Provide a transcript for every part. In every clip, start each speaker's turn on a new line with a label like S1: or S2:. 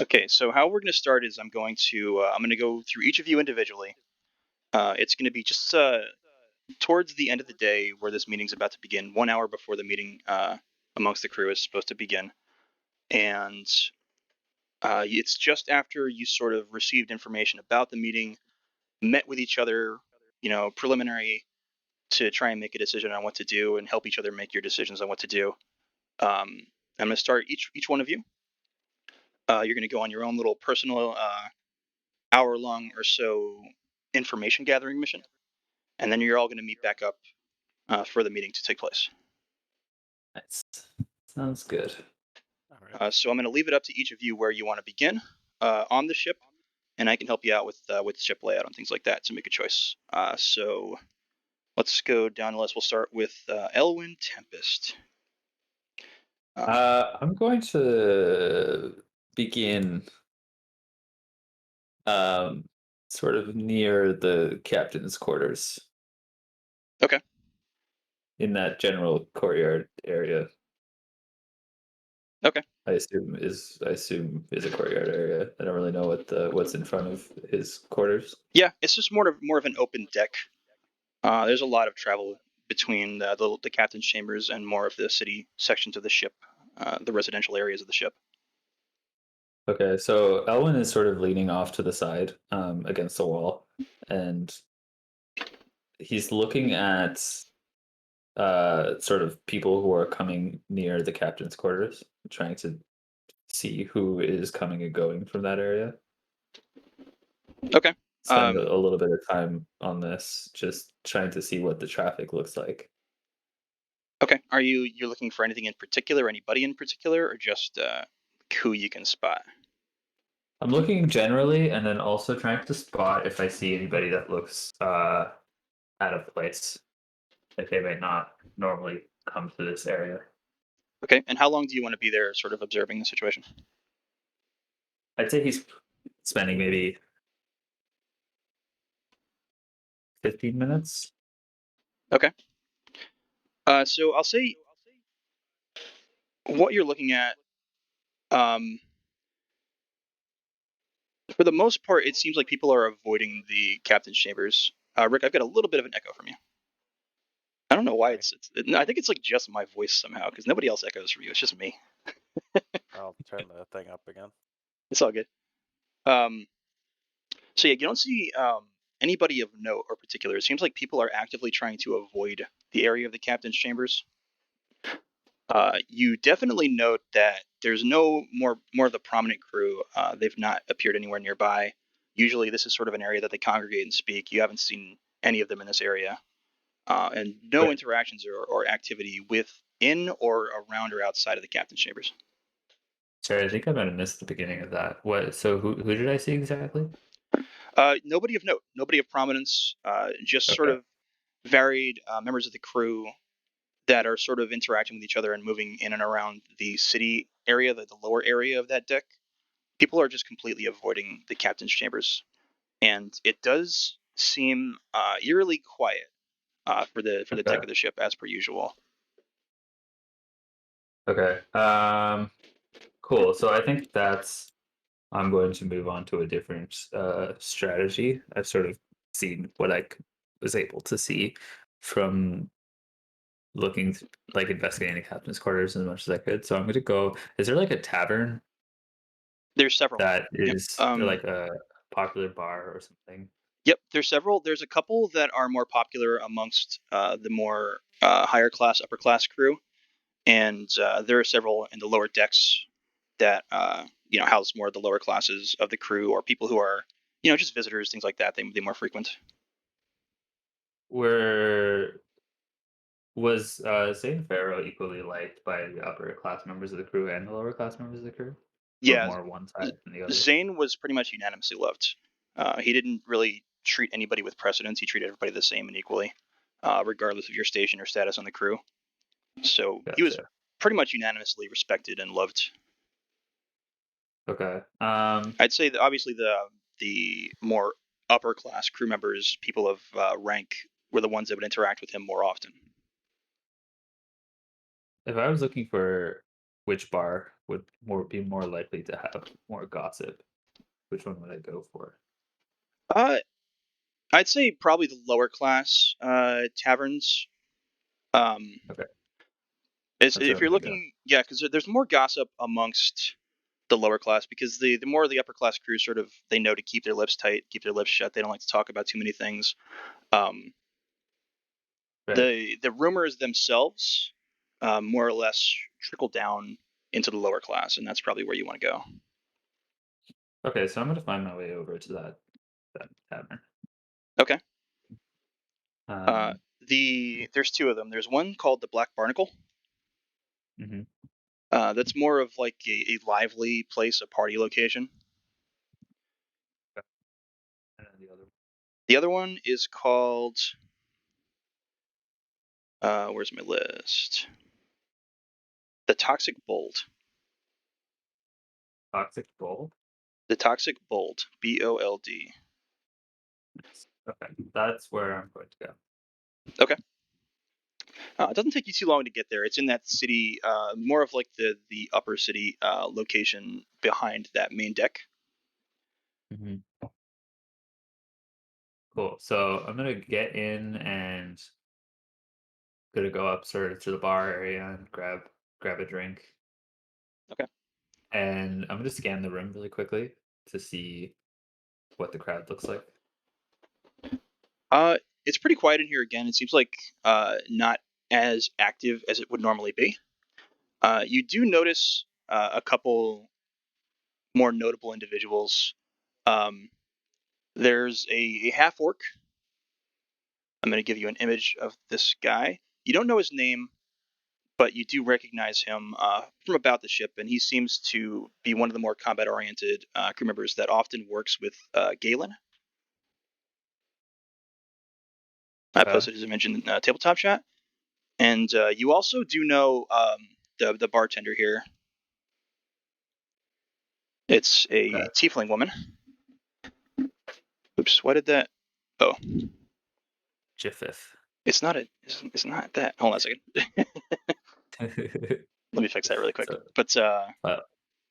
S1: Okay, so how we're going to start is I'm going to go through each of you individually. It's going to be just towards the end of the day where this meeting's about to begin, 1 hour before the meeting amongst the crew is supposed to begin, and it's just after you sort of received information about the meeting, met with each other, preliminary to try and make a decision on what to do and help each other make your decisions on what to do. I'm going to start each one of you. You're going to go on your own little personal hour-long or so information gathering mission, and then you're all going to meet back up for the meeting to take place.
S2: Nice. Sounds good.
S3: All right.
S1: So I'm going to leave it up to each of you where you want to begin on the ship, and I can help you out with ship layout and things like that to make a choice. So let's go down the list. We'll start with Elwyn Tempest.
S2: I'm going to begin um, sort of near the captain's quarters.
S1: Okay.
S2: In that general courtyard area.
S1: Okay.
S2: I assume is a courtyard area. I don't really know what's in front of his quarters.
S1: Yeah, it's just more of an open deck. There's a lot of travel between the captain's chambers and more of the city sections of the ship, the residential areas of the ship.
S2: Okay, so Elwyn is sort of leaning off to the side against the wall, and he's looking at sort of people who are coming near the captain's quarters, trying to see who is coming and going from that area.
S1: Okay.
S2: Spend a little bit of time on this, just trying to see what the traffic looks like.
S1: Okay. Are you're looking for anything in particular, anybody in particular, or just who you can spot?
S2: I'm looking generally, and then also trying to spot if I see anybody that looks out of place. Like they might not normally come to this area.
S1: Okay. And how long do you want to be there, sort of observing the situation?
S2: I'd say he's spending maybe 15 minutes.
S1: Okay. So I'll say what you're looking at. Um, for the most part, it seems like people are avoiding the captain's chambers. Rick, I've got a little bit of an echo from you. I don't know why I think it's like just my voice somehow because nobody else echoes from you. It's just me.
S3: I'll turn the thing up again.
S1: It's all good. Um, so yeah, you don't see anybody of note or particular. It seems like people are actively trying to avoid the area of the captain's chambers. You definitely note that there's no more of the prominent crew. They've not appeared anywhere nearby. Usually, this is sort of an area that they congregate and speak. You haven't seen any of them in this area, and no
S2: Right.
S1: interactions or activity within or around or outside of the captain's chambers.
S2: Sorry, I think I might have missed the beginning of that. What? So who did I see exactly?
S1: Nobody of note, nobody of prominence. Just sort
S2: Okay.
S1: of varied members of the crew that are sort of interacting with each other and moving in and around the city area, the lower area of that deck. People are just completely avoiding the captain's chambers, and it does seem eerily quiet for the deck
S2: Okay.
S1: of the ship as per usual.
S2: Okay. Cool. So I think that's. I'm going to move on to a different strategy. I've sort of seen what was able to see from like investigating the captain's quarters as much as I could. So I'm going to go. Is there like a tavern
S1: There's several.
S2: that
S1: Yep.
S2: is like a popular bar or something?
S1: Yep. There's several. There's a couple that are more popular amongst the more higher class, upper class crew, and there are several in the lower decks that house more of the lower classes of the crew or people who are just visitors, things like that. They more frequent.
S2: Where was Zane Farrow equally liked by the upper class members of the crew and the lower class members of the crew, or
S1: Yeah,
S2: more one side than the other?
S1: Zane was pretty much unanimously loved. He didn't really treat anybody with precedence. He treated everybody the same and equally, regardless of your station or status on the crew. So he was
S2: Gotcha.
S1: pretty much unanimously respected and loved.
S2: Okay.
S1: I'd say that obviously the more upper class crew members, people of rank, were the ones that would interact with him more often.
S2: If I was looking for which bar would be more likely to have more gossip? Which one would I go for?
S1: I'd say probably the lower class taverns. Um,
S2: Okay, that's where
S1: if
S2: I'm
S1: you're
S2: gonna go.
S1: looking, yeah, because there's more gossip amongst the lower class because the more the upper class crew sort of they know to keep their lips tight, keep their lips shut. They don't like to talk about too many things. Um,
S2: Right.
S1: the rumors themselves more or less trickle down into the lower class, and that's probably where you want to go.
S2: Okay, so I'm gonna find my way over to that tavern.
S1: Okay. Uh,
S2: Um,
S1: there's two of them. There's one called the Black Barnacle.
S2: mhm.
S1: That's more of like a lively place, a party location.
S2: And then the other
S1: The other one is called. Where's my list? The Toxic Bold.
S2: Toxic Bowl.
S1: The Toxic Bold. BOLD.
S2: Okay, that's where I'm going to go.
S1: Okay. It doesn't take you too long to get there. It's in that city, more of like the upper city location behind that main deck.
S2: Hmm. Cool. So I'm gonna get in and gonna go up sort of to the bar area and grab a drink.
S1: Okay.
S2: And I'm gonna scan the room really quickly to see what the crowd looks like.
S1: It's pretty quiet in here again. It seems like not as active as it would normally be. You do notice a couple more notable individuals. Um, there's a half orc. I'm going to give you an image of this guy. You don't know his name, but you do recognize him from about the ship, and he seems to be one of the more combat-oriented crew members that often works with Galen. I
S2: Okay.
S1: posted his image in tabletop chat, and you also do know the bartender here. It's a
S2: Okay.
S1: tiefling woman. Oops, why did that? Oh,
S2: Jiffith.
S1: it's not a. It's not that. Hold on a second. Let me fix that really quick.
S2: So
S1: But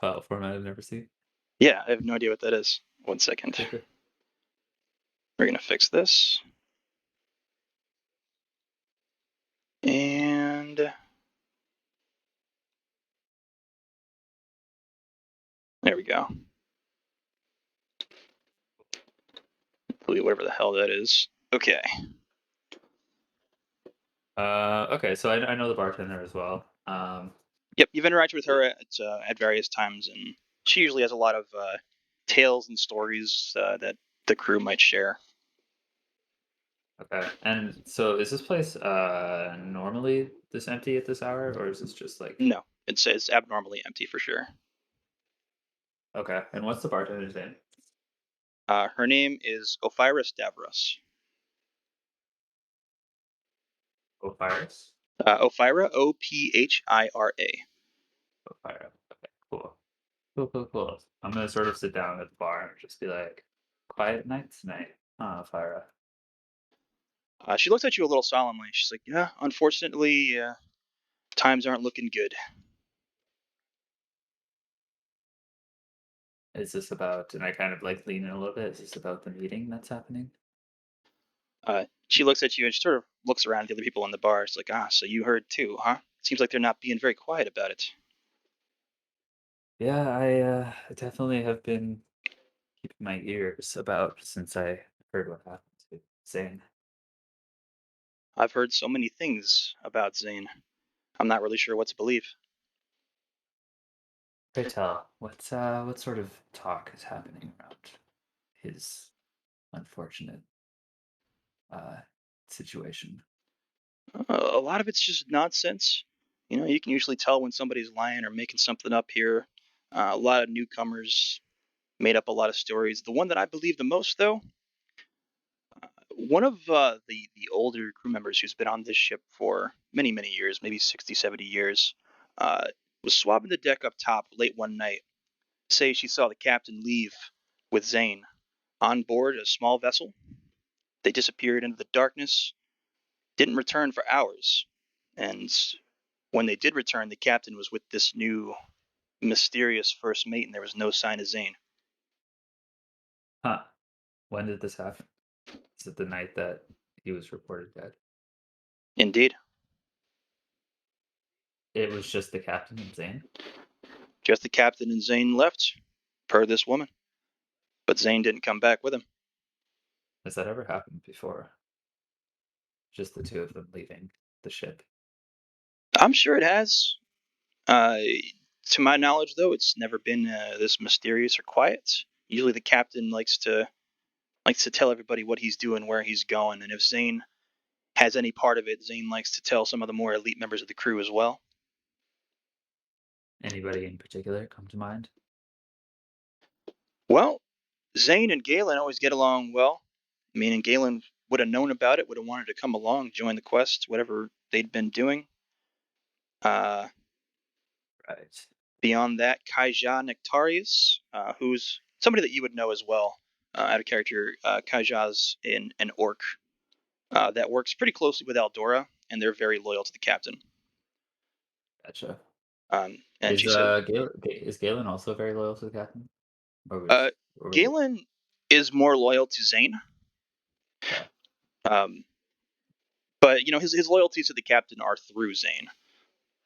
S2: file format I've never seen.
S1: yeah, I have no idea what that is. 1 second.
S2: Okay.
S1: We're gonna fix this. And there we go. Whatever the hell that is. Okay.
S2: Okay, so I know the bartender as well.
S1: Yep, you've interacted with her at various times, and she usually has a lot of tales and stories that the crew might share.
S2: Okay. And so is this place normally this empty at this hour, or is this just like
S1: No, it's abnormally empty for sure.
S2: okay? And what's the bartender's name?
S1: Her name is Ophira Stavros.
S2: Ophiris?
S1: Ophira, Ophira.
S2: Ophira. Okay, cool. Cool. I'm gonna sort of sit down at the bar and just be like, quiet night tonight. Ophira.
S1: She looks at you a little solemnly. She's like, "Yeah, unfortunately, times aren't looking good."
S2: Is this about and I kind of like lean in a little bit, is this about the meeting that's happening?
S1: She looks at you and she sort of looks around at the other people in the bar. She's like, so you heard too, huh? Seems like they're not being very quiet about it.
S2: Yeah, I definitely have been keeping my ears about since I heard what happened to Zane.
S1: I've heard so many things about Zane. I'm not really sure what to believe.
S2: Pray tell, what sort of talk is happening around his unfortunate uh situation?
S1: A lot of it's just nonsense. You know, you can usually tell when somebody's lying or making something up here. A lot of newcomers made up a lot of stories. The one that I believe the most, though, one of the older crew members who's been on this ship for many years, maybe 60, 70 years, uh, was swabbing the deck up top late one night. Say she saw the captain leave with Zane on board a small vessel. They disappeared into the darkness, didn't return for hours, and when they did return, the captain was with this new mysterious first mate, and there was no sign of Zane.
S2: Huh. When did this happen? Is it the night that he was reported dead?
S1: Indeed.
S2: It was just the captain and Zane?
S1: Just the captain and Zane left, per this woman. But Zane didn't come back with him.
S2: Has that ever happened before? Just the two of them leaving the ship?
S1: I'm sure it has. To my knowledge, though, it's never been this mysterious or quiet. Usually, the captain likes to tell everybody what he's doing, where he's going, and if Zane has any part of it, Zane likes to tell some of the more elite members of the crew as well.
S2: Anybody in particular come to mind?
S1: Well, Zane and Galen always get along well. I mean, and Galen would have known about it, would have wanted to come along, join the quest, whatever they'd been doing. Uh,
S2: Right.
S1: Beyond that, Kaija Nectarius, who's somebody that you would know as well, out of character. Kaija's an orc that works pretty closely with Eldora, and they're very loyal to the captain.
S2: Gotcha.
S1: And she said,
S2: Is Galen also very loyal to the captain?
S1: uh,
S2: Or was it?
S1: Galen is more loyal to Zane.
S2: Okay.
S1: Um, but his loyalties to the captain are through Zane.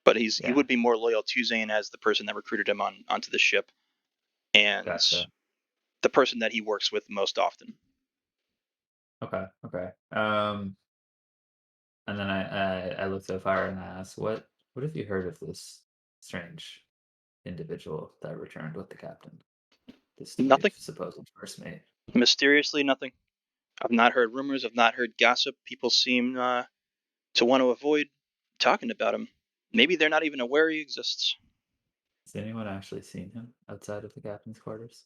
S1: But he
S2: Yeah.
S1: would be more loyal to Zane as the person that recruited him onto the ship, and
S2: Gotcha.
S1: the person that he works with most often.
S2: Okay. Okay. And then I looked at Fire and I asked, what have you heard of this strange individual that returned with the captain? This new
S1: Nothing.
S2: supposed first mate.
S1: Mysteriously, nothing. I've not heard rumors. I've not heard gossip. People seem to want to avoid talking about him. Maybe they're not even aware he exists.
S2: Has anyone actually seen him outside of the captain's quarters?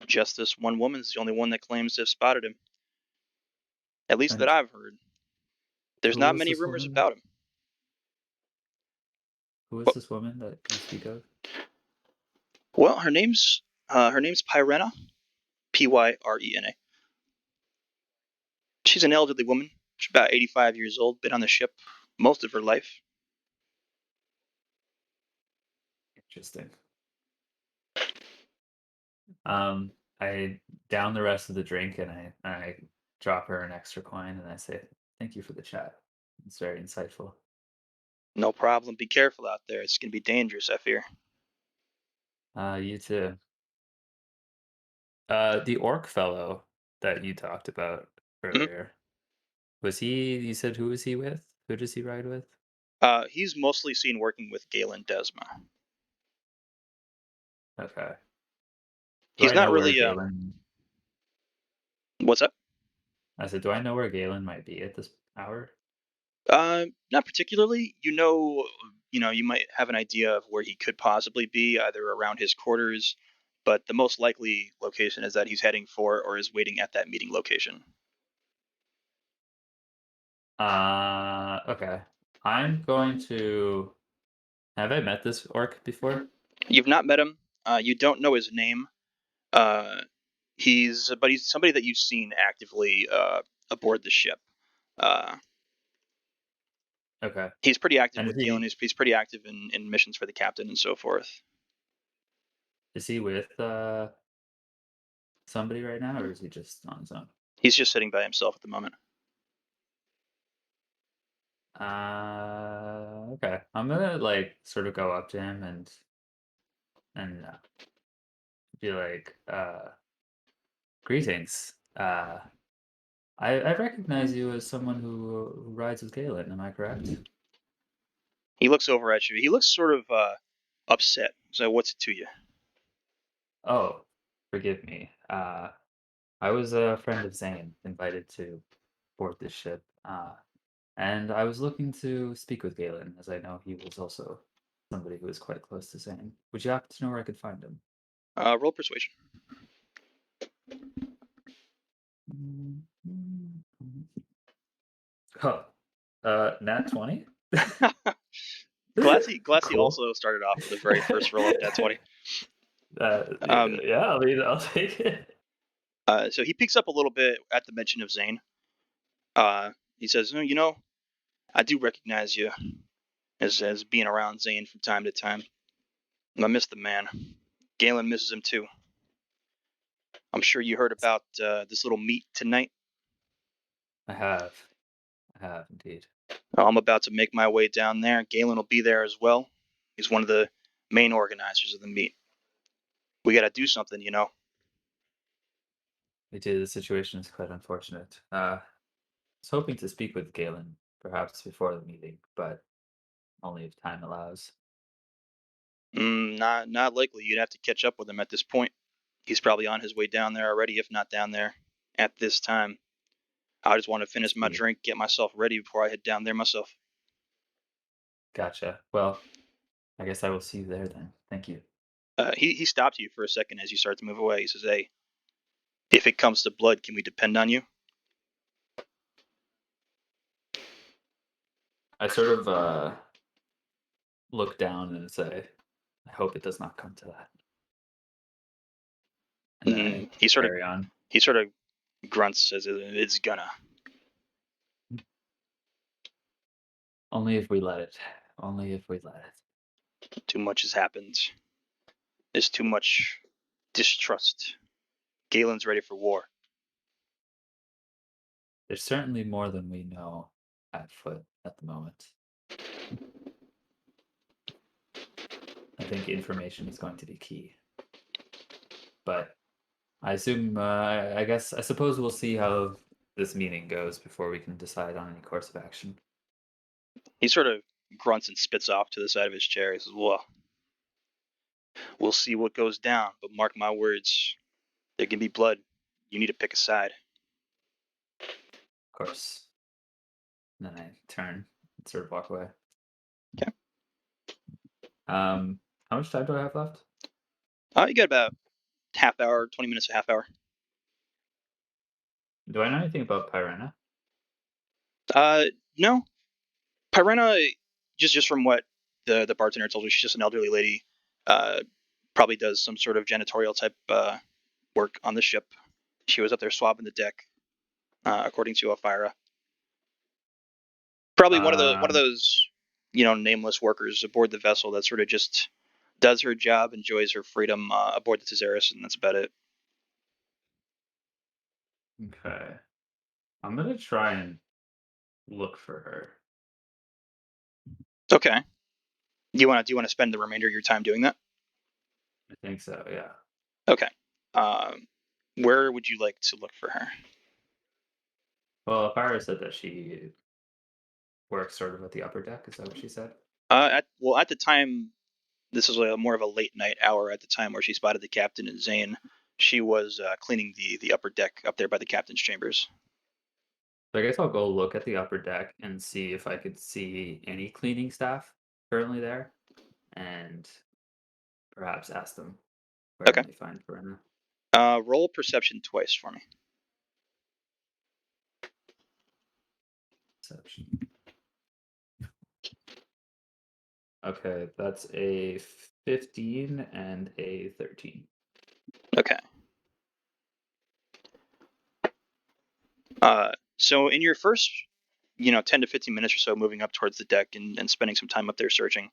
S1: Just this one woman's the only one that claims to have spotted him. At least that
S2: And
S1: I've heard. There's
S2: who
S1: not
S2: was
S1: many
S2: this
S1: rumors
S2: woman?
S1: about him.
S2: Who is
S1: Well,
S2: this woman that you speak of?
S1: well, her name's Pyrena, Pyrena. She's an elderly woman. She's about 85 years old. Been on the ship most of her life.
S2: Interesting. I down the rest of the drink and I drop her an extra coin and I say, "Thank you for the chat. It's very insightful."
S1: No problem. Be careful out there. It's gonna be dangerous, I fear.
S2: You too. The orc fellow that you talked about
S1: Mhm.
S2: earlier, was he? You said who was he with? Who does he ride with?
S1: He's mostly seen working with Galen Desma.
S2: Okay. Do
S1: He's
S2: I
S1: not
S2: know where
S1: really.
S2: Galen?
S1: What's up?
S2: I said, do I know where Galen might be at this hour?
S1: Not particularly. You might have an idea of where he could possibly be, either around his quarters, but the most likely location is that he's heading for or is waiting at that meeting location.
S2: Okay. I'm going to. Have I met this orc before?
S1: You've not met him. You don't know his name. Uh, he's somebody that you've seen actively aboard the ship. Uh,
S2: Okay.
S1: he's pretty active
S2: And
S1: with Galen. He's pretty active in missions for the captain and so forth.
S2: is he with somebody right now, or is he just on his own?
S1: He's just sitting by himself at the moment.
S2: Okay. I'm gonna like sort of go up to him and be like, "Greetings. I recognize you as someone who rides with Galen. Am I correct?"
S1: He looks over at you. He looks sort of upset. So what's it to you?
S2: Oh, forgive me. I was a friend of Zane, invited to board this ship, and I was looking to speak with Galen, as I know he was also somebody who was quite close to Zane. Would you happen to know where I could find him?
S1: Roll persuasion.
S2: Oh, nat 20?
S1: Glassy
S2: Cool.
S1: also started off with the very first roll of Nat 20.
S2: Yeah, I mean, I'll take it.
S1: So he peeks up a little bit at the mention of Zane. He says, "Oh, I do recognize you as being around Zane from time to time. I miss the man. Galen misses him too. I'm sure you heard about this little meet tonight.
S2: I have. I have indeed.
S1: I'm about to make my way down there. Galen will be there as well. He's one of the main organizers of the meet. We got to do something, you know.
S2: We do. The situation is quite unfortunate. I was hoping to speak with Galen, perhaps before the meeting, but only if time allows.
S1: Not likely. You'd have to catch up with him at this point. He's probably on his way down there already, if not down there at this time. I just want to finish my
S2: See.
S1: drink, get myself ready before I head down there myself.
S2: Gotcha. Well, I guess I will see you there then. Thank you.
S1: He stops you for a second as you start to move away. He says, "Hey, if it comes to blood, can we depend on you?"
S2: I sort of look down and say, I hope it does not come to that. And then I
S1: He sort of
S2: carry on.
S1: grunts, says, "It's gonna."
S2: Only if we let it. Only if we let it.
S1: Too much has happened. There's too much distrust. Galen's ready for war.
S2: There's certainly more than we know at foot at the moment. I think information is going to be key. But I assume, I suppose we'll see how this meeting goes before we can decide on any course of action.
S1: He sort of grunts and spits off to the side of his chair. He says, "Well, we'll see what goes down, but mark my words, there can be blood. You need to pick a side."
S2: Of course. And then I turn and sort of walk away.
S1: Okay.
S2: How much time do I have left?
S1: You got about half hour, 20 minutes, a half hour.
S2: Do I know anything about Pyrena?
S1: No. Pyrena, just from what the bartender told me, she's just an elderly lady. Probably does some sort of janitorial type work on the ship. She was up there swabbing the deck, according to Elvira. Probably one of those, nameless workers aboard the vessel that sort of just does her job, enjoys her freedom aboard the Theros, and that's about it.
S2: Okay. I'm gonna try and look for her.
S1: Okay. Do you want to spend the remainder of your time doing that?
S2: I think so, yeah.
S1: Okay. Where would you like to look for her?
S2: Well, Pyra said that she works sort of at the upper deck. Is that what she said?
S1: At the time, this was more of a late night hour at the time where she spotted the captain and Zane. She was cleaning the upper deck up there by the captain's chambers.
S2: So I guess I'll go look at the upper deck and see if I could see any cleaning staff currently there, and perhaps ask them where I
S1: Okay.
S2: may find Pyrena.
S1: Roll perception twice for me.
S2: Perception. Okay, that's a 15 and a 13.
S1: Okay. So in your first, 10 to 15 minutes or so moving up towards the deck and spending some time up there searching,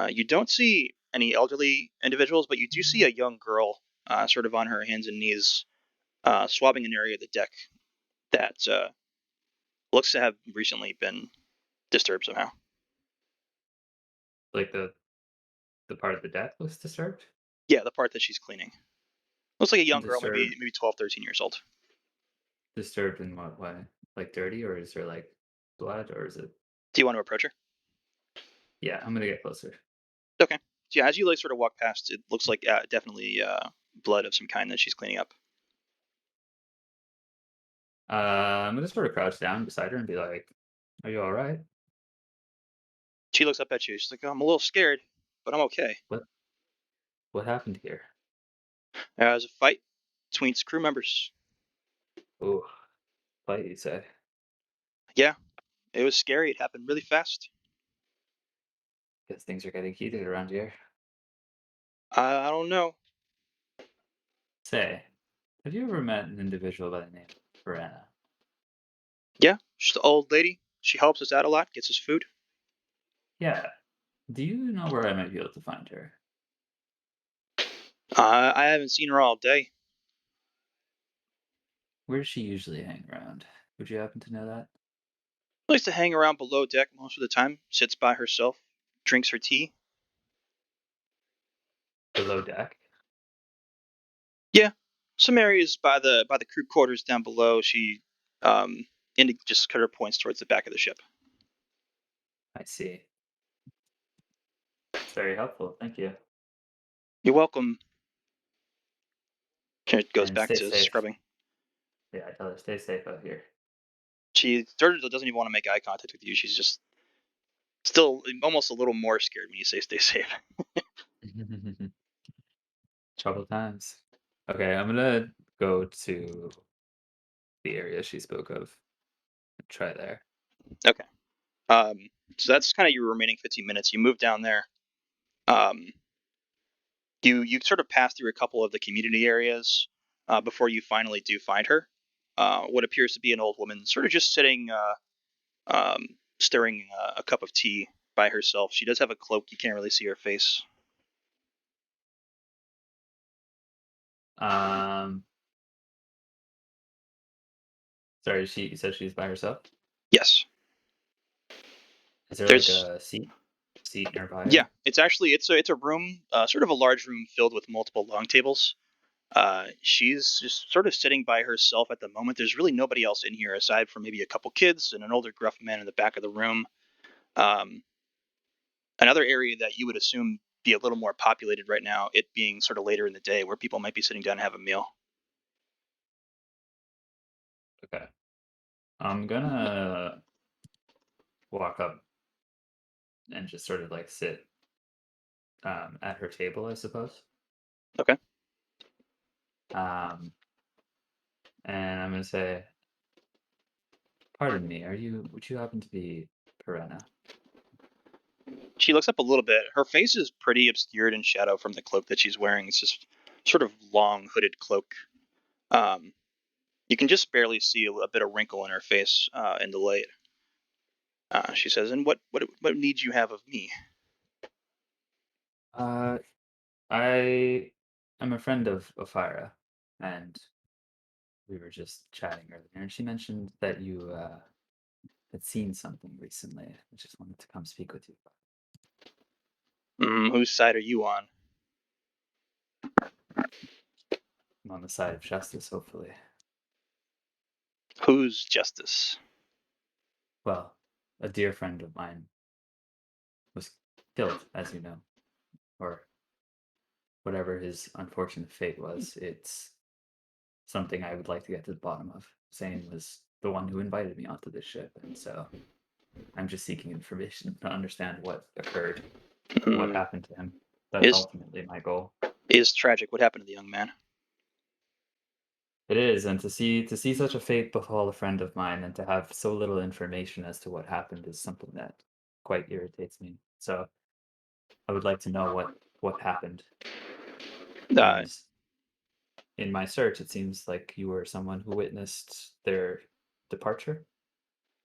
S1: you don't see any elderly individuals, but you do see a young girl sort of on her hands and knees swabbing an area of the deck that looks to have recently been disturbed somehow.
S2: Like the part of the deck looks disturbed?
S1: Yeah, the part that she's cleaning. Looks like a young girl,
S2: Disturbed.
S1: maybe 12, 13 years old.
S2: Disturbed in what way? Like dirty, or is there like blood, or is it?
S1: Do you want to approach her?
S2: Yeah, I'm gonna get closer.
S1: Okay. Yeah, as you sort of walk past, it looks like definitely blood of some kind that she's cleaning up.
S2: I'm gonna sort of crouch down beside her and be like, "Are you all right?
S1: She looks up at you. She's like, "I'm a little scared, but I'm okay."
S2: What what happened here?"
S1: There's a fight between its crew members.
S2: Oh, fight, you say?
S1: Yeah, it was scary. It happened really fast.
S2: Guess things are getting heated around here.
S1: I don't know.
S2: Say, have you ever met an individual by the name of Pyrena?
S1: Yeah, she's the old lady. She helps us out a lot, gets us food.
S2: Yeah. Do you know where I might be able to find her?
S1: I haven't seen her all day.
S2: Where does she usually hang around? Would you happen to know that?
S1: Likes to hang around below deck most of the time. Sits by herself, drinks her tea.
S2: Below deck?
S1: Yeah, some areas by the crew quarters down below. She just cut her points towards the back of the ship.
S2: I see. It's very helpful. Thank you.
S1: You're welcome. It goes
S2: And
S1: back
S2: stay
S1: to
S2: safe.
S1: scrubbing.
S2: Yeah, I tell her stay safe out here.
S1: She sort of doesn't even want to make eye contact with you. She's just still almost a little more scared when you say stay safe.
S2: Trouble times. Okay, I'm gonna go to the area she spoke of. Try there.
S1: Okay. So that's kind of your remaining 15 minutes. You move down there. Um, you sort of pass through a couple of the community areas before you finally do find her. What appears to be an old woman, sort of just sitting, stirring a cup of tea by herself. She does have a cloak. You can't really see her face.
S2: Um, sorry, you said she's by herself?
S1: Yes.
S2: Is there like
S1: There's
S2: a seat nearby
S1: Yeah.
S2: her?
S1: It's a room, sort of a large room filled with multiple long tables. She's just sort of sitting by herself at the moment. There's really nobody else in here aside from maybe a couple kids and an older gruff man in the back of the room. Um, Another area that you would assume be a little more populated right now, it being sort of later in the day where people might be sitting down and have a meal.
S2: Okay. I'm gonna walk up and just sort of like sit at her table, I suppose.
S1: Okay.
S2: Um, and I'm gonna say, "Pardon me, would you happen to be Perena?"
S1: She looks up a little bit. Her face is pretty obscured in shadow from the cloak that she's wearing. It's just sort of long hooded cloak. Um, you can just barely see a bit of wrinkle in her face in the light. She says, "And what need you have of me?"
S2: Uh, I am a friend of Ophira, and we were just chatting earlier, and she mentioned that you had seen something recently. I just wanted to come speak with you about
S1: Whose side are you on?
S2: it. I'm on the side of justice, hopefully.
S1: Whose justice?
S2: Well, a dear friend of mine was killed, as you know, or whatever his unfortunate fate was. It's something I would like to get to the bottom of. Zane was the one who invited me onto this ship, and so I'm just seeking information to understand what occurred, what
S1: Mm,
S2: happened to him. That's
S1: is
S2: ultimately my goal.
S1: is tragic. What happened to the young man?
S2: It is, and to see such a fate befall a friend of mine, and to have so little information as to what happened is something that quite irritates me. So I would like to know what happened.
S1: Uh,
S2: And in my search, it seems like you were someone who witnessed their departure.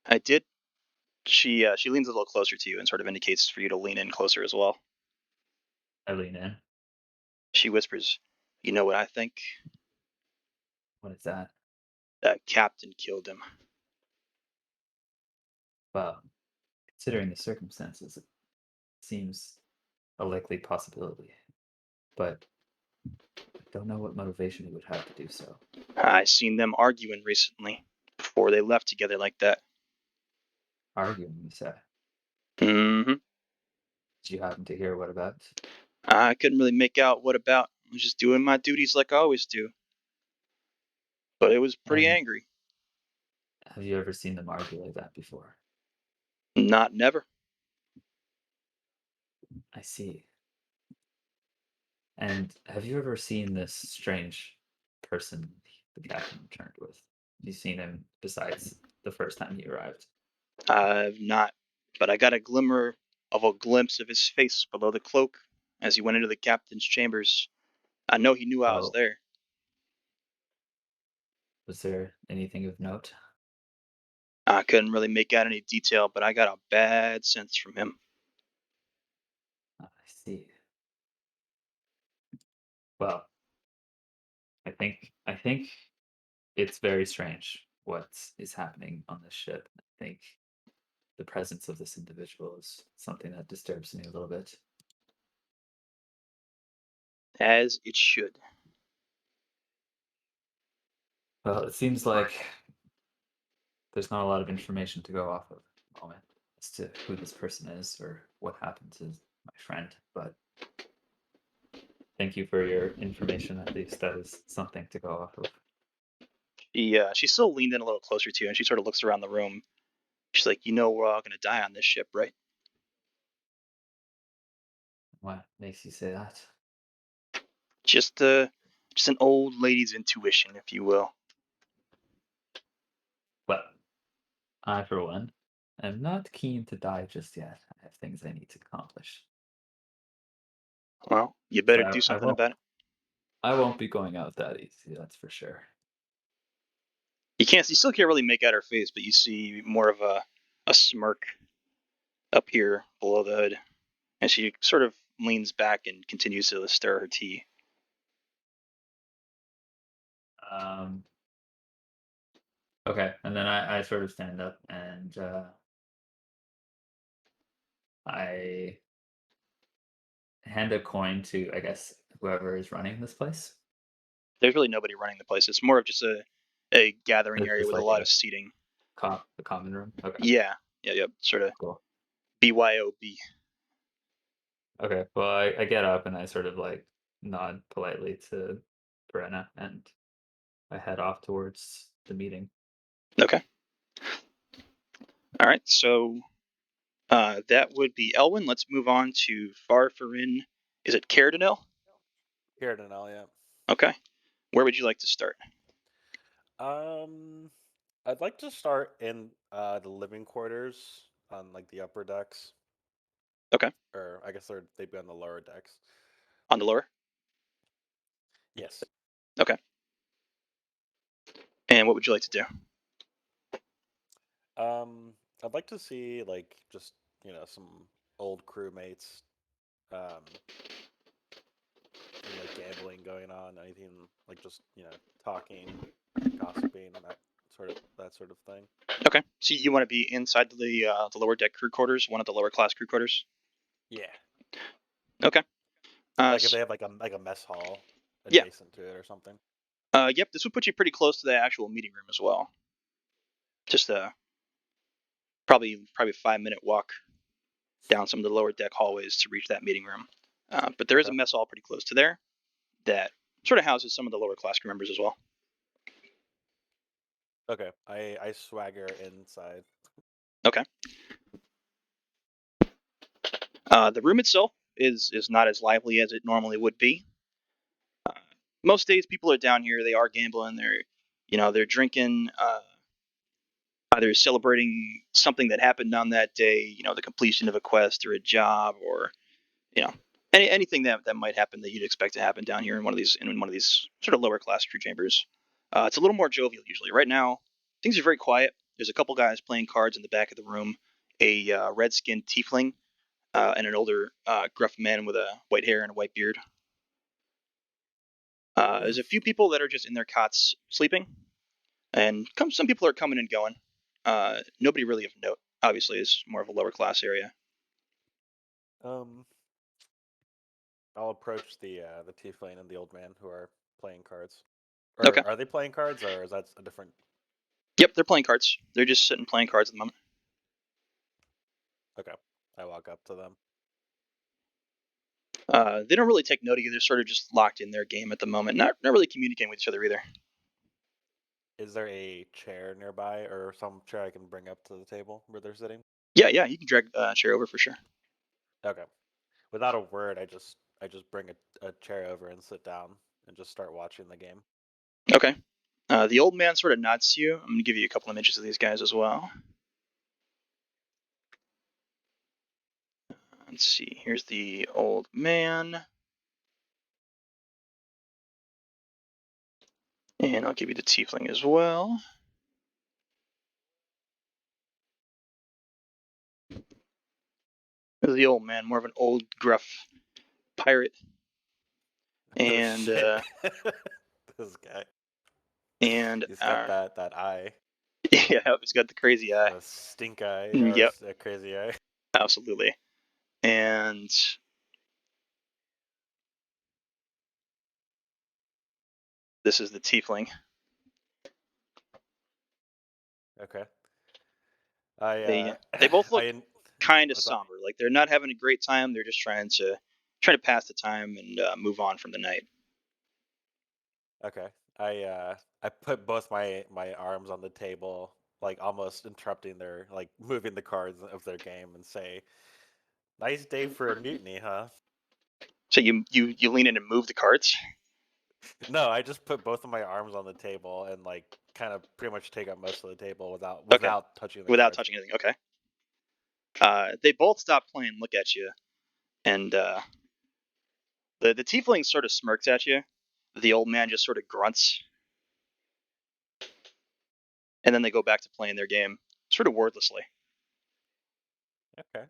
S1: I did. She leans a little closer to you and sort of indicates for you to lean in closer as well.
S2: I lean in.
S1: She whispers, "You know what I think?
S2: What is that?
S1: That captain killed him."
S2: Well, considering the circumstances, it seems a likely possibility, but I don't know what motivation he would have to do so.
S1: I seen them arguing recently before they left together like that.
S2: Arguing, you say?
S1: hmm
S2: Did you happen to hear what about?
S1: I couldn't really make out what about. I was just doing my duties like I always do, but it was pretty
S2: And
S1: angry.
S2: have you ever seen them argue like that before?
S1: Not never.
S2: I see. And have you ever seen this strange person the captain returned with? Have you seen him besides the first time he arrived?
S1: I've not, but I got a glimmer of a glimpse of his face below the cloak as he went into the captain's chambers. I know he knew I was
S2: Oh,
S1: there.
S2: was there anything of note?
S1: I couldn't really make out any detail, but I got a bad sense from him.
S2: I see. Well, I think it's very strange what is happening on this ship. I think the presence of this individual is something that disturbs me a little bit.
S1: As it should.
S2: Well, it seems like there's not a lot of information to go off of at the moment as to who this person is or what happened to my friend, but thank you for your information. At least that is something to go off of.
S1: She still leaned in a little closer to you, and she sort of looks around the room. She's like, "You know, we're all gonna die on this ship, right?"
S2: What makes you say that?
S1: Just an old lady's intuition, if you will.
S2: Well, I, for one, am not keen to die just yet. I have things I need to accomplish.
S1: Well, you better
S2: But
S1: do something about it.
S2: I won't be going out that easy, that's for sure.
S1: You still can't really make out her face, but you see more of a smirk up here below the hood, and she sort of leans back and continues to stir her tea.
S2: Okay, and then I sort of stand up and I hand a coin to, I guess, whoever is running this place.
S1: There's really nobody running the place. It's more of just a gathering
S2: It's
S1: area
S2: just
S1: with a
S2: like
S1: lot of seating.
S2: the common room. Okay,
S1: Yeah, yep. Sort of
S2: cool.
S1: BYOB.
S2: Okay, well, I get up and I sort of like nod politely to Brenna and I head off towards the meeting.
S1: Okay. All right. So that would be Elwyn. Let's move on to Farfarin. Is it Cardinal?
S3: Here to know, yeah.
S1: Okay. Where would you like to start?
S3: I'd like to start in the living quarters on like the upper decks,
S1: Okay.
S3: or I guess they'd be on the lower decks.
S1: On the lower?
S3: Yes.
S1: Okay. And what would you like to do?
S3: I'd like to see like just some old crewmates, um, and like gambling going on, anything like just talking, gossiping, that sort of thing.
S1: Okay. So you want to be inside the lower deck crew quarters, one of the lower class crew quarters?
S3: Yeah.
S1: Okay.
S3: Like if they have like a mess hall
S1: Yeah.
S3: adjacent to it or something.
S1: Yep. This would put you pretty close to the actual meeting room as well. Just probably a 5-minute walk down some of the lower deck hallways to reach that meeting room. But there is a
S3: Okay.
S1: mess hall pretty close to there that sort of houses some of the lower class crew members as well.
S3: Okay. I swagger inside.
S1: Okay. The room itself is not as lively as it normally would be. Most days people are down here. They are gambling. They're drinking. Either celebrating something that happened on that day. The completion of a quest or a job, or you know, anything that might happen that you'd expect to happen down here in one of these sort of lower class crew chambers. It's a little more jovial usually. Right now, things are very quiet. There's a couple guys playing cards in the back of the room. A red-skinned tiefling and an older gruff man with a white hair and a white beard. There's a few people that are just in their cots sleeping, and some people are coming and going. Nobody really of note. Obviously, is more of a lower class area.
S3: Um, I'll approach the tiefling and the old man who are playing cards.
S1: Okay.
S3: Or are they playing cards, or is that a different?
S1: Yep, they're playing cards. They're just sitting playing cards at the moment.
S3: Okay, I walk up to them.
S1: They don't really take note of you. They're sort of just locked in their game at the moment. Not really communicating with each other either.
S3: Is there a chair nearby, or some chair I can bring up to the table where they're sitting?
S1: Yeah, you can drag a chair over for sure.
S3: Okay. Without a word, I just bring a chair over and sit down and just start watching the game.
S1: Okay. The old man sort of nods to you. I'm gonna give you a couple of images of these guys as well. Let's see. Here's the old man. And I'll give you the tiefling as well. There's the old man, more of an old, gruff pirate. And
S3: shit. This guy.
S1: and
S3: He's got that eye,
S1: yeah, he's got the crazy eye.
S3: the stink eye, or
S1: Yep,
S3: a crazy eye.
S1: absolutely. And this is the tiefling.
S3: Okay.
S1: They both look
S3: I
S1: kind of
S3: what's that?
S1: somber. Like they're not having a great time. They're just trying to pass the time and move on from the night.
S3: Okay. I put both my arms on the table, like almost interrupting their like moving the cards of their game, and say, "Nice day for a mutiny, huh?"
S1: So you lean in and move the cards.
S3: No, I just put both of my arms on the table and like kind of pretty much take up most of the table
S1: Okay,
S3: without touching the
S1: without
S3: cards.
S1: touching anything. Okay. They both stop playing, and look at you, and the tiefling sort of smirks at you. The old man just sort of grunts, and then they go back to playing their game, sort of wordlessly.
S3: Okay.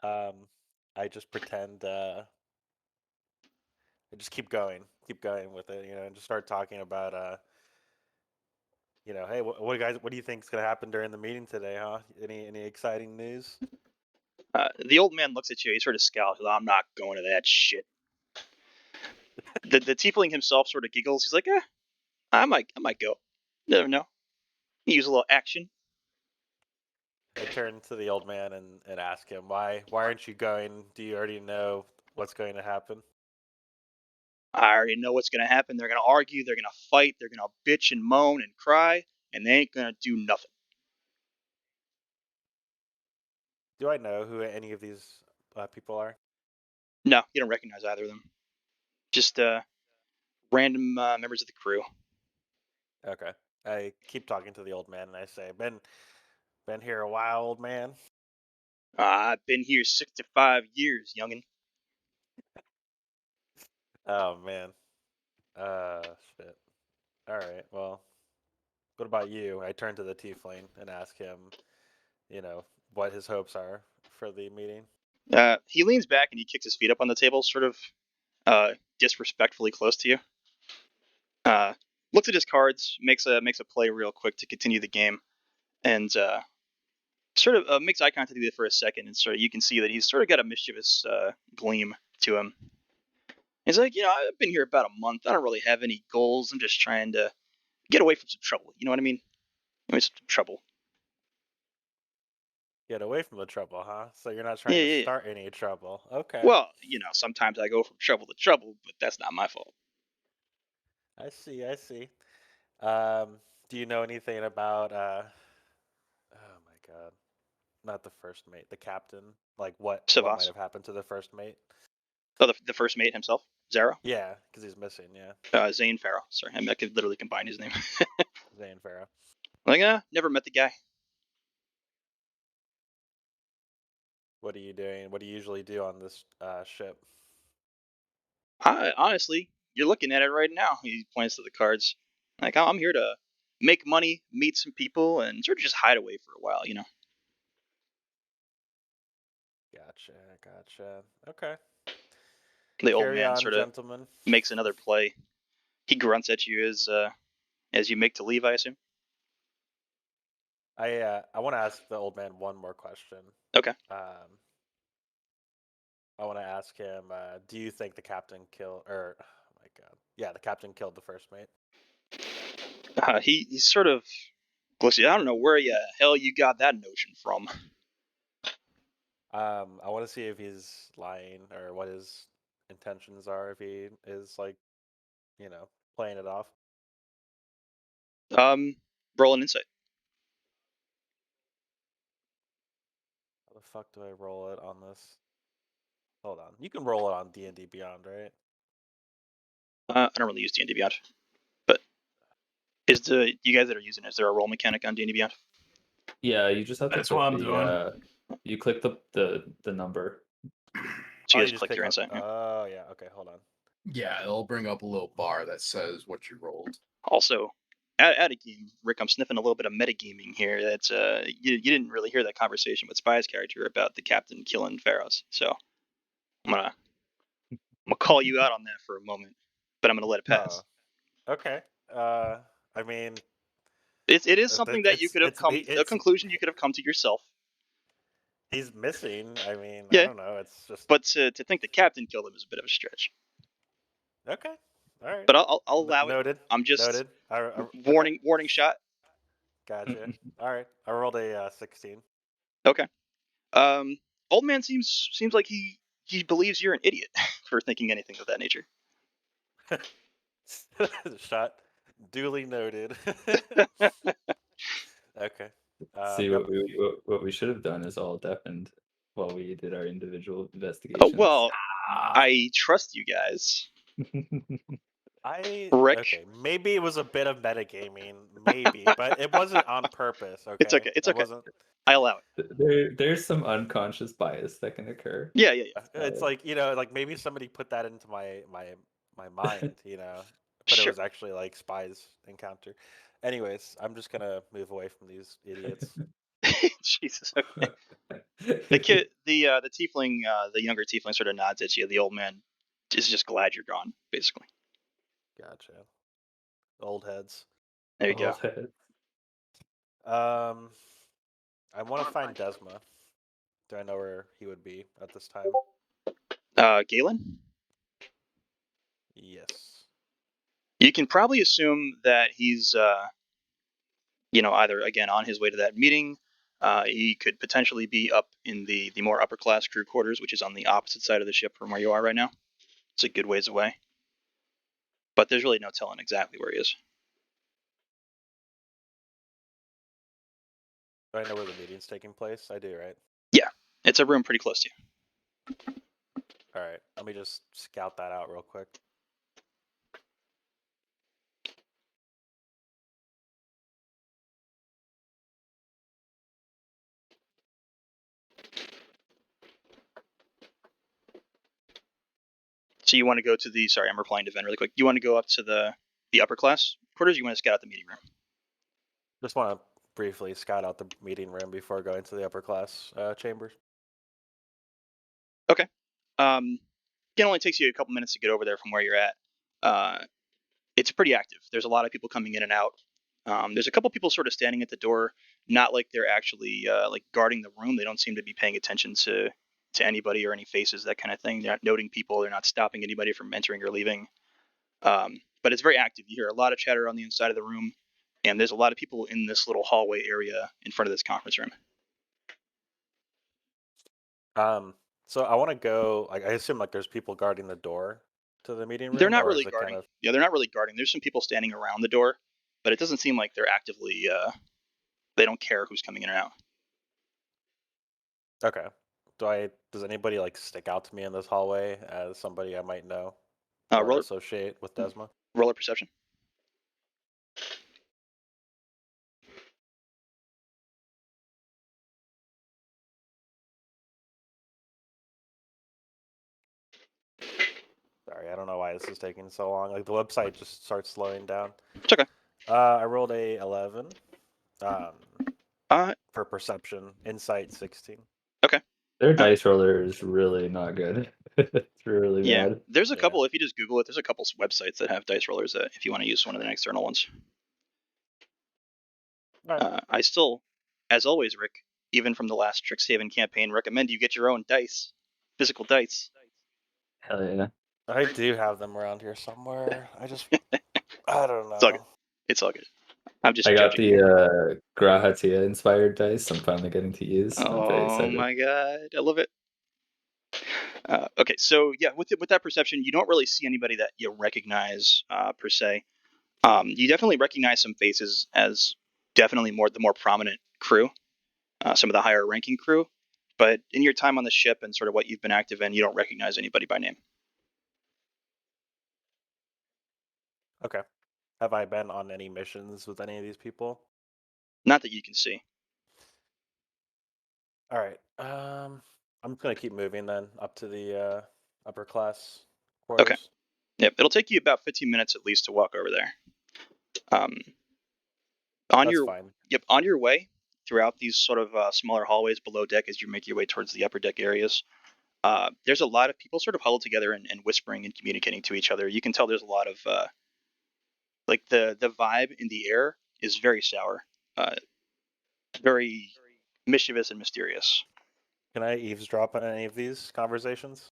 S3: I just pretend. I just keep going with it, and just start talking about hey, what guys, what do you think is gonna happen during the meeting today, huh? Any exciting news?
S1: The old man looks at you. He sort of scowls. I'm not going to that shit. The tiefling himself sort of giggles. He's like, I might go. Never know. Use a little action.
S3: I turn to the old man and ask him, why aren't you going? Do you already know what's going to happen?
S1: I already know what's gonna happen. They're gonna argue. They're gonna fight. They're gonna bitch and moan and cry, and they ain't gonna do nothing.
S3: Do I know who any of these people are?
S1: No, you don't recognize either of them. Just random members of the crew.
S3: Okay. I keep talking to the old man and I say, been here a while, old man.
S1: I've been here 65 years, youngin.
S3: Oh man. Shit. All right. Well, what about you? I turn to the tiefling and ask him, what his hopes are for the meeting.
S1: He leans back and he kicks his feet up on the table, sort of disrespectfully close to you. Uh, Looks at his cards, makes a play real quick to continue the game, and sort of makes eye contact with you for a second, and sort of you can see that he's sort of got a mischievous gleam to him. He's like, I've been here about a month. I don't really have any goals. I'm just trying to get away from some trouble. You know what I mean? Some trouble.
S3: Get away from the trouble, huh? So you're not
S1: Yeah,
S3: trying to
S1: yeah, yeah.
S3: start any trouble. Okay.
S1: Well, sometimes I go from trouble to trouble, but that's not my fault.
S3: I see. I see. Um, do you know anything about oh my God, not the first mate, the captain? Like what might
S1: Savas.
S3: have happened to the first mate?
S1: Oh, the first mate himself, Zara.
S3: Yeah, because he's missing. Yeah,
S1: Zane Farrow. Sorry, I could literally combine his name.
S3: Zane Farrow.
S1: Like, never met the guy.
S3: What are you doing? What do you usually do on this ship?
S1: Honestly, you're looking at it right now. He points to the cards. Like, I'm here to make money, meet some people, and sort of just hide away for a while.
S3: Gotcha, gotcha. Okay.
S1: The old
S3: Carry
S1: man
S3: on,
S1: sort of
S3: gentlemen.
S1: makes another play. He grunts at you as you make to leave, I assume.
S3: I want to ask the old man one more question.
S1: Okay.
S3: Um, I want to ask him, do you think the captain killed, or oh my God, yeah, the captain killed the first mate?
S1: He sort of looks at you. I don't know where the hell you got that notion from.
S3: I want to see if he's lying or what his intentions are. If he is like, playing it off.
S1: Um, Roll an insight.
S3: How the fuck do I roll it on this? Hold on. You can roll it on D&D Beyond, right?
S1: I don't really use D&D Beyond, but is the you guys that are using it, is there a roll mechanic on D&D Beyond?
S2: Yeah, you just have to
S4: That's
S2: put
S4: what I'm doing.
S2: you click the number.
S1: So you
S3: Oh,
S1: guys
S3: you just
S1: click your
S3: click on.
S1: insight. Yeah.
S3: Oh yeah. Okay, hold on.
S4: Yeah, it'll bring up a little bar that says what you rolled.
S1: Also, at a game, Rick, I'm sniffing a little bit of metagaming here. That's you didn't really hear that conversation with Spy's character about the captain killing Theros. So I'm gonna call you out on that for a moment. but I'm going to let it pass.
S3: Oh, okay. I mean,
S1: It is something that you could have come, a
S3: it's
S1: conclusion you could have come to yourself.
S3: he's missing. I mean, I
S1: Yeah,
S3: don't know. It's just
S1: but to think the captain killed him is a bit of a stretch.
S3: okay. All right.
S1: But I'll allow it.
S3: Noted.
S1: I'm just
S3: Noted. Okay.
S1: warning shot.
S3: Gotcha. All right. I rolled a 16.
S1: Okay. Old man seems like he believes you're an idiot for thinking anything of that nature.
S3: Shot. Duly noted. Okay.
S2: See,
S3: Yep.
S2: what we should have done is all deafened while we did our individual
S1: Oh,
S2: investigations.
S1: well, I trust you guys. Rick,
S3: Okay. Maybe it was a bit of metagaming, maybe, but it wasn't on purpose. Okay.
S1: it's okay. It's
S3: That
S1: okay.
S3: wasn't.
S1: I allow it.
S2: There's some unconscious bias that can occur.
S1: Yeah.
S3: It's like like maybe somebody put that into my mind, but it
S1: Sure.
S3: was actually like spies encounter. Anyways, I'm just gonna move away from these idiots.
S1: Jesus. Okay. The kid, the tiefling, the younger tiefling, sort of nods at you. The old man is just glad you're gone, basically.
S3: Gotcha. Old heads.
S1: There you go.
S2: Old head.
S3: I want to find Desma. Do I know where he would be at this time?
S1: Galen,
S3: Yes.
S1: you can probably assume that he's, either again on his way to that meeting. He could potentially be up in the more upper class crew quarters, which is on the opposite side of the ship from where you are right now. It's a good ways away, but there's really no telling exactly where he is.
S3: Do I know where the meeting's taking place? I do, right?
S1: Yeah, it's a room pretty close to you.
S3: All right. Let me just scout that out real quick.
S1: So you want to go to the? Sorry, I'm replying to Ven really quick. You want to go up to the upper class quarters? Or you want to scout out the meeting room?
S3: Just want to briefly scout out the meeting room before going to the upper class chambers.
S1: Okay. It only takes you a couple minutes to get over there from where you're at. It's pretty active. There's a lot of people coming in and out. There's a couple people sort of standing at the door, not like they're actually like guarding the room. They don't seem to be paying attention to anybody or any faces, that kind of thing. They're not noting people. They're not stopping anybody from entering or leaving. But it's very active. You hear a lot of chatter on the inside of the room, and there's a lot of people in this little hallway area in front of this conference room.
S3: So I want to go. Like, I assume like there's people guarding the door to the meeting room.
S1: They're not
S3: or
S1: really
S3: is it
S1: guarding.
S3: Kind of...
S1: Yeah, they're not really guarding. There's some people standing around the door, but it doesn't seem like they're actively. They don't care who's coming in and out.
S3: Okay. Does anybody like stick out to me in this hallway as somebody I might know or
S1: Roller
S3: associate with Desma?
S1: roller perception.
S3: Sorry, I don't know why this is taking so long. Like the website just starts slowing down.
S1: It's okay.
S3: I rolled a 11. For perception, insight 16.
S1: Okay.
S2: Their dice roller is really not good. It's really
S1: Yeah,
S2: bad.
S1: there's a
S3: Yeah.
S1: couple. If you just Google it, there's a couple websites that have dice rollers. That if you want to use one of the external ones.
S3: All right.
S1: I still, as always, Rick, even from the last Strixhaven campaign, recommend you get your own dice, physical dice.
S2: Hell yeah.
S3: I do have them around here somewhere. I don't know.
S1: It's all good. It's all good. I'm just
S2: I got
S1: judging.
S2: the Grahatia inspired dice I'm finally getting to use. I'm very
S1: Oh
S2: excited.
S1: my god, I love it. Okay, so yeah, with that perception, you don't really see anybody that you recognize per se. You definitely recognize some faces as definitely the more prominent crew, some of the higher ranking crew. But in your time on the ship and sort of what you've been active in, you don't recognize anybody by name.
S3: Okay. Have I been on any missions with any of these people?
S1: Not that you can see.
S3: All right. I'm just gonna keep moving then up to the upper class quarters.
S1: Okay. Yep, it'll take you about 15 minutes at least to walk over there.
S3: That's fine.
S1: Yep, on your way throughout these sort of smaller hallways below deck as you make your way towards the upper deck areas, There's a lot of people sort of huddled together and whispering and communicating to each other. You can tell there's a lot of like the vibe in the air is very sour, very mischievous and mysterious.
S3: Can I eavesdrop on any of these conversations?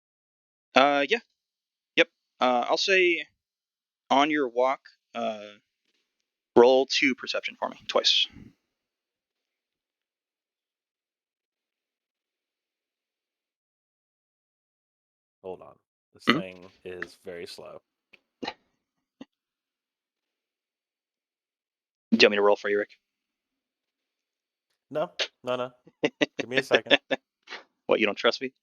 S1: Yeah, yep. I'll say on your walk, roll 2 perception for me twice.
S3: Hold on. This
S1: Mhm.
S3: thing is very slow.
S1: Do you want me to roll for you, Rick?
S3: No. Give me a second.
S1: What, you don't trust me?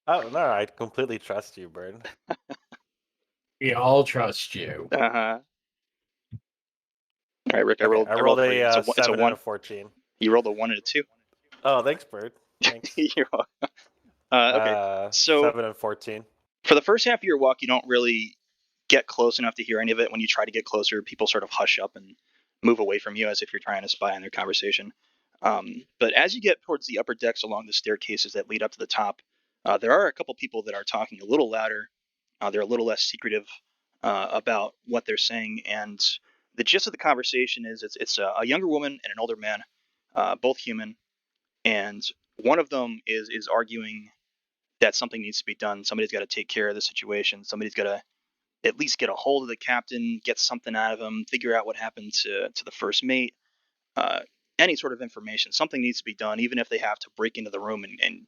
S3: Oh, no, I completely trust you, Bird.
S4: We all trust you.
S1: Uh-huh. All right, Rick. I
S3: Okay,
S1: rolled.
S3: I
S1: I
S3: rolled
S1: rolled for you.
S3: a
S1: It's a
S3: 7 and
S1: one.
S3: a 14.
S1: You rolled a 1 and a 2.
S3: Oh, thanks, Bird. Thanks.
S1: You're welcome. Okay. So
S3: 7 and 14.
S1: for the first half of your walk, you don't really get close enough to hear any of it. When you try to get closer, people sort of hush up and move away from you as if you're trying to spy on their conversation. But as you get towards the upper decks along the staircases that lead up to the top, there are a couple people that are talking a little louder. They're a little less secretive about what they're saying, and the gist of the conversation is it's a younger woman and an older man, both human, and one of them is arguing that something needs to be done. Somebody's got to take care of the situation. Somebody's got to at least get a hold of the captain, get something out of him, figure out what happened to the first mate. Uh, any sort of information. Something needs to be done, even if they have to break into the room and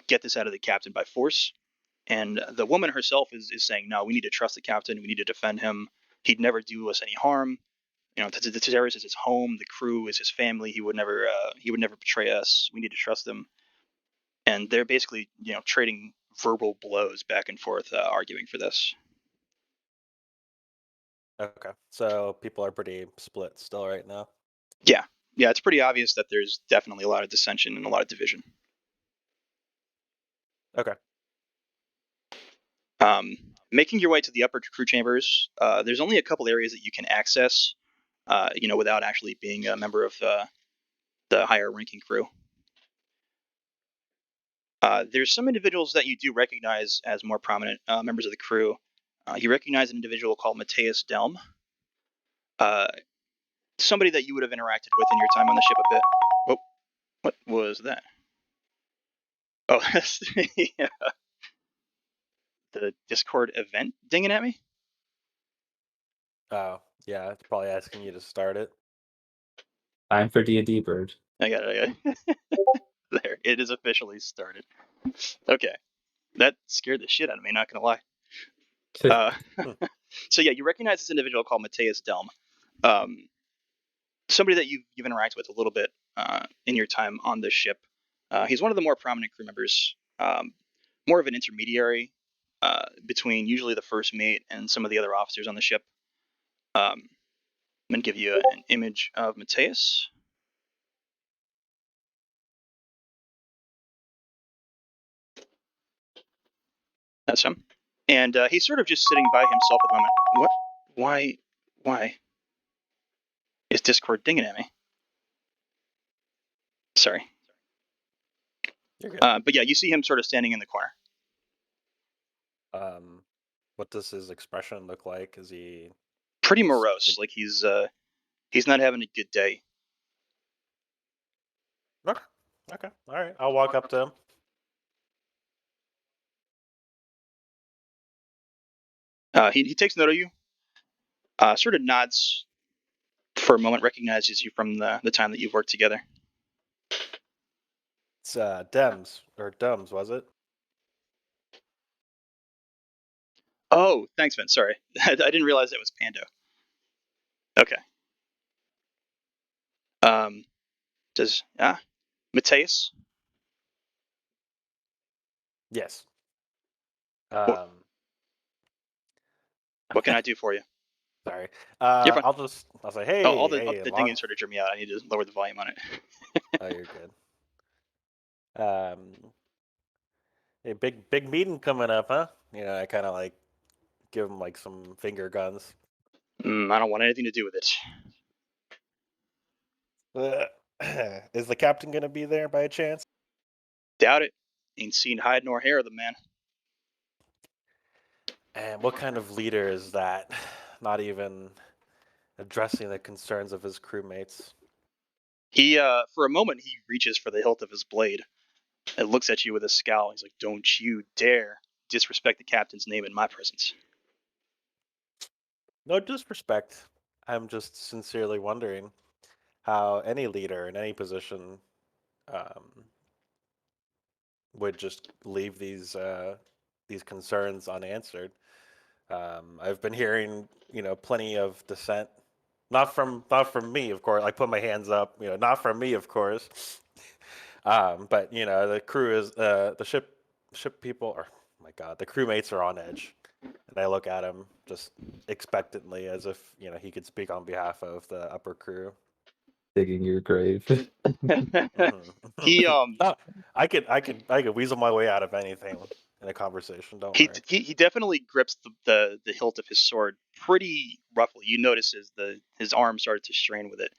S1: get this out of the captain by force. And the woman herself is saying, no, we need to trust the captain. We need to defend him. He'd never do us any harm. The Theros is his home. The crew is his family. He would never betray us. We need to trust him. And they're basically trading verbal blows back and forth, arguing for this.
S3: Okay, so people are pretty split still right now.
S1: Yeah, it's pretty obvious that there's definitely a lot of dissension and a lot of division.
S3: Okay.
S1: Making your way to the upper crew chambers, there's only a couple areas that you can access, without actually being a member of the higher ranking crew. There's some individuals that you do recognize as more prominent members of the crew. You recognize an individual called Mateus Delm, somebody that you would have interacted with in your time on the ship a bit. Oh, what was that? Oh, yeah. The Discord event dinging at me?
S3: Oh, yeah, it's probably asking you to start it.
S2: Time for D&D, Bird.
S1: I got it. There, it is officially started. Okay, that scared the shit out of me. Not gonna lie. Uh, so yeah, you recognize this individual called Mateus Delm, somebody that you've interacted with a little bit in your time on this ship. He's one of the more prominent crew members, more of an intermediary between usually the first mate and some of the other officers on the ship. I'm gonna give you an image of Mateus. That's him. And he's sort of just sitting by himself at the moment. What? Why is Discord dinging at me? Sorry.
S3: You're good.
S1: But yeah, you see him sort of standing in the corner.
S3: What does his expression look like? Is he
S1: Pretty morose. Like he's not having a good day.
S3: Okay. Okay. All right. I'll walk up to him.
S1: He takes note of you. Sort of nods for a moment, recognizes you from the time that you've worked together.
S3: It's Dems or Dums, was it?
S1: Oh, thanks, Vince. Sorry, I didn't realize that was Pando. Okay. Does Mateus?
S3: Yes.
S1: What can I do for you?
S3: Sorry.
S1: You're fine.
S3: I'll say, hey,
S1: Oh, all the
S3: hey,
S1: dinging sort of drew me out. I need to lower the volume on it.
S3: Oh, you're good. Hey, big meeting coming up, huh? I kind of like give him like some finger guns.
S1: I don't want anything to do with it.
S3: Is the captain gonna be there by chance?
S1: Doubt it. Ain't seen hide nor hair of the man.
S3: And what kind of leader is that? Not even addressing the concerns of his crewmates.
S1: He, for a moment, he reaches for the hilt of his blade and looks at you with a scowl. He's like, "Don't you dare disrespect the captain's name in my presence."
S3: No disrespect. I'm just sincerely wondering how any leader in any position would just leave these concerns unanswered. I've been hearing, plenty of dissent, not from me, of course. I put my hands up, not from me, of course. But the crew is the ship people, or my God, the crewmates are on edge, and I look at him just expectantly, as if he could speak on behalf of the upper crew.
S2: Digging your grave.
S1: He
S3: No, I could weasel my way out of anything in a conversation. Don't
S1: he
S3: worry.
S1: he definitely grips the hilt of his sword pretty roughly. You notice as his arm started to strain with it.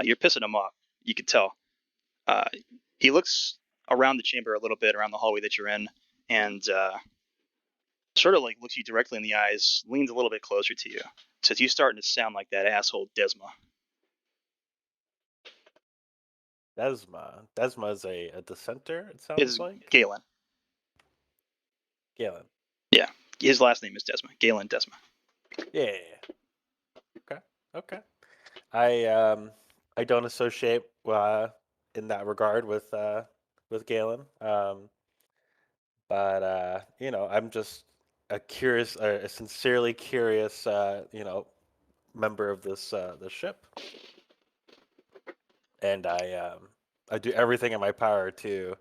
S1: You're pissing him off. You could tell. Uh, he looks around the chamber a little bit, around the hallway that you're in, and sort of like looks you directly in the eyes, leans a little bit closer to you. Says, "You starting to sound like that asshole Desma."
S3: Desma. Desma is a dissenter. It sounds
S1: Is
S3: like
S1: Galen.
S3: Galen.
S1: Yeah, his last name is Desma. Galen Desma.
S3: Yeah. Okay. Okay. I don't associate in that regard with Galen. But I'm just a sincerely curious member of this ship, and I do everything in my power to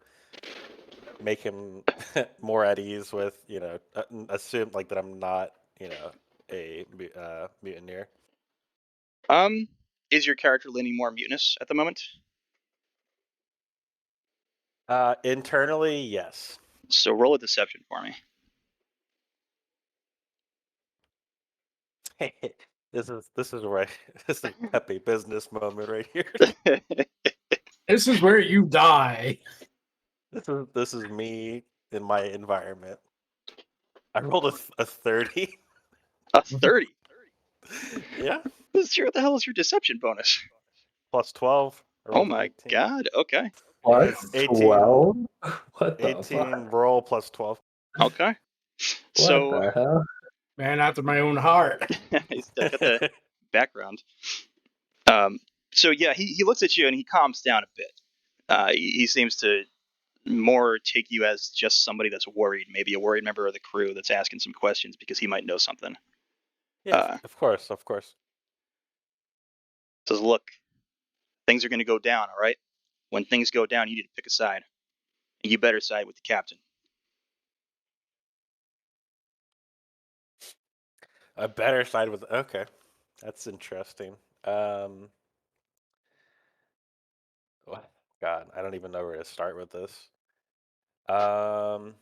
S3: make him more at ease with assume like that I'm not a mutineer.
S1: Is your character leaning more mutinous at the moment?
S3: Internally, yes.
S1: So roll a deception for me.
S3: This is where this is a peppy business moment right here.
S4: This is where you die.
S3: This is me in my environment. I rolled a 30.
S1: A 30.
S3: Yeah,
S1: What the hell is your deception bonus?
S3: plus 12. I
S1: Oh
S3: rolled an
S1: my
S3: 18.
S1: god. Okay.
S3: It's
S2: Plus
S3: 18.
S2: 12? What the
S3: 18
S2: fuck?
S3: roll plus 12.
S1: Okay.
S2: What
S1: So
S2: the hell?
S4: Man after my own heart.
S1: he's got the background. Um. So yeah, he looks at you and he calms down a bit. He seems to more take you as just somebody that's worried, maybe a worried member of the crew that's asking some questions because he might know something.
S3: Yeah, of course, of course.
S1: Says, "Look, things are going to go down. All right. When things go down, you need to pick a side, and you better side with the captain."
S3: A better side with okay. That's interesting. Um what- God, I don't even know where to start with this. Um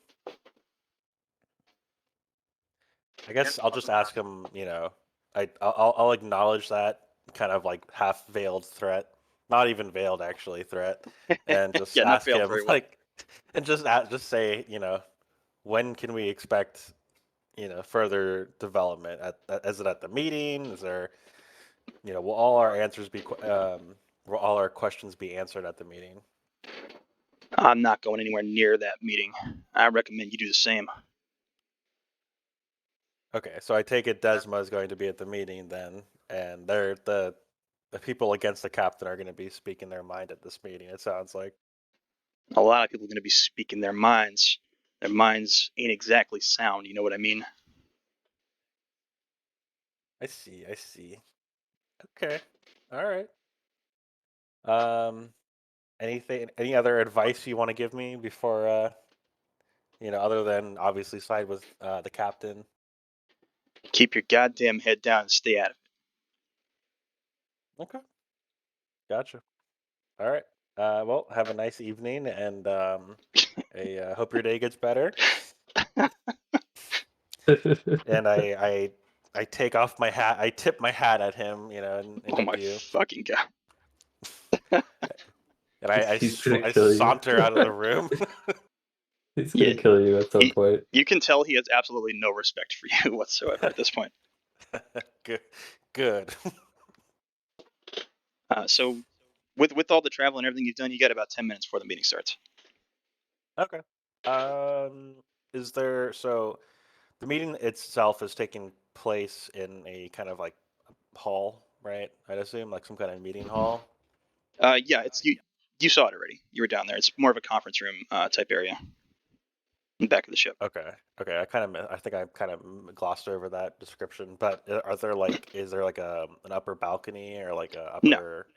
S3: I guess I'll just ask him, I'll acknowledge that kind of like half veiled threat, not even veiled actually threat, and just
S1: Yeah, not
S3: ask
S1: failed
S3: him
S1: very well.
S3: like, and just say, when can we expect, further development? Is it at the meeting? Is there, will all our answers be, will all our questions be answered at the meeting?
S1: I'm not going anywhere near that meeting. I recommend you do the same.
S3: Okay, so I take it Desma is going to be at the meeting then, and the people against the captain are going to be speaking their mind at this meeting. It sounds like.
S1: A lot of people are going to be speaking their minds. Their minds ain't exactly sound. You know what I mean?
S3: I see. I see. Okay. All right. Um, any other advice you want to give me before, other than obviously side with the captain?
S1: Keep your goddamn head down and stay out of
S3: Okay. Gotcha. All right. Well, have a nice evening, and I hope your day gets better. And I take off my hat. I tip my hat at him,
S1: it.
S3: in
S1: Oh my
S3: adieu.
S1: fucking god.
S3: And
S2: He's gonna
S3: I
S2: kill you.
S3: saunter out of the room.
S2: He's
S1: Yeah,
S2: gonna kill you at some point.
S1: you can tell he has absolutely no respect for you whatsoever at this point.
S3: Good. Good.
S1: So with all the travel and everything you've done, you got about 10 minutes before the meeting starts.
S3: Okay. Is there so the meeting itself is taking place in a kind of like hall, right? I'd assume like some kind of meeting hall.
S1: Yeah, it's you. You saw it already. You were down there. It's more of a conference room type area in the back of the ship.
S3: Okay. Okay. I think I kind of glossed over that description, but are there like, is there like an upper balcony or like a
S1: No,
S3: upper?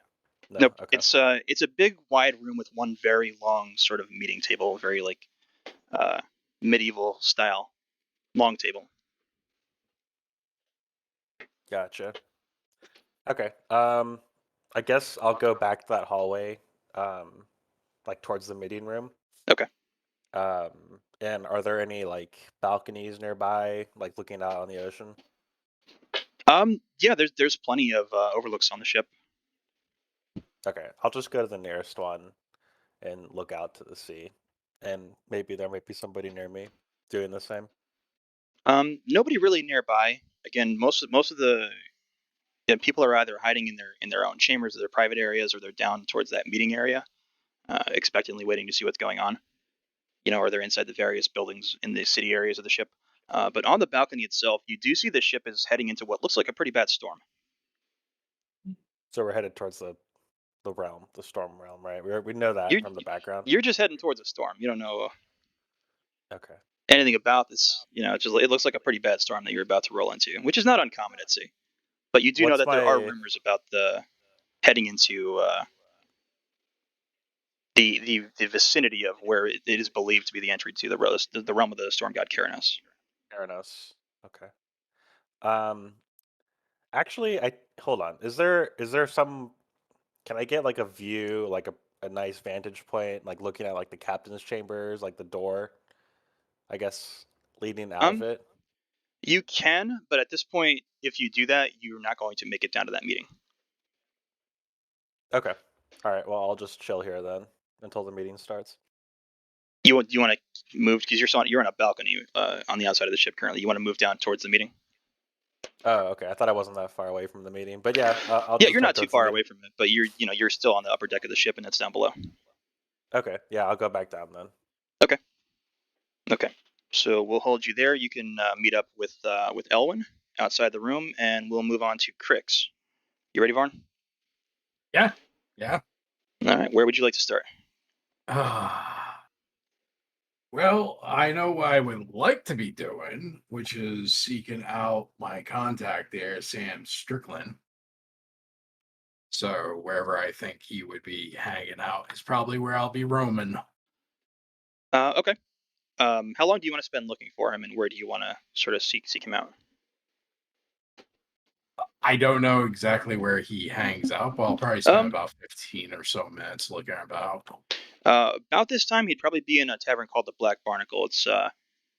S3: No.
S1: nope.
S3: Okay.
S1: It's a big wide room with one very long sort of meeting table, very like uh, medieval style long table.
S3: Gotcha. Okay. I guess I'll go back to that hallway, like towards the meeting room.
S1: Okay.
S3: And are there any like balconies nearby, like looking out on the ocean?
S1: Yeah, there's plenty of overlooks on the ship.
S3: Okay, I'll just go to the nearest one and look out to the sea, and maybe there might be somebody near me doing the same.
S1: Nobody really nearby. Again, most of the people are either hiding in their own chambers or their private areas, or they're down towards that meeting area, expectantly waiting to see what's going on. Or they're inside the various buildings in the city areas of the ship. But on the balcony itself, you do see the ship is heading into what looks like a pretty bad storm.
S3: So we're headed towards the realm, the storm realm, right? We know that
S1: You're
S3: from the background.
S1: you're just heading towards a storm. You don't know
S3: Okay.
S1: anything about this. It looks like a pretty bad storm that you're about to roll into, which is not uncommon at sea. But you do know
S3: What's
S1: that there are
S3: my
S1: rumors about the heading into the vicinity of where it is believed to be the entry to the realm of the storm god Keranos.
S3: Theranos? Okay. Um, actually, I hold on. Is there some? Can I get like a view, like a nice vantage point, like looking at like the captain's chambers, like the door, I guess, leading out of
S1: Um,
S3: it?
S1: you can, but at this point, if you do that, you're not going to make it down to that meeting.
S3: Okay. All right. Well, I'll just chill here then until the meeting starts.
S1: You want to move because you're on a balcony on the outside of the ship currently. You want to move down towards the meeting.
S3: Oh, okay. I thought I wasn't that far away from the meeting, but yeah, I'll
S1: Yeah,
S3: just
S1: you're
S3: head
S1: not too
S3: towards the
S1: far
S3: meeting.
S1: away from it, but you're still on the upper deck of the ship, and that's down below.
S3: Okay. Yeah, I'll go back down then.
S1: Okay. Okay. So we'll hold you there. You can meet up with Elwin outside the room, and we'll move on to Crix. You ready, Varn?
S4: Yeah. Yeah.
S1: All right. Where would you like to start?
S4: Well, I know what I would like to be doing, which is seeking out my contact there, Sam Strickland. So wherever I think he would be hanging out is probably where I'll be roaming.
S1: Okay. How long do you want to spend looking for him, and where do you want to sort of seek him out?
S4: I don't know exactly where he hangs out, but I'll probably spend
S1: Um,
S4: about 15 or so minutes looking about.
S1: about this time, he'd probably be in a tavern called the Black Barnacle. It's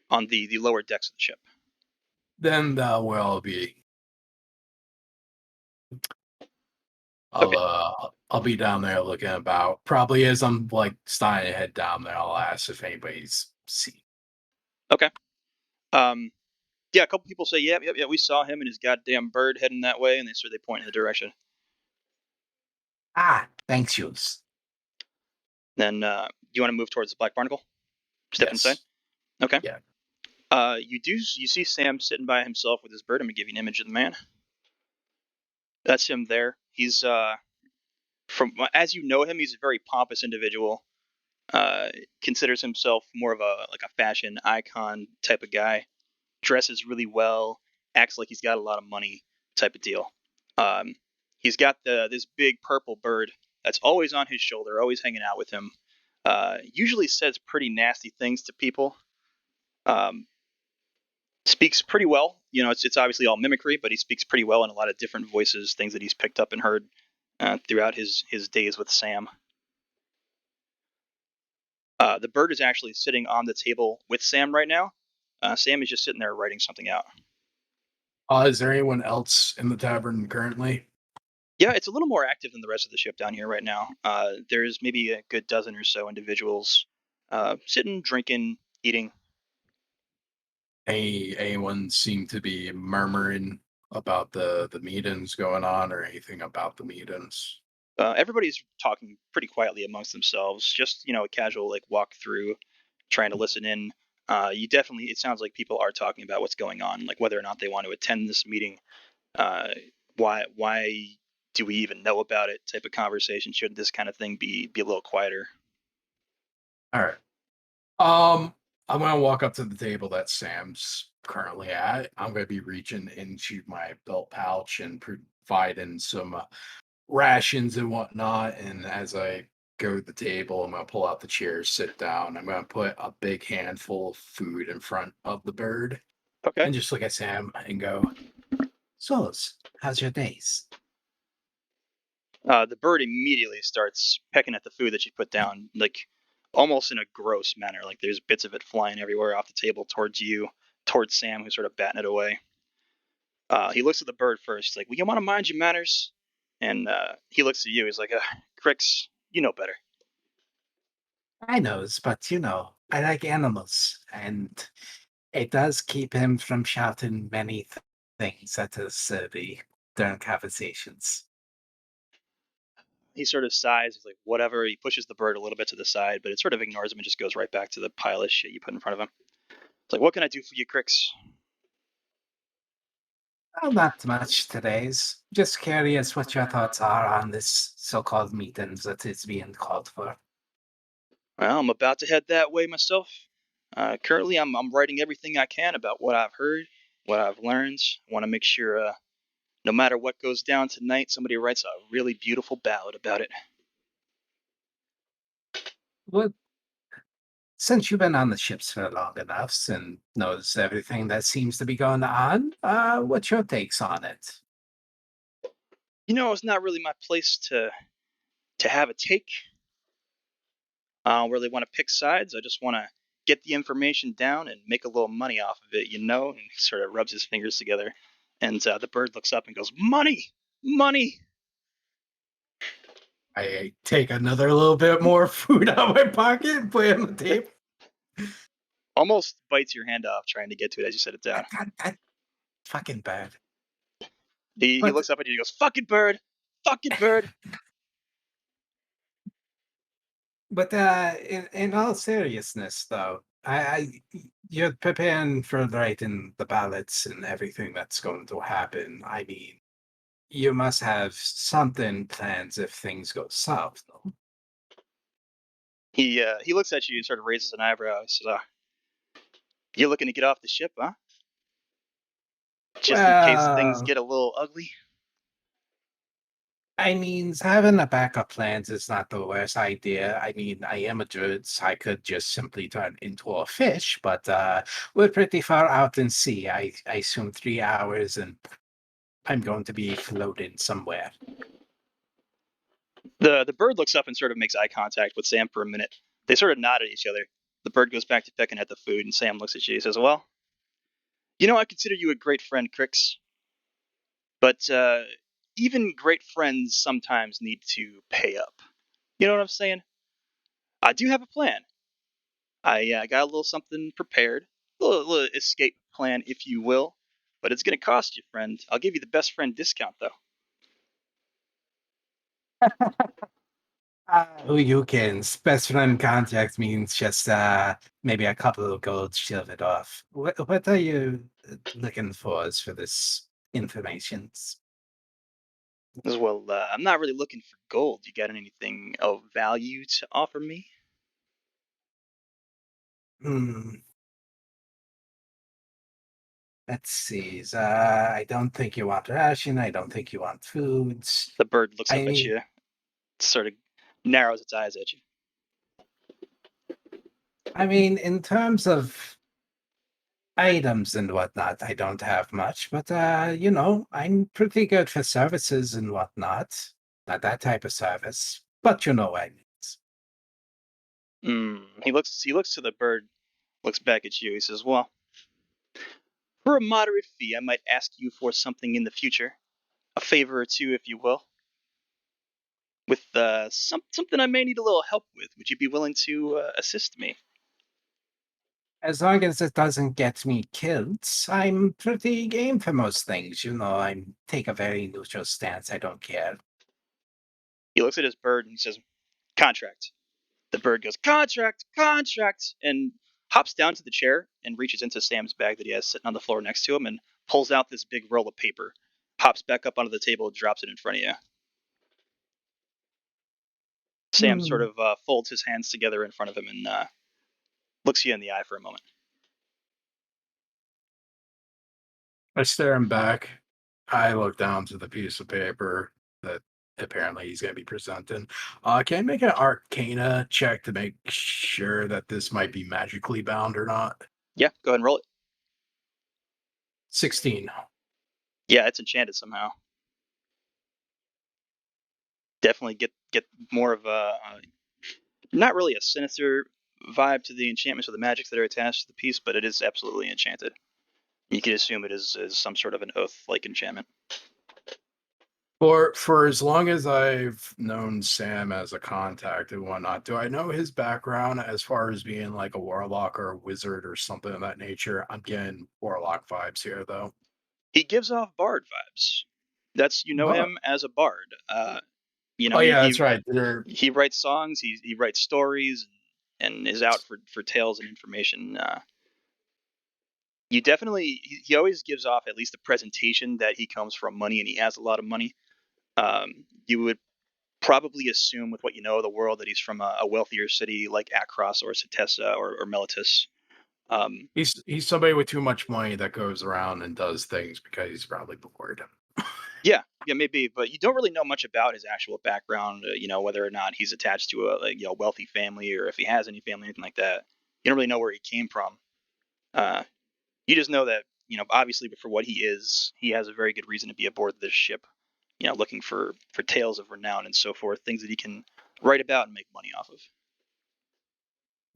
S1: on the lower decks of the ship.
S4: Then where I'll be.
S1: Okay.
S4: I'll be down there looking about. Probably as I'm like starting to head down there, I'll ask if anybody's seen.
S1: Okay. Um, yeah, a couple people say, yeah, we saw him and his goddamn bird heading that way, and they point in the direction.
S4: Ah, thanks, Jules.
S1: Then you want to move towards the Black Barnacle? Step inside.
S4: Yes.
S1: Okay.
S4: Yeah.
S1: You see Sam sitting by himself with his bird. I'm gonna give you an image of the man. That's him there. He's from as you know him, he's a very pompous individual. Uh, Considers himself more of a fashion icon type of guy. Dresses really well. Acts like he's got a lot of money type of deal. Um, he's got this big purple bird that's always on his shoulder, always hanging out with him. Usually says pretty nasty things to people. Um, Speaks pretty well. It's obviously all mimicry, but he speaks pretty well in a lot of different voices, things that he's picked up and heard throughout his days with Sam. The bird is actually sitting on the table with Sam right now. Sam is just sitting there writing something out.
S4: Is there anyone else in the tavern currently?
S1: Yeah, it's a little more active than the rest of the ship down here right now. There's maybe a good dozen or so individuals sitting, drinking, eating.
S4: Anyone seem to be murmuring about the meetings going on or anything about the meetings?
S1: Everybody's talking pretty quietly amongst themselves, just a casual like walk through, trying to listen in. You definitely, it sounds like people are talking about what's going on, like whether or not they want to attend this meeting. Uh, why do we even know about it? Type of conversation. Should this kind of thing be a little quieter?
S4: All right. I'm gonna walk up to the table that Sam's currently at. I'm gonna be reaching into my belt pouch and providing some rations and whatnot. And as I go to the table, I'm gonna pull out the chairs, sit down. I'm gonna put a big handful of food in front of the bird
S1: Okay.
S4: and just look at Sam and go, "Souls, how's your days?"
S1: The bird immediately starts pecking at the food that you put down, like almost in a gross manner. Like there's bits of it flying everywhere off the table towards you, towards Sam, who's sort of batting it away. He looks at the bird first. He's like, "Well, you want to mind your manners?" And he looks at you. He's like, "Crix, you know better."
S5: I knows, but I like animals, and it does keep him from shouting many things at us during conversations.
S1: He sort of sighs. He's like, "Whatever." He pushes the bird a little bit to the side, but it sort of ignores him and just goes right back to the pile of shit you put in front of him. It's like, "What can I do for you, Crix?"
S5: Well, not much today's. Just curious what your thoughts are on this so-called meetings that is being called for.
S1: Well, I'm about to head that way myself. Currently, I'm writing everything I can about what I've heard, what I've learned. I want to make sure, no matter what goes down tonight, somebody writes a really beautiful ballad about it.
S5: Well, since you've been on the ships for long enough and knows everything that seems to be going on, what's your takes on it?
S1: It's not really my place to have a take. I don't really want to pick sides. I just want to get the information down and make a little money off of it, And he sort of rubs his fingers together, and the bird looks up and goes, "Money, money."
S4: I take another little bit more food out of my pocket and put it on the table.
S1: Almost bites your hand off trying to get to it as you set it down.
S5: That fucking bad.
S1: He
S5: But
S1: looks up at you and goes, "Fucking bird, fucking bird."
S5: in all seriousness, though, you're preparing for writing the ballots and everything that's going to happen. I mean, you must have something plans if things go south, though.
S1: He looks at you and sort of raises an eyebrow. He says, "You looking to get off the ship, huh? Just in case things
S5: Well,
S1: get a little ugly."
S5: I mean, having a backup plans is not the worst idea. I mean, I am a druid, so I could just simply turn into a fish, but we're pretty far out in sea. I assume 3 hours, and I'm going to be floating somewhere.
S1: The bird looks up and sort of makes eye contact with Sam for a minute. They sort of nod at each other. The bird goes back to pecking at the food, and Sam looks at you. He says, "Well, I consider you a great friend, Crix, but even great friends sometimes need to pay up. You know what I'm saying? I do have a plan. I got a little something prepared, little escape plan, if you will, but it's going to cost you, friend. I'll give you the best friend discount, though."
S5: Who you can. Best friend contact means just maybe a couple of gold, shove it off. What are you looking for as for this information?
S1: As well, I'm not really looking for gold. You got anything of value to offer me?
S5: Hmm. Let's see. I don't think you want ration. I don't think you want foods.
S1: The bird looks
S5: I
S1: up at
S5: mean,
S1: you, sort of narrows its eyes at you.
S5: in terms of items and whatnot, I don't have much, but I'm pretty good for services and whatnot. Not that type of service, but you know what I mean.
S1: He looks to the bird, looks back at you. He says, "Well, for a moderate fee, I might ask you for something in the future, a favor or two, if you will, with something I may need a little help with. Would you be willing to assist me?"
S5: As long as it doesn't get me killed, I'm pretty game for most things. I take a very neutral stance. I don't care.
S1: He looks at his bird and he says, "Contract." The bird goes, "Contract, contract," and hops down to the chair and reaches into Sam's bag that he has sitting on the floor next to him and pulls out this big roll of paper, hops back up onto the table, and drops it in front of you. Sam sort of folds his hands together in front of him and looks you in the eye for a moment.
S4: I stare him back. I look down to the piece of paper that apparently he's going to be presenting. Can I make an Arcana check to make sure that this might be magically bound or not?
S1: Yeah, go ahead and roll it.
S4: 16.
S1: Yeah, it's enchanted somehow. Definitely get more of a not really a sinister vibe to the enchantments or the magics that are attached to the piece, but it is absolutely enchanted. You could assume it is some sort of an oath-like enchantment.
S4: For as long as I've known Sam as a contact and whatnot, do I know his background as far as being like a warlock or a wizard or something of that nature? I'm getting warlock vibes here, though.
S1: He gives off bard vibes. That's
S4: But
S1: him as a bard.
S4: oh yeah, that's right.
S1: He writes songs. He writes stories and is out for tales and information. You definitely he always gives off at least the presentation that he comes from money and he has a lot of money. You would probably assume with what you know of the world that he's from a wealthier city like Akros or Setessa or Melitus.
S4: He's somebody with too much money that goes around and does things because he's probably bored.
S1: Yeah, maybe, but you don't really know much about his actual background. Whether or not he's attached to a wealthy family or if he has any family, anything like that. You don't really know where he came from. You just know that obviously, but for what he is, he has a very good reason to be aboard this ship. Looking for tales of renown and so forth, things that he can write about and make money off of.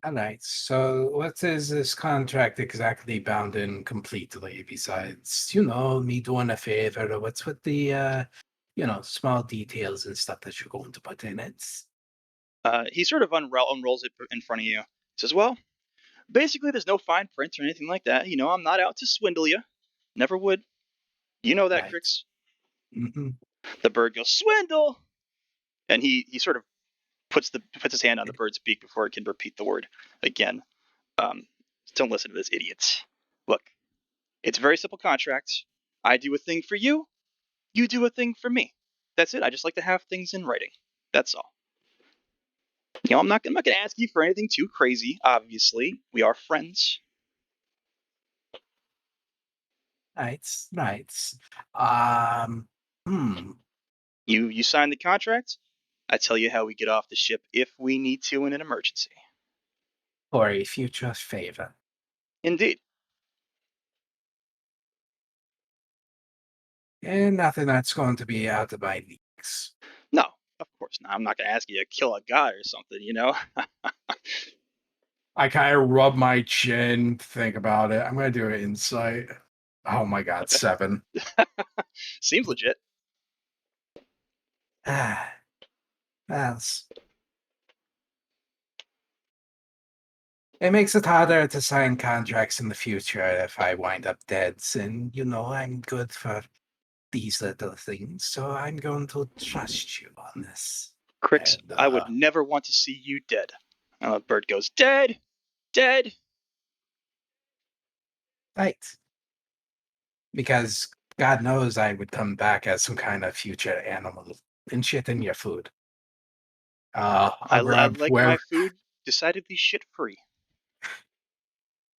S5: All right. So, what is this contract exactly bound in completely? Besides, me doing a favor, what's with the, small details and stuff that you're going to put in it?
S1: He sort of unrolls it in front of you. Says, "Well, basically, there's no fine print or anything like that. I'm not out to swindle you. Never would. You know that,
S5: Right.
S1: Crix."
S5: Mm-hmm.
S1: The bird goes, "Swindle," and he sort of puts his hand on the bird's beak before it can repeat the word again. Um, don't listen to this idiot. Look, it's a very simple contract. I do a thing for you, you do a thing for me. That's it. I just like to have things in writing. That's all. I'm not going to ask you for anything too crazy. Obviously, we are friends.
S5: Right. Right. Um. Hmm.
S1: You sign the contract. I tell you how we get off the ship if we need to in an emergency.
S5: For a future favor.
S1: Indeed.
S5: And nothing that's going to be out of my leagues.
S1: No, of course not. I'm not going to ask you to kill a guy or something.
S4: I kind of rub my chin, think about it. I'm going to do an insight. Oh my god,
S1: Okay.
S4: 7.
S1: Seems legit.
S5: That's it makes it harder to sign contracts in the future if I wind up dead. And I'm good for these little things, so I'm going to trust you on this.
S1: Crix,
S5: And,
S1: I would never want to see you dead. Bird goes, "Dead, dead."
S5: right, because God knows I would come back as some kind of future animal and shit in your food.
S1: I
S5: I'll grab
S1: like my
S5: where.
S1: food decidedly shit free.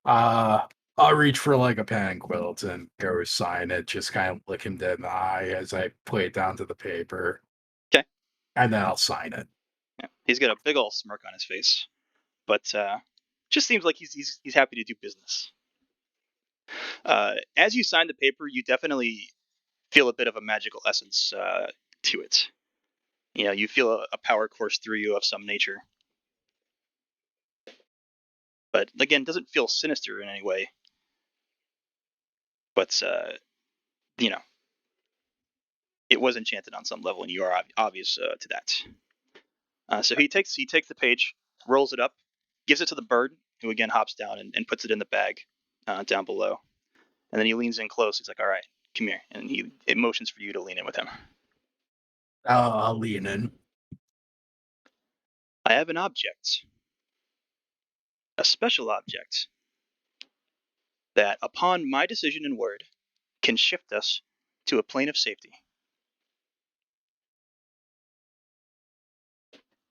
S4: I'll reach for like a pen and quilt and go sign it. Just kind of look him dead in the eye as I put it down to the paper.
S1: Okay.
S4: And then I'll sign it.
S1: Yeah. He's got a big old smirk on his face, but just seems like he's happy to do business. As you sign the paper, you definitely feel a bit of a magical essence to it. You feel a power course through you of some nature, but again, doesn't feel sinister in any way. But it was enchanted on some level, and you are obvious to that. So he takes the page, rolls it up, gives it to the bird, who again hops down and puts it in the bag down below. And then he leans in close. He's like, "All right, come here," and it motions for you to lean in with him.
S4: I'll lean in.
S1: I have an object, a special object, that upon my decision and word can shift us to a plane of safety.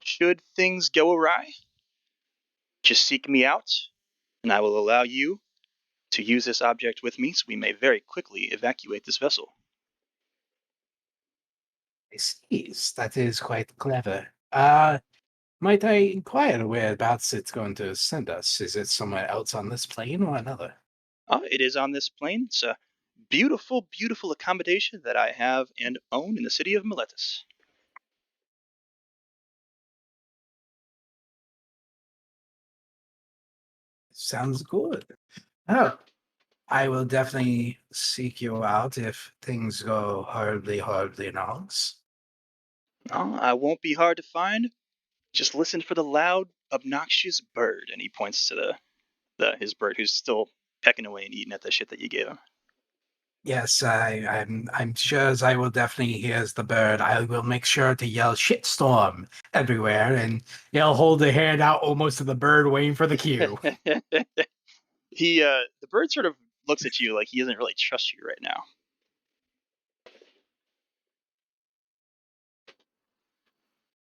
S1: Should things go awry, just seek me out, and I will allow you to use this object with me so we may very quickly evacuate this vessel.
S5: I see. That is quite clever. Might I inquire whereabouts it's going to send us? Is it somewhere else on this plane or another?
S1: It is on this plane. It's a beautiful, beautiful accommodation that I have and own in the city of Miletus.
S5: Sounds good. Oh, I will definitely seek you out if things go horribly, horribly wrong.
S1: I won't be hard to find. Just listen for the loud, obnoxious bird. And he points to his bird who's still pecking away and eating at the shit that you gave him.
S5: Yes, I'm sure as I will definitely hear the bird. I will make sure to yell shitstorm everywhere, and he'll hold a hand out almost to the bird, waiting for the cue.
S1: The bird sort of looks at you like he doesn't really trust you right now.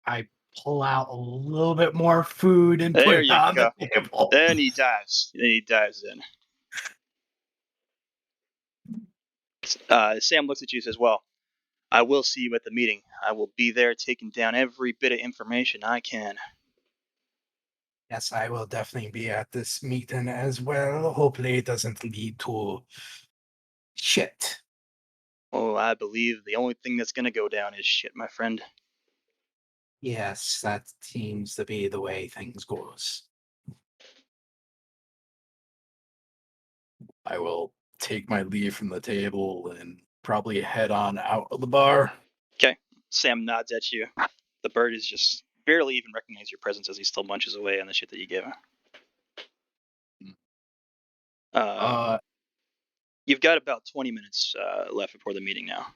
S5: I pull out a little bit more food and put
S1: There
S5: it
S1: you
S5: on
S1: go.
S5: the table.
S1: Then he dives. Then he dives in. Sam looks at you and says, "Well, I will see you at the meeting. I will be there taking down every bit of information I can."
S5: Yes, I will definitely be at this meeting as well. Hopefully, it doesn't lead to shit.
S1: Oh, I believe the only thing that's going to go down is shit, my friend.
S5: Yes, that seems to be the way things goes.
S4: I will take my leave from the table and probably head on out of the bar.
S1: Okay. Sam nods at you. The bird is just barely even recognize your presence as he still munches away on the shit that you gave him. You've got about 20 minutes left before the meeting now.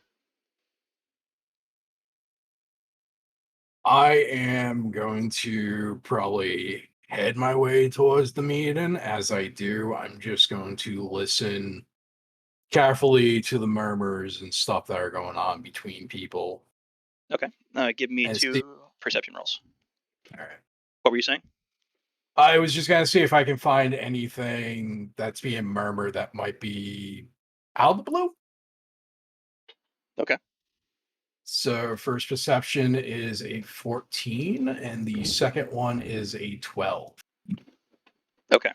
S4: I am going to probably head my way towards the meeting. As I do, I'm just going to listen carefully to the murmurs and stuff that are going on between people.
S1: Okay. Give me
S4: And
S1: 2 perception rolls.
S4: All right.
S1: What were you saying?
S4: I was just gonna see if I can find anything that's being murmured that might be out of the blue.
S1: Okay.
S4: So first perception is a 14, and the second one is a 12.
S1: Okay.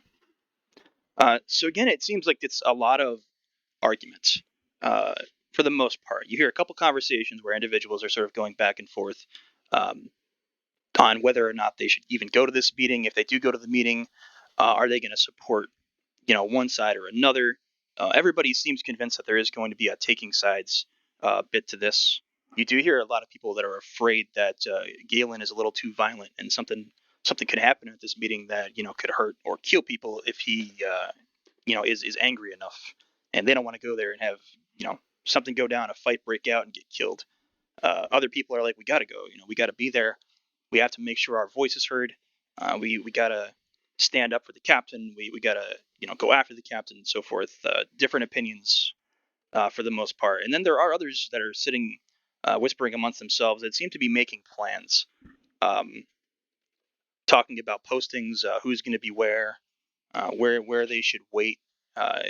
S1: So again, it seems like it's a lot of arguments for the most part. You hear a couple conversations where individuals are sort of going back and forth um, on whether or not they should even go to this meeting. If they do go to the meeting, are they going to support one side or another? Everybody seems convinced that there is going to be a taking sides bit to this. You do hear a lot of people that are afraid that Galen is a little too violent and something could happen at this meeting that could hurt or kill people if he is angry enough, and they don't want to go there and have something go down, a fight break out, and get killed. Other people are like, we got to go. We got to be there. We have to make sure our voice is heard. We got to stand up for the captain. We got to go after the captain and so forth. Different opinions for the most part, and then there are others that are sitting whispering amongst themselves that seem to be making plans, talking about postings, who's going to be where they should wait,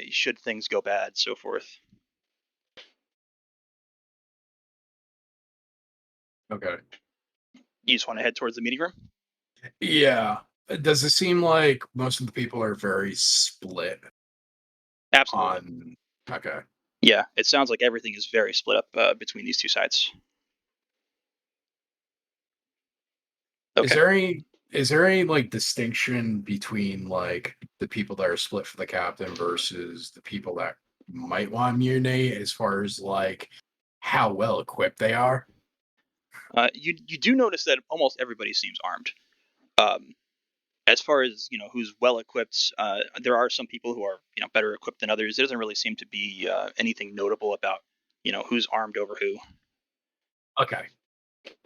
S1: should things go bad, so forth.
S4: Okay.
S1: You just want to head towards the meeting room?
S4: Yeah. Does it seem like most of the people are very split
S1: Absolutely.
S4: on? Okay.
S1: Yeah, it sounds like everything is very split up between these two sides. Okay.
S4: Is there any like distinction between like the people that are split for the captain versus the people that might want immunity as far as like how well equipped they are?
S1: You do notice that almost everybody seems armed. as far as who's well equipped, there are some people who are better equipped than others. It doesn't really seem to be anything notable about who's armed over who.
S4: Okay.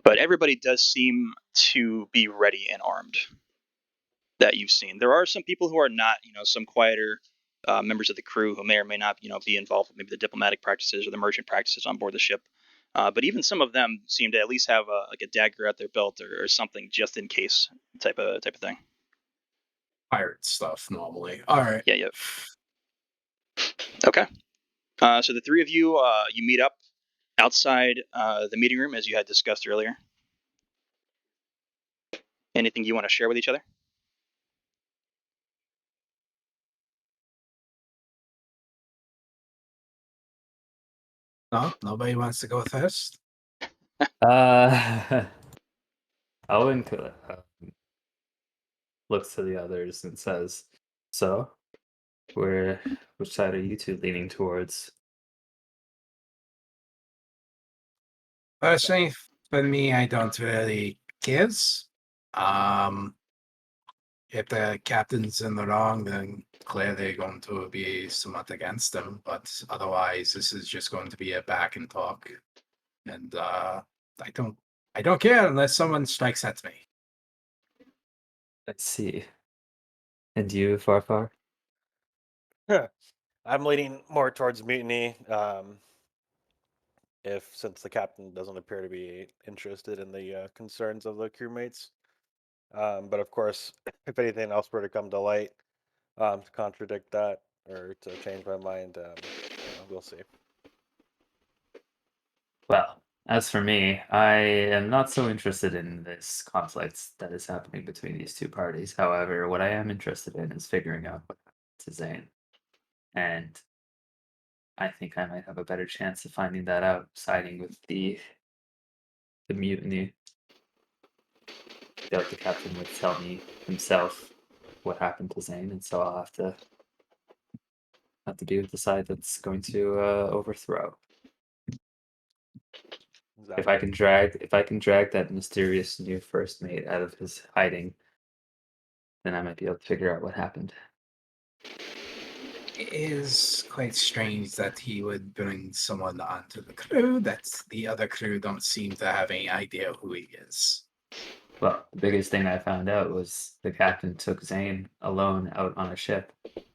S1: But everybody does seem to be ready and armed that you've seen. There are some people who are not, some quieter members of the crew who may or may not, be involved with maybe the diplomatic practices or the merchant practices on board the ship. But even some of them seem to at least have like a dagger at their belt or something just in case type of thing.
S4: Pirate stuff normally. All right.
S1: Yeah. Okay. So the three of you, you meet up outside the meeting room as you had discussed earlier. Anything you want to share with each other?
S5: No, nobody wants to go first.
S2: Owen looks to the others and says, "So, which side are you two leaning towards?"
S5: Personally, for me, I don't really care. Um, if the captain's in the wrong, then clearly going to be somewhat against him. But otherwise, this is just going to be a back and talk. And I don't care unless someone strikes at me.
S2: Let's see. And you, Farfar?
S3: I'm leaning more towards mutiny. Since the captain doesn't appear to be interested in the concerns of the crewmates. But of course, if anything else were to come to light to contradict that or to change my mind, we'll see.
S2: Well, as for me, I am not so interested in this conflict that is happening between these two parties. However, what I am interested in is figuring out what happened to Zane. And I think I might have a better chance of finding that out siding with the mutiny. I feel like the captain would tell me himself what happened to Zane, and so I'll have to be with the side that's going to overthrow. If I can drag that mysterious new first mate out of his hiding, then I might be able to figure out what happened.
S5: It is quite strange that he would bring someone onto the crew that the other crew don't seem to have any idea who he is.
S2: Well, the biggest thing I found out was the captain took Zane alone out on a ship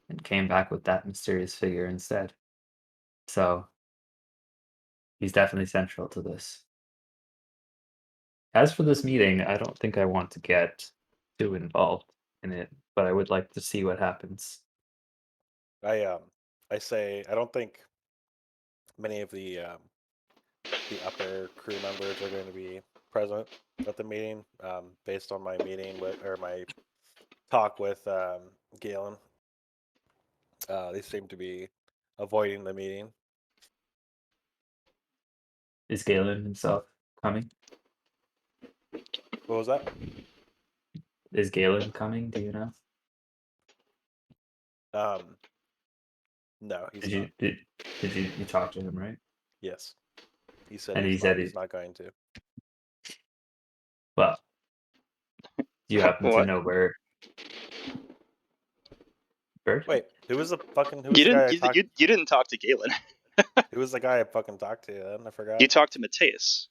S2: and came back with that mysterious figure instead. So he's definitely central to this. As for this meeting, I don't think I want to get too involved in it, but I would like to see what happens.
S3: I say I don't think many of the upper crew members are going to be present at the meeting. Based on my meeting with or my talk with Galen, they seem to be avoiding the meeting.
S2: Is Galen himself coming?
S3: What was that?
S2: Is Galen coming? Do you know?
S3: No, he's
S2: Did
S3: not.
S2: you did you talk to him, right?
S3: Yes, he said
S2: And he
S3: he's
S2: said
S3: not. He's not going to.
S2: Well, do you happen to
S1: What?
S2: know where Bert?
S3: Wait, who was the guy I talked?
S1: You didn't talk to Galen.
S3: Who was the guy I fucking talked to? Then I forgot.
S1: You talked to Mateus.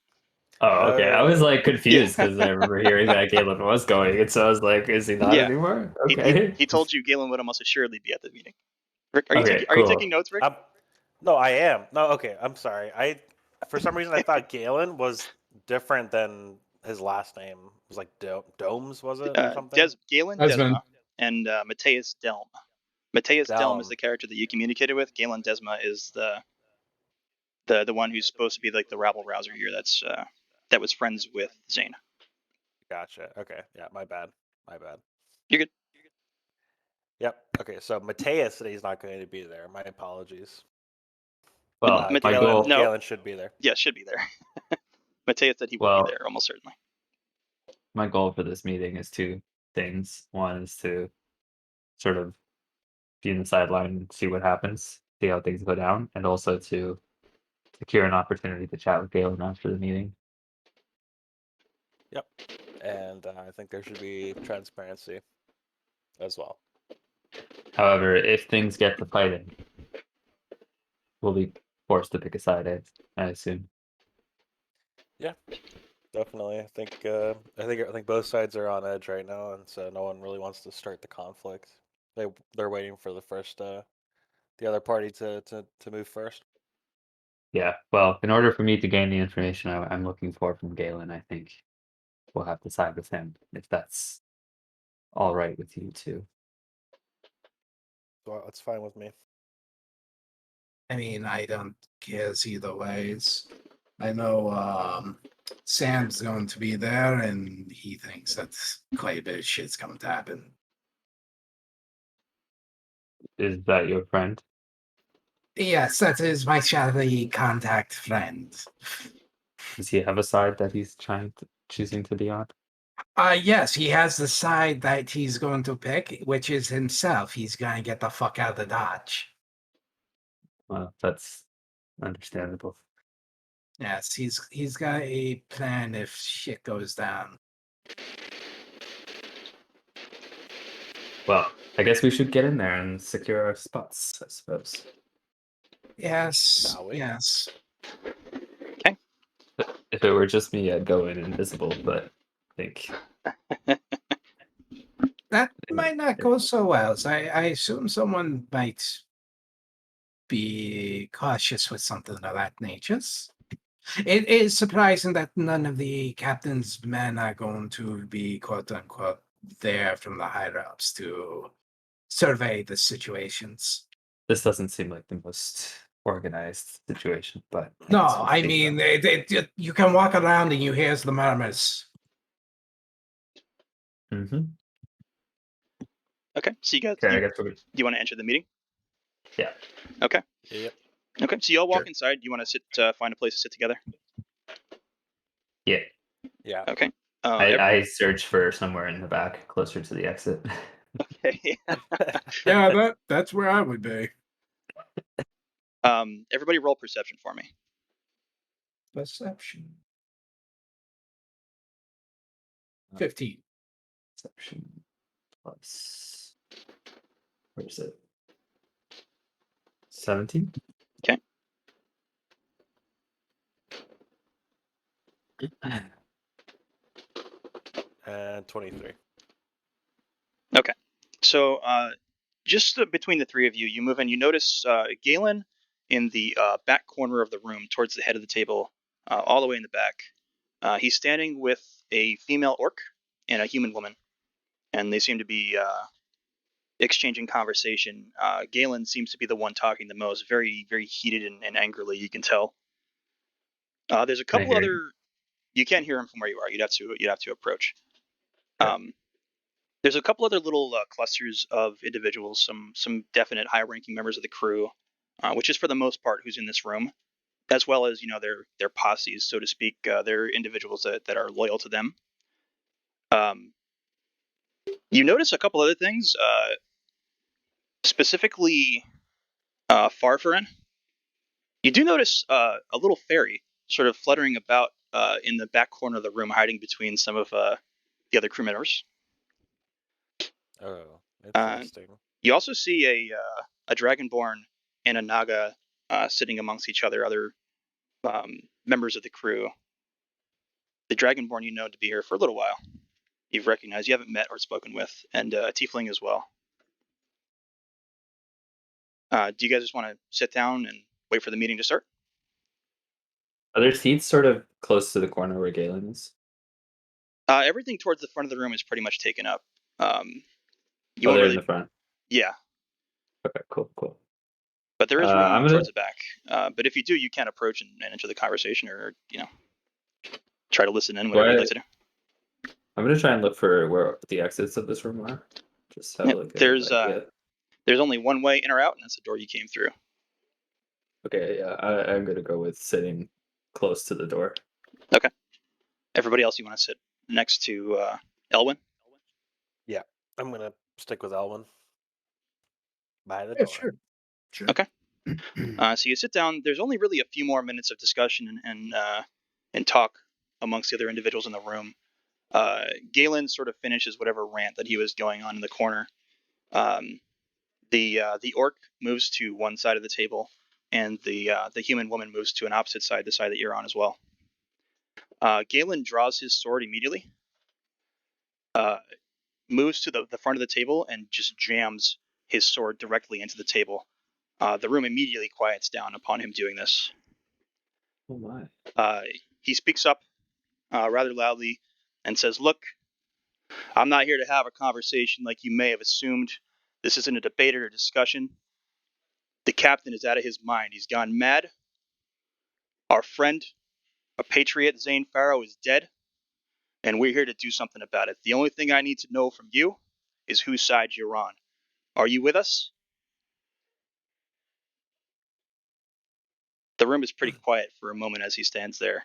S2: Oh, okay. I was like confused
S1: Yeah.
S2: because I remember hearing that Galen was going, and so I was like, "Is he not
S1: Yeah.
S2: anymore?" Okay.
S1: He told you Galen would almost assuredly be at the meeting. Rick,
S2: Okay,
S1: are you
S2: cool.
S1: taking notes, Rick?
S3: No, I am. No, okay. I'm sorry. For some reason I thought Galen was different than his last name. It was like Domes, was it, or something?
S1: Galen
S4: Desmond.
S1: Desma and Mateus Delm. Mateus Delm is
S3: Delm.
S1: the character that you communicated with. Galen Desma is the one who's supposed to be like the rabble rouser here. That was friends with Zane.
S3: Gotcha. Okay. Yeah, my bad. My bad.
S1: You're good.
S3: Yep. Okay, so Mateus said he's not going to be there. My apologies.
S2: Well, my
S1: Mateus,
S2: goal.
S1: no.
S3: Galen should be there.
S1: Yeah, should be there. Mateus said he will
S2: Well,
S1: be there almost certainly.
S2: my goal for this meeting is two things. One is to sort of be in the sideline and see what happens, see how things go down, and also to secure an opportunity to chat with Galen after the meeting.
S3: Yep. And I think there should be transparency. as well.
S2: However, if things get to fighting, we'll be forced to pick a side, I assume.
S3: Yeah, definitely. I think both sides are on edge right now, and so no one really wants to start the conflict. They're waiting for the other party to move first.
S2: Yeah, well, in order for me to gain the information I'm looking for from Galen, I think we'll have to side with him, if that's all right with you too.
S3: So that's fine with me.
S5: I mean, I don't care either ways. I know Sam's going to be there, and he thinks that quite a bit of shit's going to happen.
S2: Is that your friend?
S5: Yes, that is my shadowy contact friend.
S2: Does he have a side that he's choosing to be on?
S5: Yes, he has the side that he's going to pick, which is himself. He's going to get the fuck out of Dodge.
S2: Well, that's understandable.
S5: Yes, he's got a plan if shit goes down.
S2: Well, I guess we should get in there and secure our spots, I suppose.
S5: Yes,
S3: Shall we?
S5: yes.
S2: If it were just me, I'd go in invisible, but I think
S5: That might not go so well. So I assume someone might be cautious with something of that nature. It is surprising that none of the captain's men are going to be quote unquote there from the higher ups to survey the situations.
S2: this doesn't seem like the most organized situation, but
S5: No, I mean, you can walk around and you hear the murmurs.
S2: Mm-hmm.
S1: Okay, so
S2: Okay, I guess
S1: you want to enter the meeting?
S2: Yeah.
S1: Okay.
S3: Yep.
S1: Okay, so you all walk
S4: Sure.
S1: inside. You want to sit, find a place to sit together?
S2: Yeah.
S3: Yeah.
S1: Okay.
S2: I search for somewhere in the back, closer to the exit.
S1: Okay.
S4: Yeah, that's where I would be.
S1: Everybody roll perception for me.
S5: Perception. 15.
S2: Perception plus. Where is it? 17?
S1: Okay.
S3: And 23.
S1: Okay. So just between the three of you, you move in. You notice Galen in the back corner of the room, towards the head of the table, all the way in the back. He's standing with a female orc and a human woman, and they seem to be exchanging conversation. Galen seems to be the one talking the most, very, very heated and angrily. You can tell. There's a
S2: Can I
S1: couple
S2: hear
S1: other.
S2: him?
S1: You can't hear him from where you are. You'd have to approach.
S2: Okay.
S1: There's a couple other little clusters of individuals, some definite high-ranking members of the crew, which is for the most part who's in this room, as well as their posses, so to speak. They're individuals that are loyal to them. You notice a couple other things, specifically Farfarin. You do notice a little fairy sort of fluttering about in the back corner of the room, hiding between some of the other crew members.
S3: Oh,
S1: Uh,
S3: interesting.
S1: You also see a dragonborn and a naga sitting amongst each other members of the crew. The dragonborn you know to be here for a little while. You've recognized, you haven't met or spoken with, and a tiefling as well. Do you guys just want to sit down and wait for the meeting to start?
S2: Are there seats sort of close to the corner where Galen is?
S1: Everything towards the front of the room is pretty much taken up. You
S2: Oh,
S1: won't
S2: they're in
S1: really,
S2: the front.
S1: yeah,
S2: Okay, cool.
S1: but there is
S2: I'm
S1: room
S2: gonna.
S1: towards the back. But if you do, you can approach and enter the conversation, or try to listen in, whatever you'd like to do.
S2: I'm gonna try and look for where the exits of this room are. Just have
S1: Yep,
S2: like an
S1: there's
S2: idea.
S1: there's only one way in or out, and that's the door you came through.
S2: Okay, yeah, I'm gonna go with sitting close to the door.
S1: Okay. Everybody else, you want to sit next to Elwyn?
S3: Yeah, I'm gonna stick with Elwyn by the
S4: Yeah,
S3: door.
S4: sure.
S1: Okay. So you sit down. There's only really a few more minutes of discussion and talk amongst the other individuals in the room. Galen sort of finishes whatever rant that he was going on in the corner, The orc moves to one side of the table, and the human woman moves to an opposite side, the side that you're on as well. Galen draws his sword immediately, moves to the front of the table, and just jams his sword directly into the table. The room immediately quiets down upon him doing this.
S2: Oh my.
S1: He speaks up rather loudly and says, "Look, I'm not here to have a conversation like you may have assumed. This isn't a debate or a discussion. The captain is out of his mind. He's gone mad. Our friend, a patriot, Zane Farrow, is dead, and we're here to do something about it. The only thing I need to know from you is whose side you're on. Are you with us?" The room is pretty quiet for a moment as he stands there.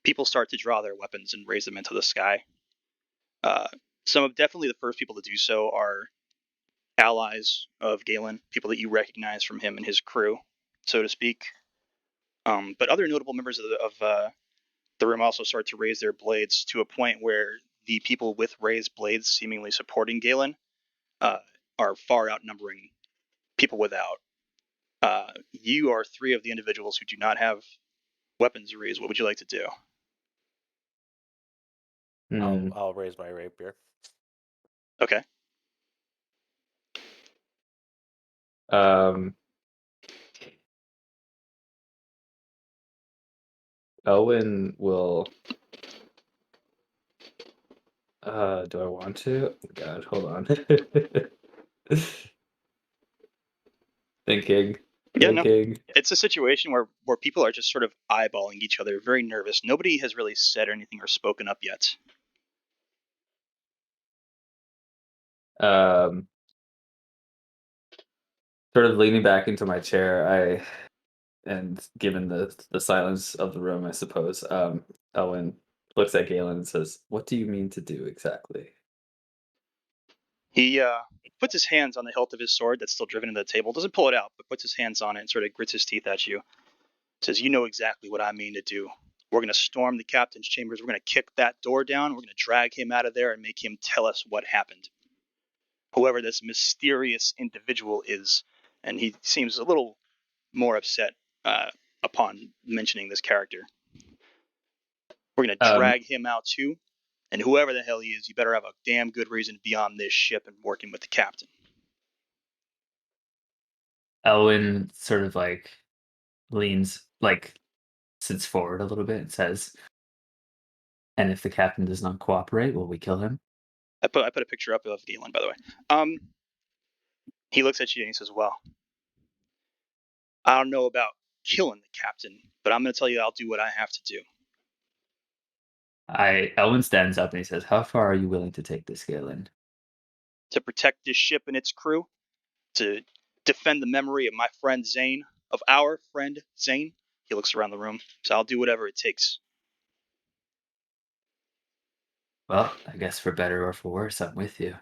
S1: People start to draw their weapons and raise them into the sky. Definitely the first people to do so are allies of Galen, people that you recognize from him and his crew, so to speak. But other notable members of the room also start to raise their blades to a point where the people with raised blades seemingly supporting Galen are far outnumbering people without. You are three of the individuals who do not have weapons raised. What would you like to do?
S3: I'll raise my rapier.
S1: Okay.
S2: Elwin will. Do I want to? Oh, God, hold on. Thinking.
S1: Yeah, no. It's a situation where people are just sort of eyeballing each other, very nervous. Nobody has really said anything or spoken up yet.
S2: Sort of leaning back into my chair, and given the silence of the room, I suppose, Elwin looks at Galen and says, "What do you mean to do exactly?"
S1: He puts his hands on the hilt of his sword that's still driven into the table. Doesn't pull it out, but puts his hands on it and sort of grits his teeth at you. Says, "You know exactly what I mean to do. We're going to storm the captain's chambers. We're going to kick that door down. We're going to drag him out of there and make him tell us what happened. Whoever this mysterious individual is." And he seems a little more upset upon mentioning this character. "We're going to drag him out too. And whoever the hell he is, you better have a damn good reason to be on this ship and working with the captain."
S2: Elwin sort of leans, sits forward a little bit and says, "And if the captain does not cooperate, will we kill him?"
S1: I put a picture up of Galen, by the way. He looks at you and he says, "Well, I don't know about killing the captain, but I'm going to tell you I'll do what I have to do."
S2: Elwin stands up and he says, "How far are you willing to take this, Galen?"
S1: "To protect this ship and its crew, to defend the memory of my friend Zane, of our friend Zane." He looks around the room. "So I'll do whatever it takes."
S2: "Well, I guess for better or for worse, I'm with you."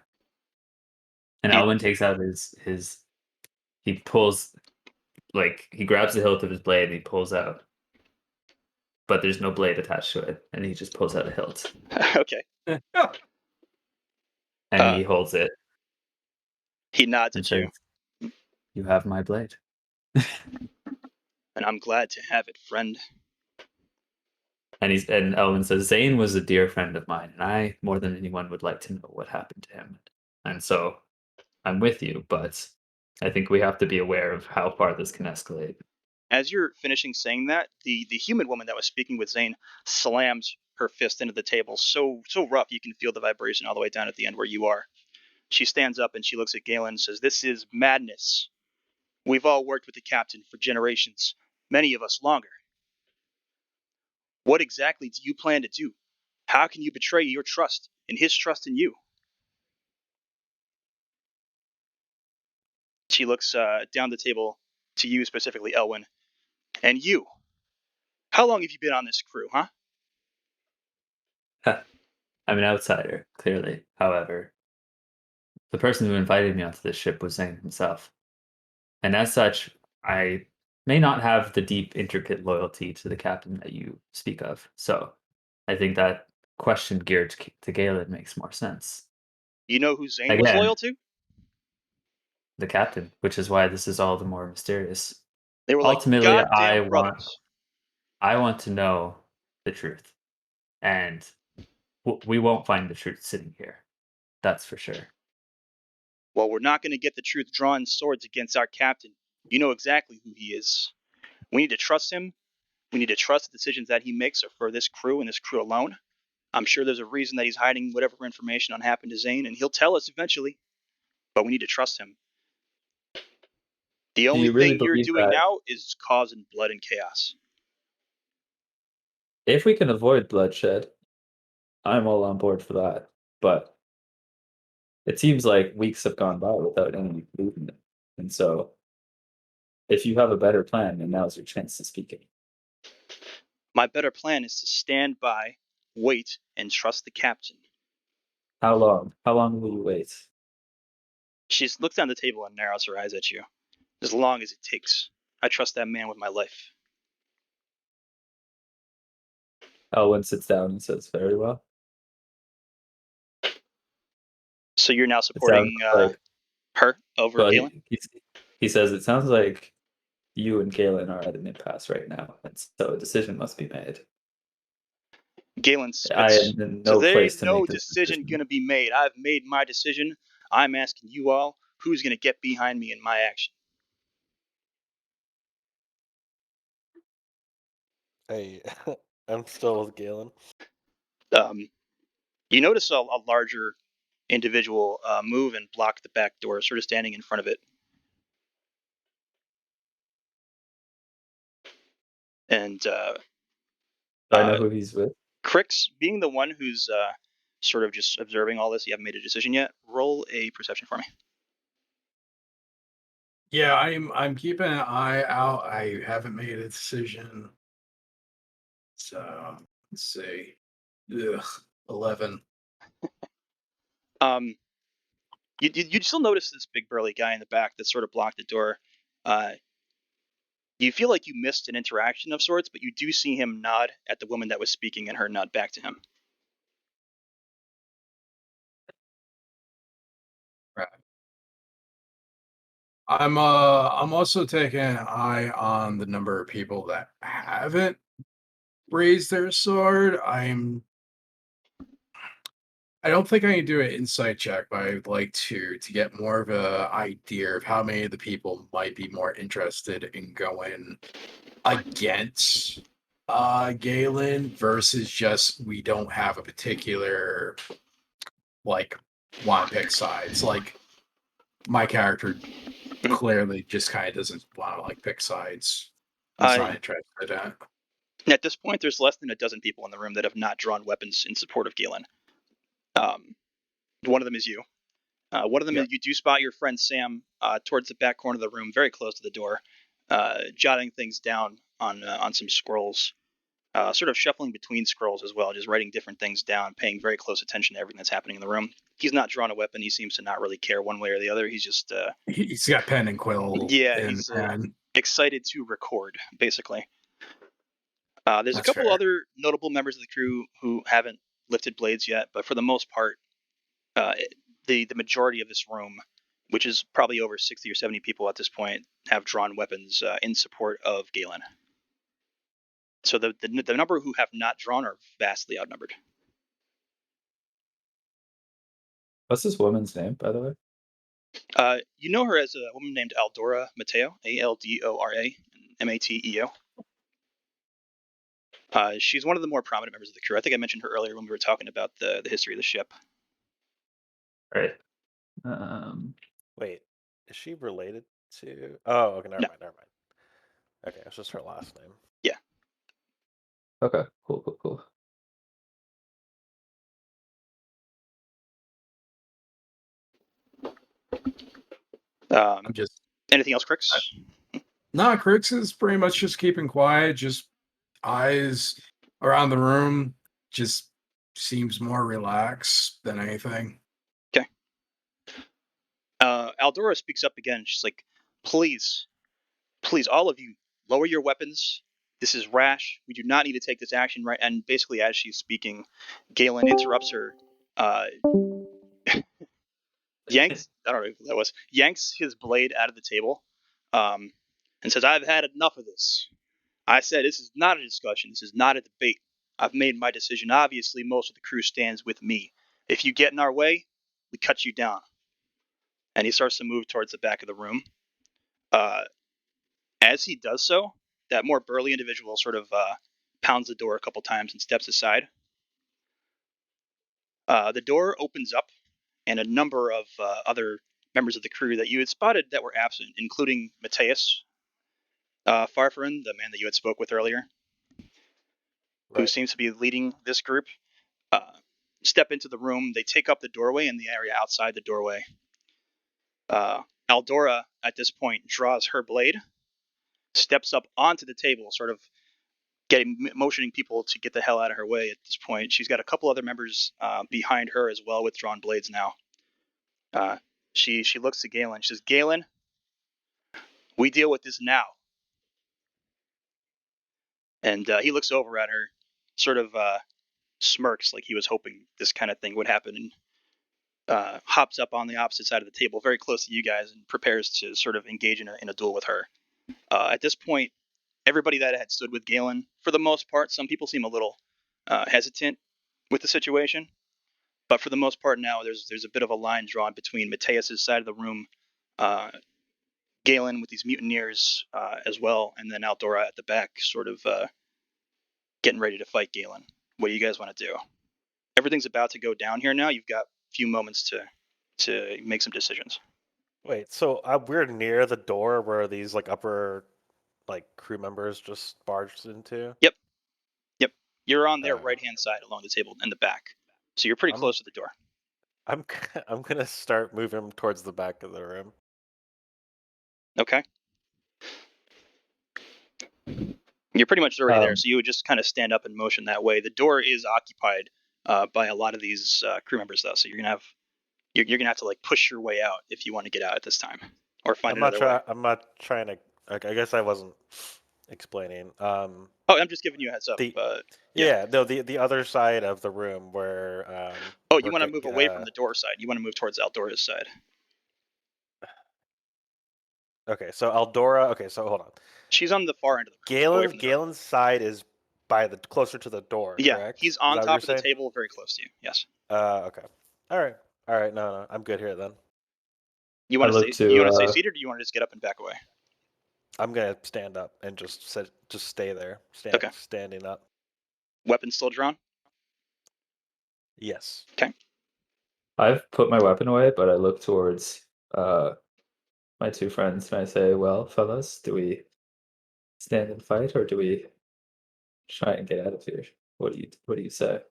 S2: And Elwin takes out he pulls, he grabs the hilt of his blade and he pulls out, but there's no blade attached to it, and he just pulls out a hilt.
S1: Okay.
S2: And he holds it.
S1: He nods
S2: and
S1: at you.
S2: says, "You have my blade."
S1: "And I'm glad to have it, friend."
S2: And Elwin says, "Zane was a dear friend of mine, and I, more than anyone, would like to know what happened to him. And so I'm with you, but I think we have to be aware of how far this can escalate."
S1: As you're finishing saying that, the human woman that was speaking with Zane slams her fist into the table so rough you can feel the vibration all the way down at the end where you are. She stands up and she looks at Galen and says, "This is madness. We've all worked with the captain for generations, many of us longer. What exactly do you plan to do? How can you betray your trust and his trust in you?" She looks down the table to you specifically, Elwin. "And you, how long have you been on this crew, huh?"
S2: I'm an outsider, clearly. However, the person who invited me onto this ship was Zane himself. And as such, I may not have the deep, intricate loyalty to the captain that you speak of. So I think that question geared to Galen makes more sense.
S1: "You know who Zane was
S2: Again,
S1: loyal to?"
S2: the captain, which is why this is all the more mysterious.
S1: They were like
S2: Ultimately,
S1: goddamn brothers.
S2: I want to know the truth, and we won't find the truth sitting here. That's for sure.
S1: Well, we're not going to get the truth drawing swords against our captain. You know exactly who he is. We need to trust him. We need to trust the decisions that he makes are for this crew and this crew alone. I'm sure there's a reason that he's hiding whatever information on happened to Zane, and he'll tell us eventually. But we need to trust him. The
S2: Do
S1: only
S2: you really
S1: thing you're
S2: believe
S1: doing
S2: that
S1: now is causing blood and chaos.
S2: if we can avoid bloodshed, I'm all on board for that. But it seems like weeks have gone by without any movement. And so, if you have a better plan, then now's your chance to speak it.
S1: My better plan is to stand by, wait, and trust the captain.
S2: How long? How long will you wait?
S1: She looks down the table and narrows her eyes at you. As long as it takes. I trust that man with my life.
S2: Elwyn sits down and says, "Very well."
S1: So you're now
S2: It sounds
S1: supporting
S2: like
S1: her over
S2: well,
S1: Galen?
S2: he says it sounds like you and Galen are at an impasse right now, and so a decision must be made.
S1: Galen
S2: I
S1: spits.
S2: am in
S1: So
S2: no
S1: there
S2: place
S1: ain't
S2: to
S1: no
S2: make this
S1: decision
S2: decision.
S1: gonna be made. I've made my decision. I'm asking you all, who's gonna get behind me in my action?
S3: Hey, I'm still with Galen.
S1: You notice a larger individual move and block the back door, sort of standing in front of it. And
S2: Do I know who he's with?
S1: Crix, being the one who's sort of just observing all this, you haven't made a decision yet. Roll a perception for me.
S4: Yeah, I'm keeping an eye out. I haven't made a decision. So let's see. Ugh, 11.
S1: You still notice this big burly guy in the back that sort of blocked the door. Uh, you feel like you missed an interaction of sorts, but you do see him nod at the woman that was speaking and her nod back to him.
S4: Right. I'm also taking an eye on the number of people that haven't raised their sword. I don't think I can do an insight check, but I'd like to get more of a idea of how many of the people might be more interested in going against Galen versus just we don't have a particular like want to pick sides. Like my character clearly just kind of doesn't want to like pick sides. He's
S1: Uh,
S4: not interested in it.
S1: at this point, there's less than a dozen people in the room that have not drawn weapons in support of Galen. One of them is you. One of them
S4: Yeah.
S1: is you do spot your friend Sam towards the back corner of the room, very close to the door, jotting things down on some scrolls, sort of shuffling between scrolls as well, just writing different things down, paying very close attention to everything that's happening in the room. He's not drawn a weapon. He seems to not really care one way or the other. He's just
S4: He's got pen and quill.
S1: yeah,
S4: in
S1: he's
S4: hand.
S1: excited to record, basically. There's a
S4: That's
S1: couple
S4: fair.
S1: other notable members of the crew who haven't lifted blades yet, but for the most part, uh, the majority of this room, which is probably over 60 or 70 people at this point, have drawn weapons in support of Galen. So the number who have not drawn are vastly outnumbered.
S2: What's this woman's name, by the way?
S1: You know her as a woman named Aldora Mateo, Aldora, Mateo. She's one of the more prominent members of the crew. I think I mentioned her earlier when we were talking about the history of the ship.
S2: Right.
S3: Wait, is she related to? Oh, okay,
S1: No.
S3: never mind. Okay, it's just her last name.
S1: Yeah.
S2: Okay. Cool.
S4: I'm just
S1: Anything else, Crix?
S4: Crix is pretty much just keeping quiet, just eyes around the room, just seems more relaxed than anything.
S1: Okay. Aldora speaks up again. She's like, please, all of you, lower your weapons. This is rash. We do not need to take this action right. And basically, as she's speaking, Galen interrupts her. yanks. I don't know who that was. Yanks his blade out of the table, and says, "I've had enough of this. I said this is not a discussion. This is not a debate. I've made my decision. Obviously, most of the crew stands with me. If you get in our way, we cut you down." And he starts to move towards the back of the room. As he does so, that more burly individual sort of pounds the door a couple times and steps aside. The door opens up, and a number of other members of the crew that you had spotted that were absent, including Mateus Farfarin, the man that you had spoke with earlier, who seems to be leading this group, step into the room. They take up the doorway and the area outside the doorway. Aldora, at this point, draws her blade, steps up onto the table, sort of motioning people to get the hell out of her way. At this point, she's got a couple other members behind her as well with drawn blades now. She looks to Galen. She says, "Galen, we deal with this now." And he looks over at her, sort of smirks like he was hoping this kind of thing would happen, and hops up on the opposite side of the table, very close to you guys, and prepares to sort of engage in a duel with her. At this point, everybody that had stood with Galen, for the most part, some people seem a little hesitant with the situation, but for the most part now, there's a bit of a line drawn between Mateus's side of the room, Galen with these mutineers as well, and then Aldora at the back, sort of getting ready to fight Galen. What do you guys want to do? Everything's about to go down here now. You've got a few moments to make some decisions.
S3: Wait, so we're near the door where these like upper like crew members just barged into?
S1: Yep. You're on their
S3: Uh,
S1: right-hand side along the table in the back, so you're pretty close to the door.
S3: I'm I'm gonna start moving towards the back of the room.
S1: Okay. You're pretty much already there,
S2: Um,
S1: so you would just kind of stand up and motion that way. The door is occupied by a lot of these crew members, though, so you're gonna have to like push your way out if you want to get out at this time, or find another way.
S3: I'm not trying to. I guess I wasn't explaining.
S1: Oh, I'm just giving you a heads up.
S3: The
S1: Yeah.
S3: no, the other side of the room where
S1: Oh, you want to move away from the door side. You want to move towards Aldora's side.
S3: Okay, so Aldora. Okay, so hold on.
S1: She's on the far end of the room. away from the door.
S3: Galen's side is by the closer to the door.
S1: Yeah,
S3: correct?
S1: he's
S3: Is
S1: on
S3: that what
S1: top of
S3: you're
S1: the
S3: saying?
S1: table, very close to you. Yes.
S3: Okay. All right. No, I'm good here then.
S1: You want
S2: I
S1: to
S2: look
S1: stay?
S2: to,
S1: You want to stay seated, or do you want to just get up and back away?
S3: I'm gonna stand up and just stay there,
S1: Okay.
S3: standing up.
S1: Weapon still drawn?
S3: Yes.
S2: I've put my weapon away, but I look towards my two friends and I say, "Well, fellas, do we stand and fight, or do we try and get out of here? What do you say?"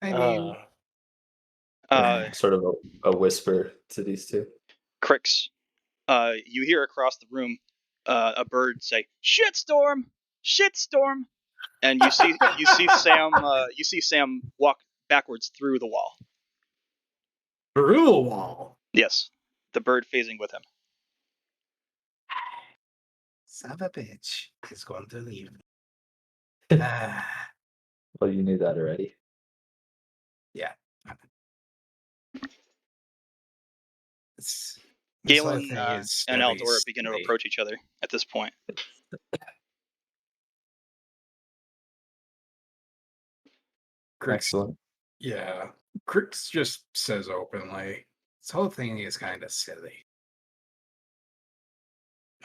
S5: I mean,
S2: Sort of a whisper to these two.
S1: Crix, you hear across the room a bird say, "Shitstorm! Shitstorm!" And you see Sam walk backwards through the wall.
S4: Through the wall.
S1: Yes, the bird phasing with him.
S5: son of a bitch is going to leave.
S2: Well, you knew that already.
S5: Yeah. This whole
S1: Galen
S5: thing is
S1: and
S5: very
S1: Aldora begin to
S5: silly.
S1: approach each other at this point.
S5: Crix,
S2: Excellent.
S4: Yeah. Crix just says openly,
S5: this whole thing is kind of silly.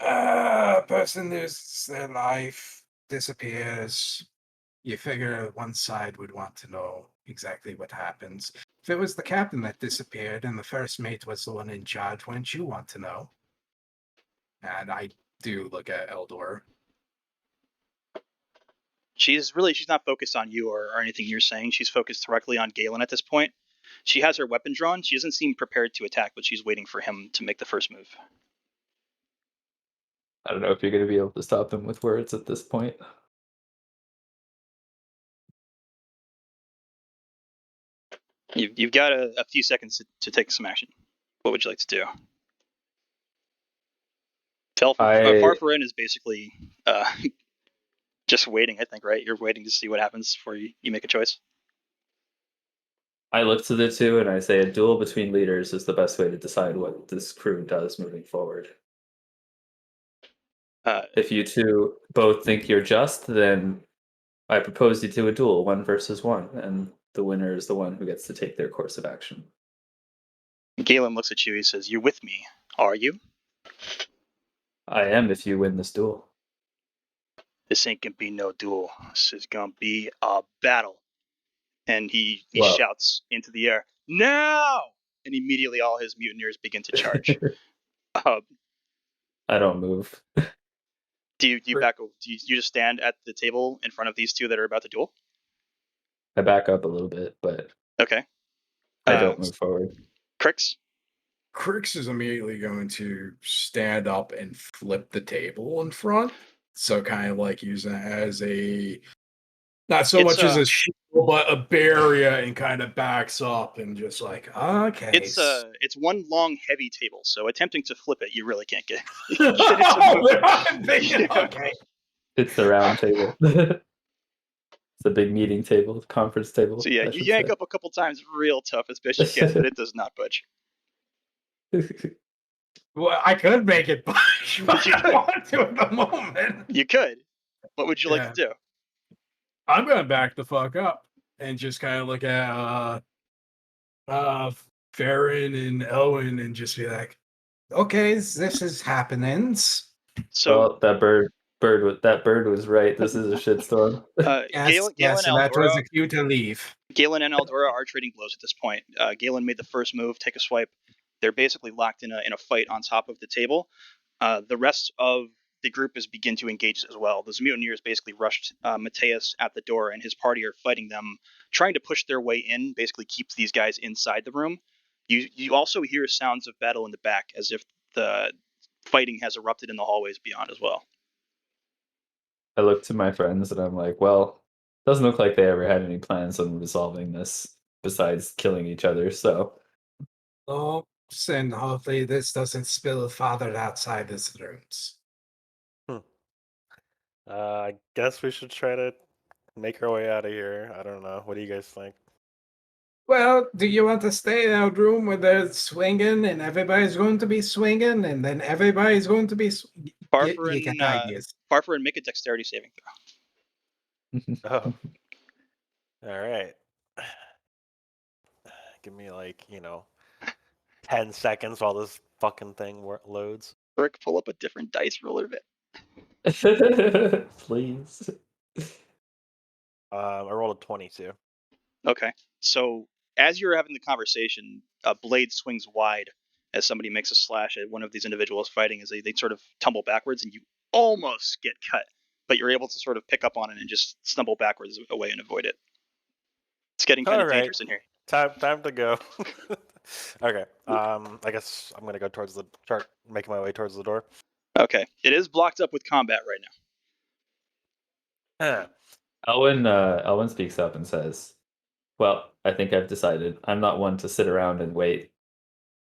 S4: a person loses their life, disappears.
S5: You figure one side would want to know exactly what happens. If it was the captain that disappeared and the first mate was the one in charge, wouldn't you want to know?
S4: And I do look at Eldor.
S1: She's not focused on you or anything you're saying. She's focused directly on Galen at this point. She has her weapon drawn. She doesn't seem prepared to attack, but she's waiting for him to make the first move.
S2: I don't know if you're going to be able to stop him with words at this point.
S1: You've got a few seconds to take some action. What would you like to do? Farfarin is basically just waiting, I think, right? You're waiting to see what happens before you make a choice.
S2: I look to the two and I say a duel between leaders is the best way to decide what this crew does moving forward. If you two both think you're just, then I propose you to a duel, 1 versus 1, and the winner is the one who gets to take their course of action.
S1: Galen looks at you. He says, "You're with me, are you?"
S2: I am if you win this duel.
S1: This ain't gonna be no duel. This is gonna be a battle. And he
S2: Well-
S1: shouts into the air, "Now!" And immediately all his mutineers begin to charge.
S2: I don't move.
S1: Do you back? Do you just stand at the table in front of these two that are about to duel?
S2: I back up a little bit, but
S1: Okay.
S2: I don't move forward.
S1: Crix?
S4: Crix is immediately going to stand up and flip the table in front. So kind of like using it as a not so
S1: It's
S4: much as a shield, but a barrier, and kind of backs up and just like, okay.
S1: It's one long heavy table, so attempting to flip it, you really can't get.
S4: Okay.
S2: It's the round table. It's a big meeting table, conference table.
S1: So yeah, you yank up a couple times real tough as best you can, but it does not budge.
S4: Well, I could make it budge, but I don't want to at the moment.
S1: You could. What would you like to do?
S4: I'm gonna back the fuck up and just kind of look at Farron and Owen and just be like, okay, this is happenings.
S1: So
S2: well, that bird was right. This is a shitstorm.
S1: Galen
S5: Yes,
S1: and
S5: that was
S1: Eldora,
S5: a cue to leave.
S1: Galen and Eldora are trading blows at this point. Galen made the first move, take a swipe. They're basically locked in a fight on top of the table. The rest of the group is begin to engage as well. Those mutineers basically rushed Mateus at the door, and his party are fighting them, trying to push their way in. Basically, keeps these guys inside the room. You also hear sounds of battle in the back, as if the fighting has erupted in the hallways beyond as well.
S2: I look to my friends and I'm like, well, doesn't look like they ever had any plans on resolving this besides killing each other. So
S5: Oh, and hopefully this doesn't spill farther outside these rooms.
S3: I guess we should try to make our way out of here. I don't know. What do you guys think?
S5: Well, do you want to stay in a room where they're swinging and everybody's going to be swinging and then everybody's going to be...
S1: Farfarin,
S5: you get ideas.
S1: Farfarin, make a dexterity saving throw.
S3: Oh. All right. Give me 10 seconds while this fucking thing loads.
S1: Rick, pull up a different dice roller bit.
S2: please.
S3: I rolled a 22.
S1: Okay. So as you're having the conversation, a blade swings wide as somebody makes a slash at one of these individuals fighting as they sort of tumble backwards and you almost get cut, but you're able to sort of pick up on it and just stumble backwards away and avoid it. It's getting kind of dangerous in here.
S3: Time to go. Okay. I guess I'm gonna go start making my way towards the door.
S1: Okay. It is blocked up with combat right now.
S2: Elwin speaks up and says, well, I think I've decided I'm not one to sit around and wait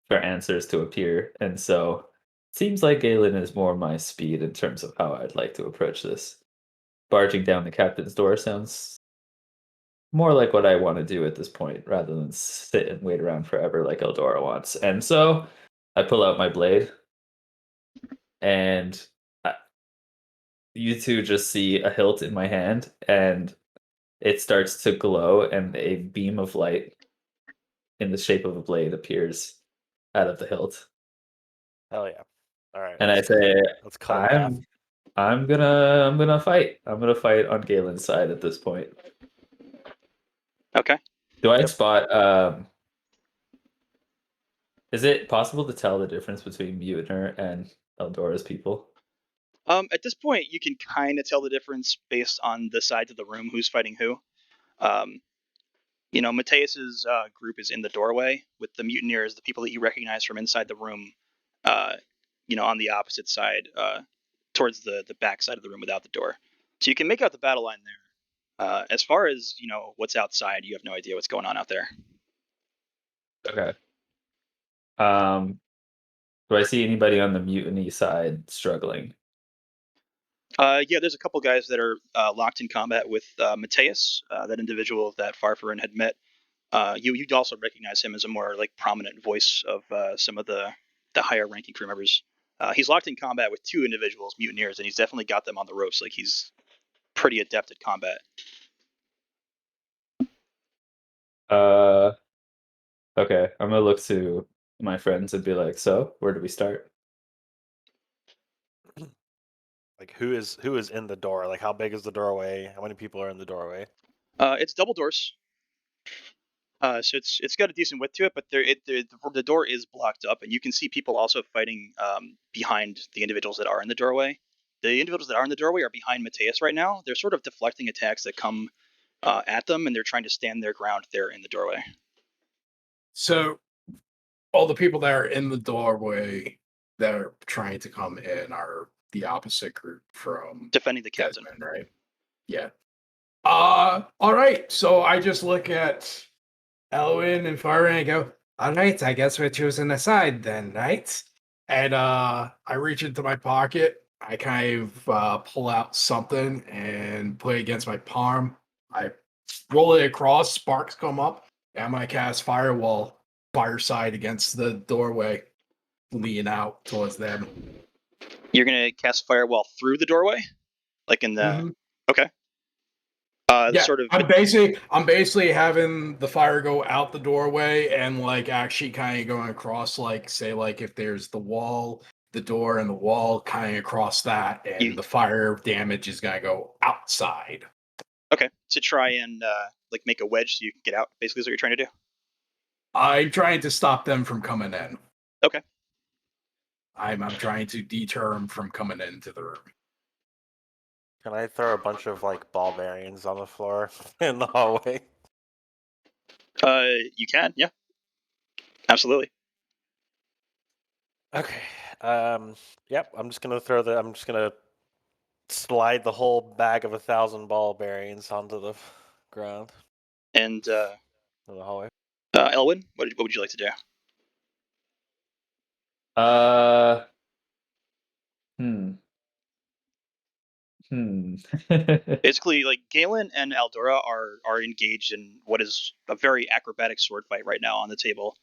S2: for answers to appear, and so it seems like Galen is more my speed in terms of how I'd like to approach this. Barging down the captain's door sounds more like what I want to do at this point, rather than sit and wait around forever like Eldora wants. And so I pull out my blade, and you two just see a hilt in my hand, and it starts to glow, and a beam of light in the shape of a blade appears out of the hilt.
S3: Hell yeah! All right.
S2: And I say,
S3: let's call it math.
S2: I'm gonna fight. I'm gonna fight on Galen's side at this point.
S1: Okay.
S2: Do I spot? Is it possible to tell the difference between Mutiner and Eldora's people?
S1: At this point, you can kind of tell the difference based on the sides of the room, who's fighting who. Mateus's group is in the doorway with the mutineers, the people that you recognize from inside the room, on the opposite side, towards the back side of the room without the door. So you can make out the battle line there. As far as, what's outside, you have no idea what's going on out there.
S2: Okay. Do I see anybody on the mutiny side struggling?
S1: Yeah, there's a couple guys that are locked in combat with Mateus, that individual that Farfarin had met. you'd also recognize him as a more like prominent voice of some of the higher ranking crew members. He's locked in combat with 2 individuals, mutineers, and he's definitely got them on the ropes. Like he's pretty adept at combat.
S2: Okay, I'm gonna look to my friends and be like, so where do we start?
S3: Like who is in the door? Like how big is the doorway? How many people are in the doorway?
S1: It's double doors. So it's got a decent width to it, but the door is blocked up, and you can see people also fighting behind the individuals that are in the doorway. The individuals that are in the doorway are behind Mateus right now. They're sort of deflecting attacks that come at them, and they're trying to stand their ground there in the doorway.
S4: So all the people that are in the doorway that are trying to come in are the opposite group from
S1: Defending the captain.
S4: Desmond, right? Yeah. All right. So I just look at Elwin and Farah and I go, all right, I guess we're choosing a side then, right? And I reach into my pocket. I kind of pull out something and put it against my palm. I roll it across, sparks come up, and I'm gonna cast Firewall, fireside against the doorway, leaning out towards them.
S1: You're gonna cast firewall through the doorway, like in the
S4: Mhm.
S1: okay.
S4: Yeah,
S1: Sort of.
S4: I'm basically having the fire go out the doorway and like actually kind of going across, like say like if there's the wall, the door, and the wall kind of across that, and the fire damage is gonna go outside.
S1: Okay, to try and like make a wedge so you can get out. Basically, is what you're trying to do.
S4: I'm trying to stop them from coming in.
S1: Okay.
S4: I'm trying to deter them from coming into the room.
S3: Can I throw a bunch of like ball bearings on the floor in the hallway?
S1: You can, yeah, absolutely.
S3: Okay. Yep. I'm just gonna slide the whole bag of 1,000 ball bearings onto the ground
S1: And
S3: in the hallway.
S1: Elwin, what would you like to do?
S2: Hmm.
S1: Basically, like Galen and Aldora are engaged in what is a very acrobatic sword fight right now on the table.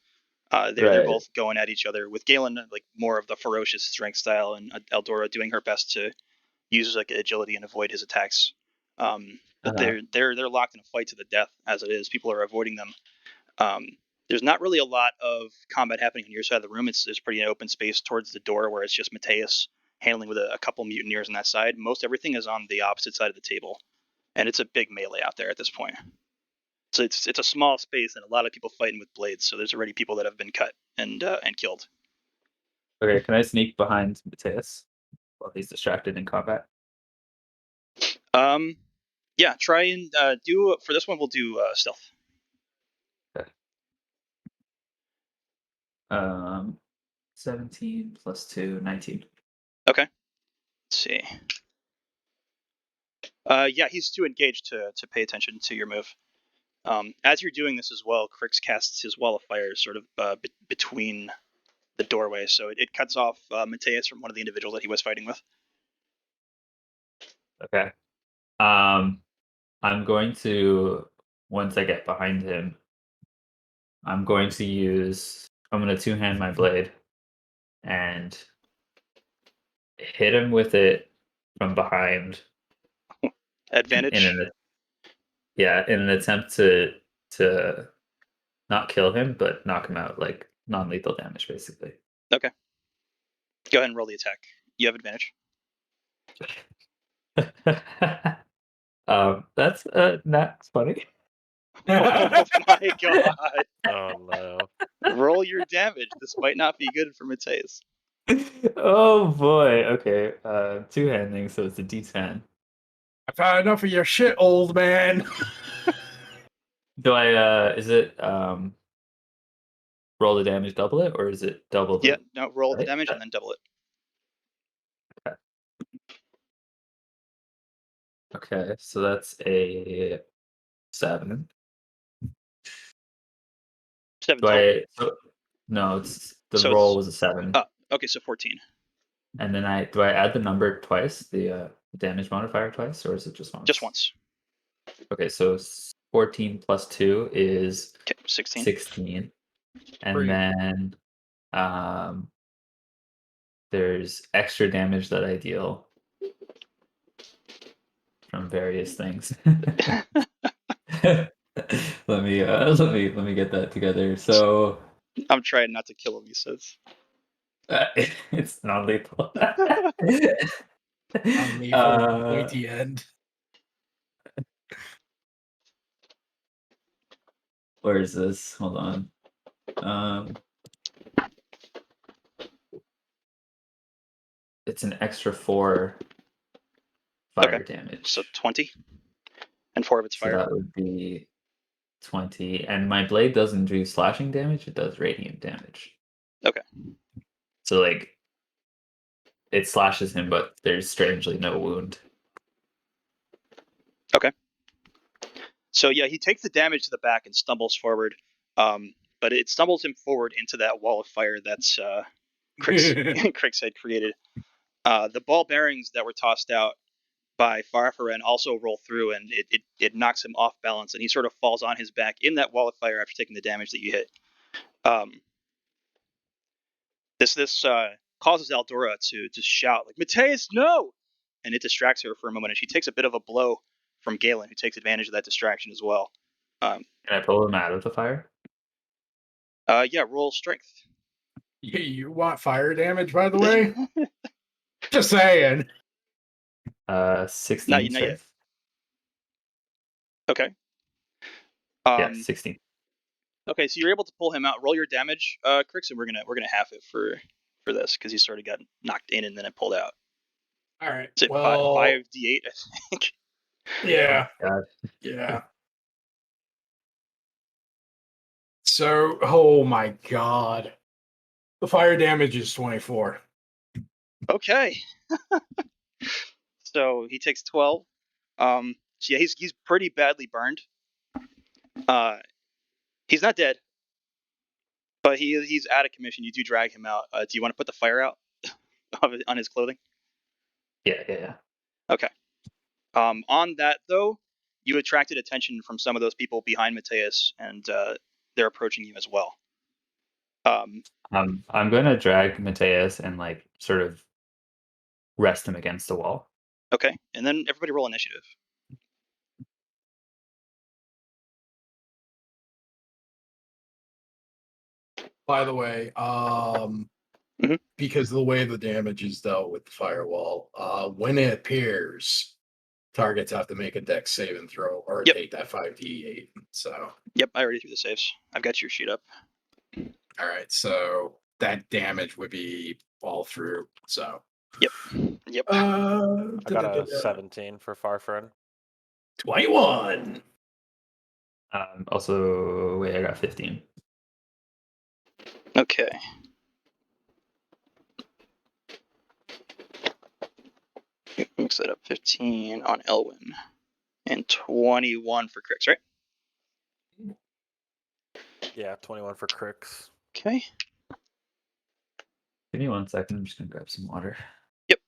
S1: They're
S2: Right.
S1: both going at each other with Galen like more of the ferocious strength style, and Eldora doing her best to use like agility and avoid his attacks. But they're locked in a fight to the death as it is. People are avoiding them. Um, there's not really a lot of combat happening on your side of the room. It's pretty an open space towards the door where it's just Mateus handling with a couple mutineers on that side. Most everything is on the opposite side of the table, and it's a big melee out there at this point. So it's a small space and a lot of people fighting with blades. So there's already people that have been cut and killed.
S2: Okay, can I sneak behind Mateus while he's distracted in combat?
S1: Yeah, try and do for this one. We'll do stealth.
S2: Okay. 17 plus 2, 19.
S1: Okay. Let's see. Yeah, he's too engaged to pay attention to your move. As you're doing this as well, Crix casts his wall of fire sort of between the doorway, so it cuts off Mateus from one of the individuals that he was fighting with.
S2: Okay. I'm going to, once I get behind him, I'm going to two-hand my blade and hit him with it from behind
S1: Advantage.
S2: in an attempt to not kill him, but knock him out, like non-lethal damage, basically.
S1: Okay. Go ahead and roll the attack. You have advantage.
S2: That's funny.
S1: Oh my god.
S3: Oh no.
S1: Roll your damage. This might not be good for Mateus.
S2: Oh boy. Okay. Two-handing, so it's a D10.
S4: I've had enough of your shit, old man.
S2: Do I is it roll the damage, double it, or is it double the
S1: Yeah, no, roll the
S2: right?
S1: damage and then double it.
S2: Okay, so that's a 7.
S1: 7
S2: Do
S1: total.
S2: no, it's the
S1: So
S2: roll was a 7.
S1: Okay, so 14.
S2: And then do I add the number twice, the damage modifier twice, or is it just once?
S1: Just once.
S2: Okay, so 14 plus 2 is
S1: Okay, 16.
S2: 16. And
S4: Pretty-
S2: then there's extra damage that I deal from various things. let me get that together. So
S1: I'm trying not to kill him, he says.
S2: it's not lethal.
S4: Unlethal pointy end.
S2: Where is this? Hold on. It's an extra 4 fire damage.
S1: So 20. And 4 of it's
S2: So
S1: fire.
S2: that would be 20. And my blade doesn't do slashing damage, it does radiant damage.
S1: Okay.
S2: So like it slashes him, but there's strangely no wound.
S1: Okay. So yeah, he takes the damage to the back and stumbles forward. But it stumbles him forward into that wall of fire that's Crix had created. The ball bearings that were tossed out by Farfaran also roll through, and it knocks him off balance, and he sort of falls on his back in that wall of fire after taking the damage that you hit. This causes Aldora to shout like, "Mateus, no!" And it distracts her for a moment, and she takes a bit of a blow from Galen, who takes advantage of that distraction as well.
S2: Can I pull him out of the fire?
S1: Yeah, roll strength.
S4: You want fire damage, by the way? Just saying.
S2: 16
S1: Not yet.
S2: strength.
S1: Okay.
S2: Yeah, 16.
S1: Okay, so you're able to pull him out. Roll your damage, Crix, and we're gonna half it for this because he sort of got knocked in and then it pulled out.
S4: All right.
S1: Is it
S4: Well,
S1: 5d8? I think.
S4: yeah.
S2: God.
S4: Yeah. So, oh my god. The fire damage is 24.
S1: Okay. So he takes 12. So yeah, he's pretty badly burned. He's not dead, but he's out of commission. You do drag him out. Do you want to put the fire out on his clothing?
S2: Yeah.
S1: Okay. On that though, you attracted attention from some of those people behind Mateus, and they're approaching you as well.
S2: I'm gonna drag Mateus and like sort of rest him against the wall.
S1: Okay, and then everybody roll initiative.
S4: By the way, because of the way the damage is dealt with the firewall, when it appears, targets have to make a dex saving throw or take that 5d8. So,
S1: Yep, I already threw the saves. I've got your sheet up.
S4: all right, so that damage would be all through. So,
S1: Yep.
S3: I got a 17 for Farfaran.
S4: 21.
S2: Also, wait, I got 15.
S1: Okay. Mix that up. 15 on Elwyn. And 21 for Crix, right?
S3: Yeah, 21 for Crix.
S1: Okay.
S2: Give me 1 second. I'm just gonna grab some water.
S1: Yep.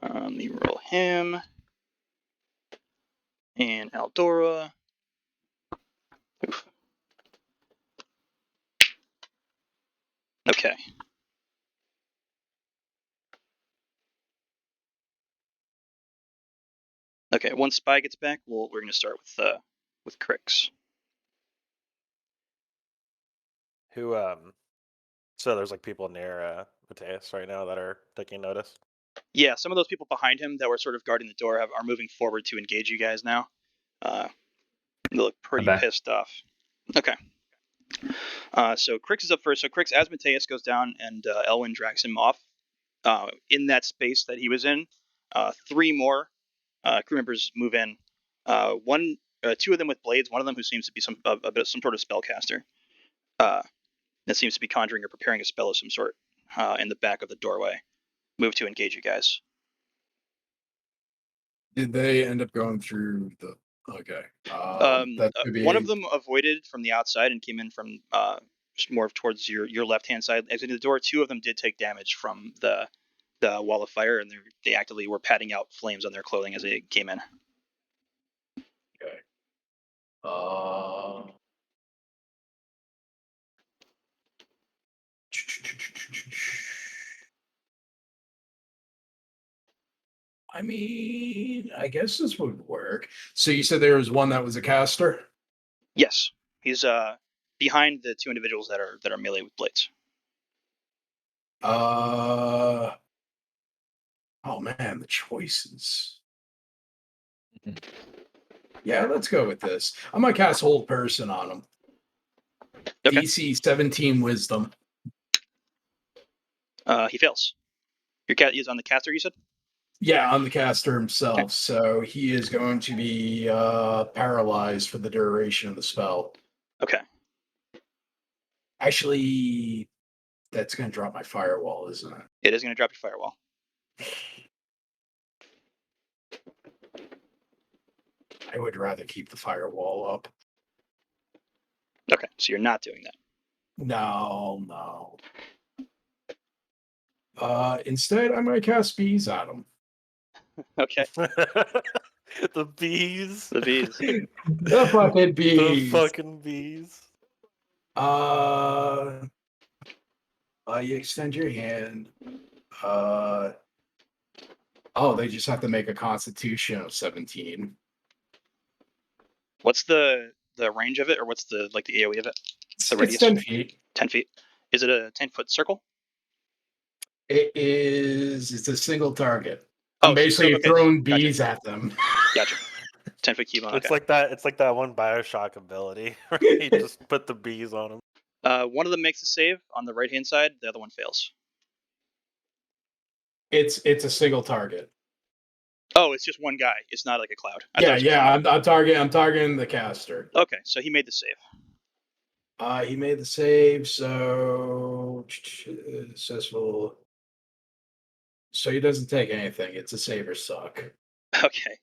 S1: Let me roll him. And Aldora. Oof. Okay. Okay, once Spy gets back, we're going to start with Crix.
S3: Who so there's like people near Mateus right now that are taking notice.
S1: Yeah, some of those people behind him that were sort of guarding the door are moving forward to engage you guys now. They look pretty pissed off. Okay. So Crix is up first. So Crix, as Mateus goes down and Elwyn drags him off, in that space that he was in, 3 more crew members move in. Two of them with blades. One of them who seems to be some sort of spellcaster. That seems to be conjuring or preparing a spell of some sort. In the back of the doorway, move to engage you guys.
S4: Did they end up going through the? Okay.
S1: One of them avoided from the outside and came in from more towards your left hand side, exiting the door. 2 of them did take damage from the the wall of fire, and they actively were patting out flames on their clothing as they came in.
S4: Okay. I mean, I guess this would work. So you said there was one that was a caster?
S1: Yes, he's behind the two individuals that are melee with blades.
S4: Oh man, the choices. Yeah, let's go with this. I'm gonna cast Hold Person on him.
S1: Okay.
S4: DC 17 Wisdom.
S1: He fails. Your cat is on the caster, you said?
S4: Yeah, on the caster himself. So he is going to be paralyzed for the duration of the spell.
S1: Okay.
S4: Actually, that's going to drop my firewall, isn't it?
S1: It is going to drop your firewall.
S4: I would rather keep the firewall up.
S1: Okay, so you're not doing that.
S4: No. Instead, I'm going to cast bees on him.
S1: Okay.
S3: The bees.
S1: The bees.
S4: The fucking bees.
S3: The fucking bees.
S4: You extend your hand. They just have to make a Constitution of 17.
S1: What's the range of it, or what's the AoE of it? The
S4: It's
S1: radius?
S4: 10 feet.
S1: 10 feet. Is it a 10-foot circle?
S4: It is. It's a single target.
S1: Oh,
S4: I'm basically
S1: okay.
S4: throwing bees at them.
S1: Gotcha. 10-foot keyboard.
S3: It's like that. It's like that one Bioshock ability where you just put the bees on them.
S1: One of them makes a save on the right hand side. The other one fails.
S4: It's a single target.
S1: Oh, it's just one guy. It's not like a cloud.
S4: I'm targeting the caster.
S1: Okay, so he made the save.
S4: He made the save, so successful. So he doesn't take anything. It's a save or suck.
S1: Okay.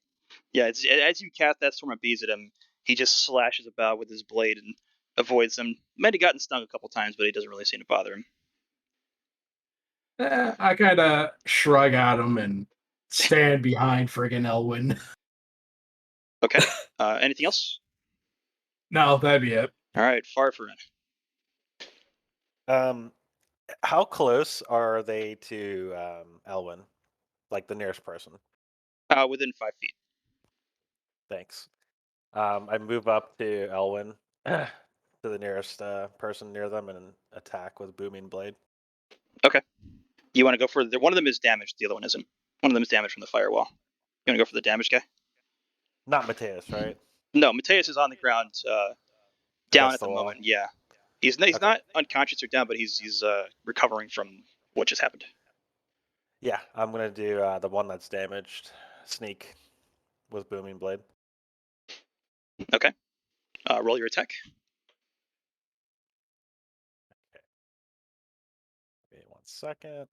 S1: Yeah, as you cast that storm of bees at him, he just slashes about with his blade and avoids them. Might have gotten stung a couple times, but he doesn't really seem to bother him.
S4: I kind of shrug at him and stand behind friggin' Elwyn.
S1: Okay. Anything else?
S4: No, that'd be it.
S1: All right, Farfarin.
S3: How close are they to Elwyn? Like the nearest person?
S1: Within 5 feet.
S3: Thanks. I move up to Elwyn, to the nearest person near them, and attack with booming blade.
S1: Okay. You want to go for one of them is damaged, the other one isn't. One of them is damaged from the firewall. You want to go for the damaged guy?
S3: Not Mateus, right?
S1: No, Mateus is on the ground, down
S3: Against
S1: at the
S3: wall.
S1: moment. Yeah, he's not unconscious or down, but he's recovering from what just happened.
S3: Yeah, I'm gonna do the one that's damaged. Sneak with booming blade.
S1: Okay. Roll your attack.
S3: Okay, 1 second.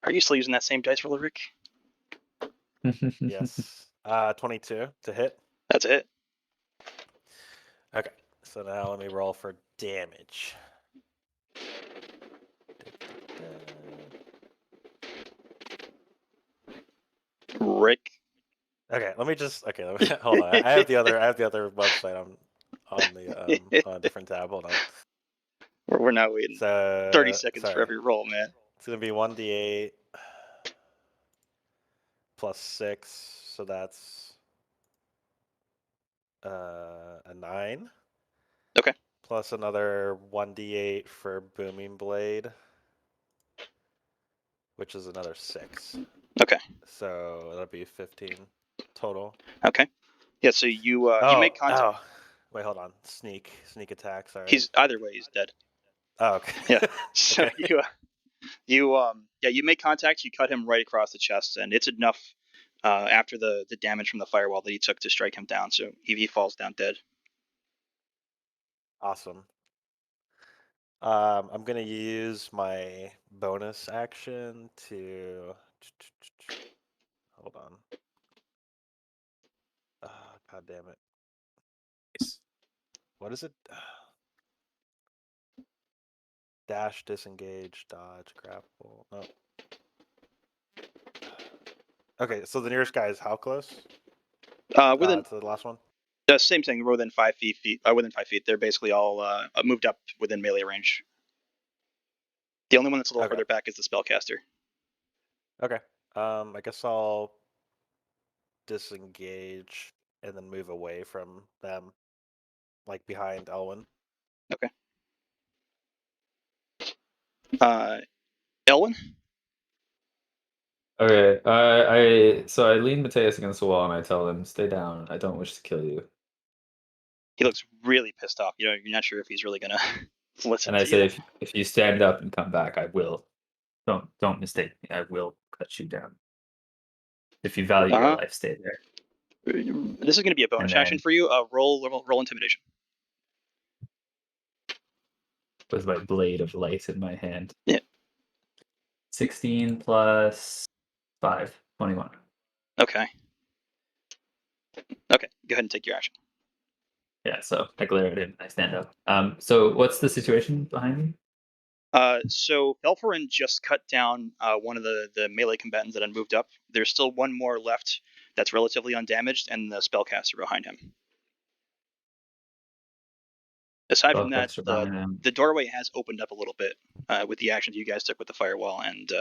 S1: Are you still using that same dice roller, Rick?
S3: Yes. 22 to hit.
S1: That's a hit.
S3: Okay. So now let me roll for damage.
S1: Rick.
S3: Okay, let me hold on. I have the other website on a different tab. Hold on.
S1: We're now waiting
S3: So
S1: 30 seconds for
S3: sorry.
S1: every roll, man.
S3: It's gonna be 1d8 plus 6, so that's a 9.
S1: Okay.
S3: Plus another 1d8 for booming blade, which is another 6.
S1: Okay.
S3: So that'll be 15 total.
S1: Okay. Yeah. So you make contact.
S3: Oh, wait, hold on. Sneak attack. Sorry.
S1: He's either way. He's dead.
S3: Oh, okay.
S1: Yeah. So
S3: Okay.
S1: you make contact. You cut him right across the chest, and it's enough after the damage from the firewall that he took to strike him down. So he falls down dead.
S3: Awesome. I'm gonna use my bonus action to hold on. God damn it. What is it? Dash, disengage, dodge, grapple. No. Okay, so the nearest guy is how close?
S1: Within
S3: To the last one.
S1: same thing. Within 5 feet. Within 5 feet. They're basically all moved up within melee range. The only one that's a little
S3: Okay.
S1: further back is the spellcaster.
S3: Okay. I guess I'll disengage and then move away from them, like behind Elwin.
S1: Elwin.
S2: Okay. I lean Mateus against the wall and I tell him, "Stay down. I don't wish to kill you."
S1: He looks really pissed off. You're not sure if he's really gonna listen
S2: And I
S1: to
S2: say,
S1: you.
S2: if you stand up and come back, I will. Don't mistake me. I will cut you down. If you value your life, stay there.
S1: This is gonna be a bonus
S2: And
S1: action
S2: then-
S1: for you. Roll intimidation.
S2: With my blade of light in my hand.
S1: Yeah.
S2: 16 plus 5, 21.
S1: Okay. Okay. Go ahead and take your action.
S2: Yeah, so I glare at him. I stand up. So what's the situation behind me?
S1: So Elforin just cut down one of the melee combatants that had moved up. There's still one more left that's relatively undamaged, and the spellcaster behind him. Aside from that,
S2: Spellcaster behind him.
S1: the doorway has opened up a little bit with the actions you guys took with the firewall and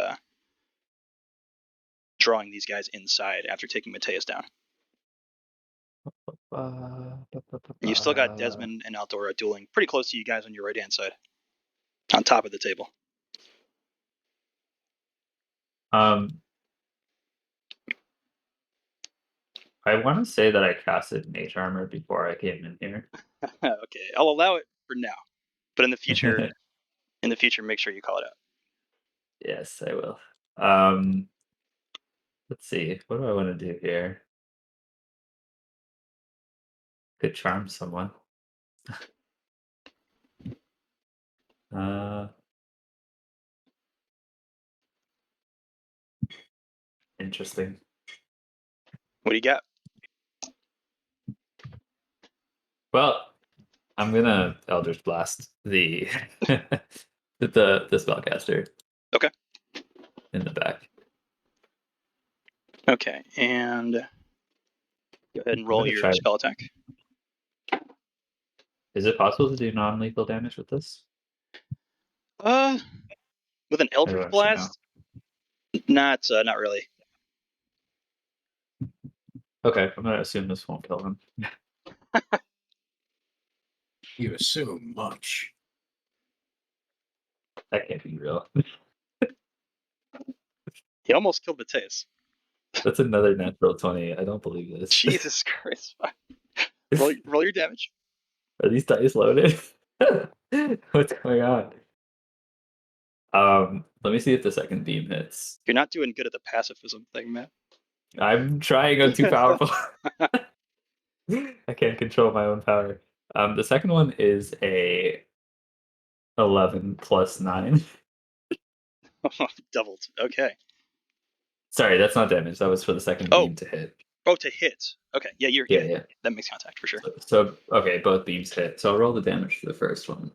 S1: drawing these guys inside after taking Mateus down. You still got Desmond and Aldora dueling pretty close to you guys on your right-hand side, on top of the table.
S2: I want to say that I casted Mage Armor before I came in here.
S1: Okay, I'll allow it for now, but in the future, make sure you call it out.
S2: Yes, I will. Let's see. What do I want to do here? Could charm someone. Interesting.
S1: What do you got?
S2: Well, I'm gonna Eldritch Blast the the spellcaster.
S1: Okay.
S2: In the back.
S1: Okay, and go ahead and roll your
S2: try.
S1: spell attack.
S2: Is it possible to do non-lethal damage with this?
S1: With an Eldritch Blast? Not really.
S2: Okay, I'm gonna assume this won't kill him.
S4: You assume much.
S2: That can't be real.
S1: He almost killed Mateus.
S2: That's another natural 20. I don't believe this.
S1: Jesus Christ. Roll your damage.
S2: Are these dice loaded? What's going on? Let me see if the second beam hits.
S1: You're not doing good at the pacifism thing, man.
S2: I'm trying. I'm too powerful. I can't control my own power. The second one is a 11 plus 9.
S1: Doubled. Okay.
S2: Sorry, that's not damage. That was for the second beam to hit.
S1: Oh, to hit. Okay. Yeah,
S2: Yeah.
S1: That makes contact for sure.
S2: So okay, both beams hit. So I'll roll the damage for the first one.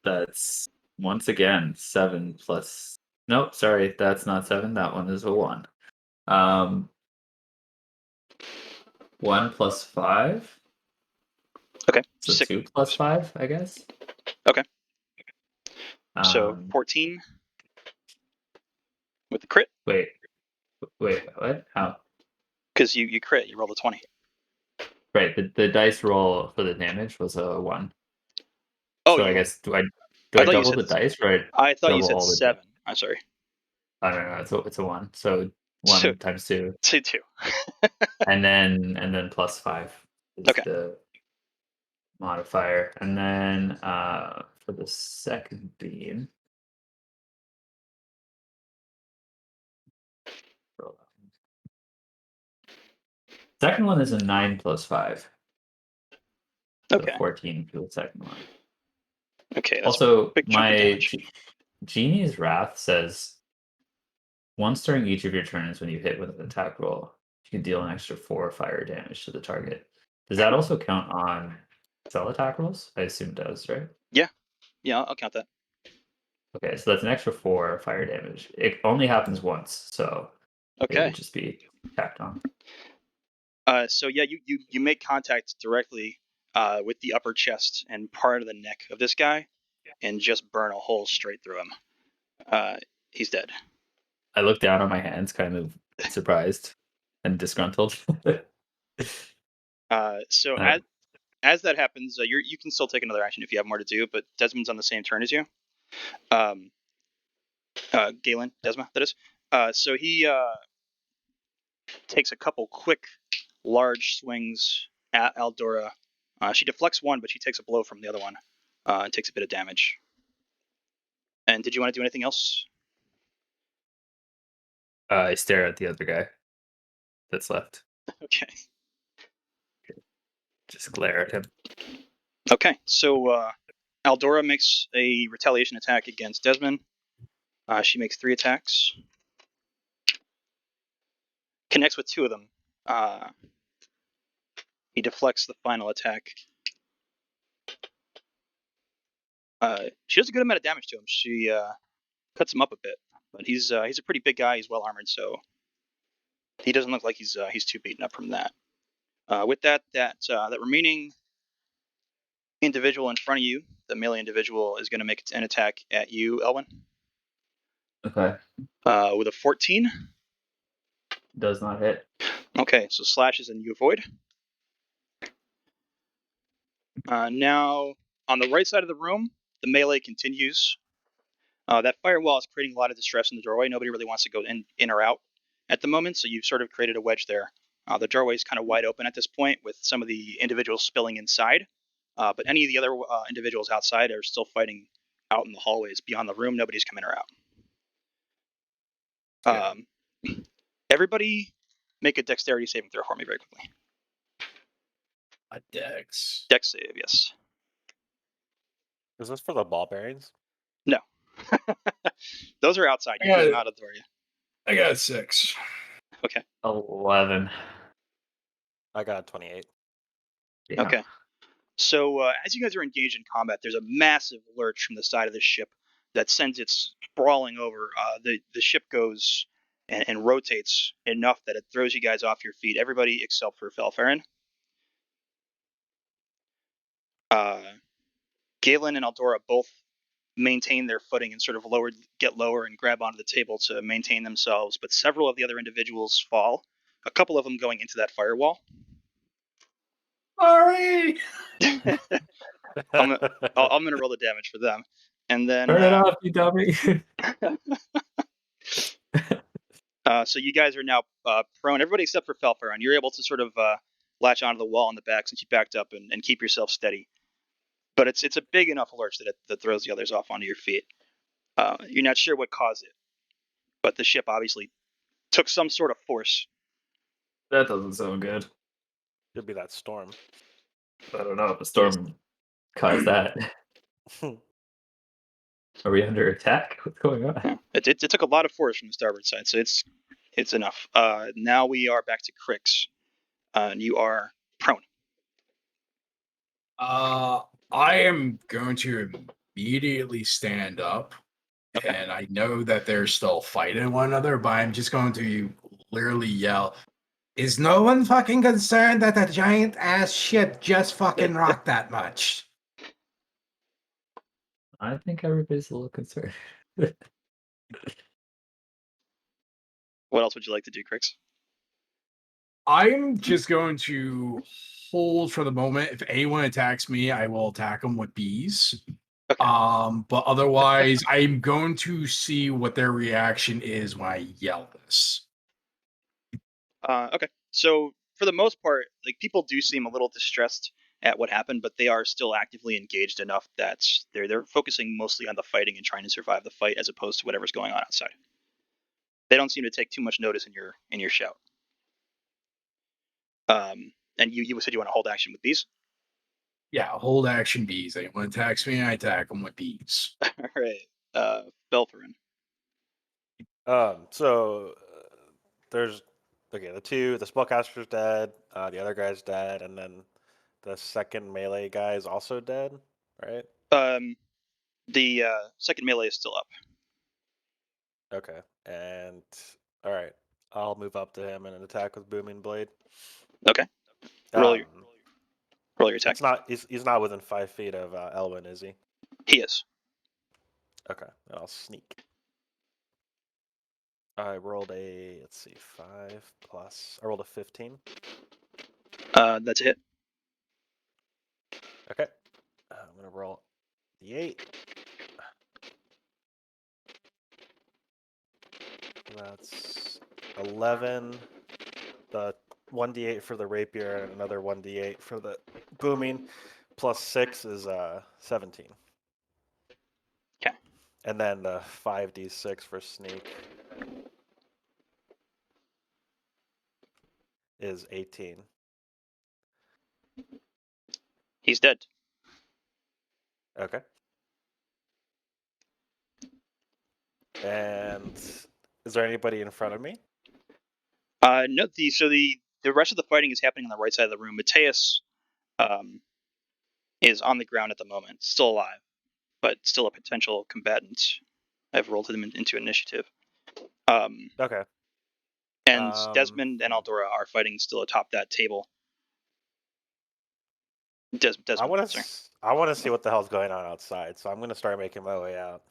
S2: That's once again 7 plus. Nope, sorry, that's not 7. That one is a 1. 1 plus 5.
S1: Okay.
S2: So 2 plus 5, I guess.
S1: Okay. So 14 with the crit.
S2: Wait, what? How?
S1: Because you crit, you roll a 20.
S2: Right, the dice roll for the damage was a 1.
S1: Oh,
S2: so I guess do I
S1: thought
S2: double the dice, right?
S1: I thought you said 7. I'm sorry.
S2: I don't know. It's a 1. So 1 times 2.
S1: 2.
S2: and then plus 5 is the modifier. And then for the second beam, second one is a 9 plus 5.
S1: Okay.
S2: So 14 for the second one.
S1: Okay.
S2: Also, my Genie's Wrath says once during each of your turns when you hit with an attack roll, You can deal an extra 4 fire damage to the target. Does that also count on spell attack rolls? I assume it does, right?
S1: Yeah, I'll count that.
S2: Okay, so that's an extra 4 fire damage. It only happens once, so it
S1: Okay.
S2: would just be tacked on.
S1: So yeah, you make contact directly with the upper chest and part of the neck of this guy, and just burn a hole straight through him. He's dead.
S2: I look down on my hands, kind of surprised and disgruntled.
S1: So
S2: Uh,
S1: as that happens, you can still take another action if you have more to do, but Desmond's on the same turn as you. Galen, Desma, that is. So he takes a couple quick, large swings at Aldora. She deflects one, but she takes a blow from the other one and takes a bit of damage. And did you want to do anything else?
S2: I stare at the other guy that's left.
S1: Okay.
S2: Just glare at him.
S1: Okay, so Aldora makes a retaliation attack against Desmond. She makes 3 attacks. Connects with 2 of them. He deflects the final attack. She does a good amount of damage to him. She cuts him up a bit, but he's a pretty big guy. He's well armored, so he doesn't look like he's too beaten up from that. With that remaining individual in front of you, the melee individual, is going to make an attack at you, Elwin.
S2: Okay.
S1: With a 14.
S2: Does not hit.
S1: Okay, so slashes and you avoid. Now, on the right side of the room, the melee continues. That firewall is creating a lot of distress in the doorway. Nobody really wants to go in or out at the moment, so you've sort of created a wedge there. The doorway is kind of wide open at this point, with some of the individuals spilling inside. But any of the other individuals outside are still fighting out in the hallways beyond the room. Nobody's come in or out. Everybody make a dexterity saving throw for me very quickly.
S4: A dex.
S1: Dex save, yes.
S3: Is this for the ball bearings?
S1: No. Those are outside. You
S4: Yeah.
S1: get them out of the door. Yeah.
S4: I got a 6.
S1: Okay.
S2: 11.
S3: I got 28.
S2: Yeah.
S1: Okay. So as you guys are engaged in combat, there's a massive lurch from the side of the ship that sends it sprawling over. The ship goes and rotates enough that it throws you guys off your feet. Everybody except for Felfarin. Galen and Aldora both maintain their footing and sort of get lower and grab onto the table to maintain themselves, but several of the other individuals fall, a couple of them going into that firewall.
S4: Sorry.
S1: I'm going to roll the damage for them. And then
S2: Turn it off, you dummy.
S1: so you guys are now prone, everybody except for Felfarin. You're able to sort of latch onto the wall in the back since you backed up and keep yourself steady. But it's a big enough lurch that throws the others off onto your feet. You're not sure what caused it, but the ship obviously took some sort of force.
S2: That doesn't sound good.
S3: Could be that storm.
S2: I don't know if a storm caused that. Are we under attack? What's going on?
S1: Yeah. It took a lot of force from the starboard side, so it's enough. Now we are back to Crix. And you are prone.
S4: I am going to immediately stand up.
S1: Okay.
S4: And I know that they're still fighting one another, but I'm just going to literally yell, "Is no one fucking concerned that the giant ass ship just fucking rocked that much?"
S2: I think everybody's a little concerned.
S1: What else would you like to do, Crix?
S4: I'm just going to hold for the moment. If anyone attacks me, I will attack them with bees.
S1: Okay.
S4: But otherwise, I'm going to see what their reaction is when I yell this.
S1: Okay. So for the most part, like, people do seem a little distressed at what happened, but they are still actively engaged enough that they're focusing mostly on the fighting and trying to survive the fight as opposed to whatever's going on outside. They don't seem to take too much notice in your shout. And you said you want to hold action with these?
S4: Yeah, hold action bees. Anyone attacks me, I attack them with bees.
S1: All right. Belferin.
S3: So there's Okay, the spellcaster's dead. The other guy's dead, and then the second melee guy is also dead, right?
S1: The second melee is still up.
S3: Okay, and all right, I'll move up to him and attack with booming blade.
S1: Okay. Roll your
S3: Um,
S1: roll your attack.
S3: it's not. He's not within 5 feet of Elwin, is he?
S1: He is.
S3: Okay, I'll sneak. I rolled a, let's see, 5 plus. I rolled a 15.
S1: That's a hit.
S3: Okay, I'm gonna roll the 8. That's 11. The 1d8 for the rapier and another 1d8 for the booming, plus 6 is 17.
S1: Okay.
S3: And then the 5d6 for sneak is 18.
S1: He's dead.
S3: Okay. And is there anybody in front of me?
S1: No. The rest of the fighting is happening on the right side of the room. Mateus is on the ground at the moment, still alive, but still a potential combatant. I've rolled him into initiative.
S3: Okay.
S1: And Desmond and Aldora are fighting still atop that table. Desmond,
S3: I want
S1: sorry.
S3: to see what the hell's going on outside, so I'm going to start making my way out.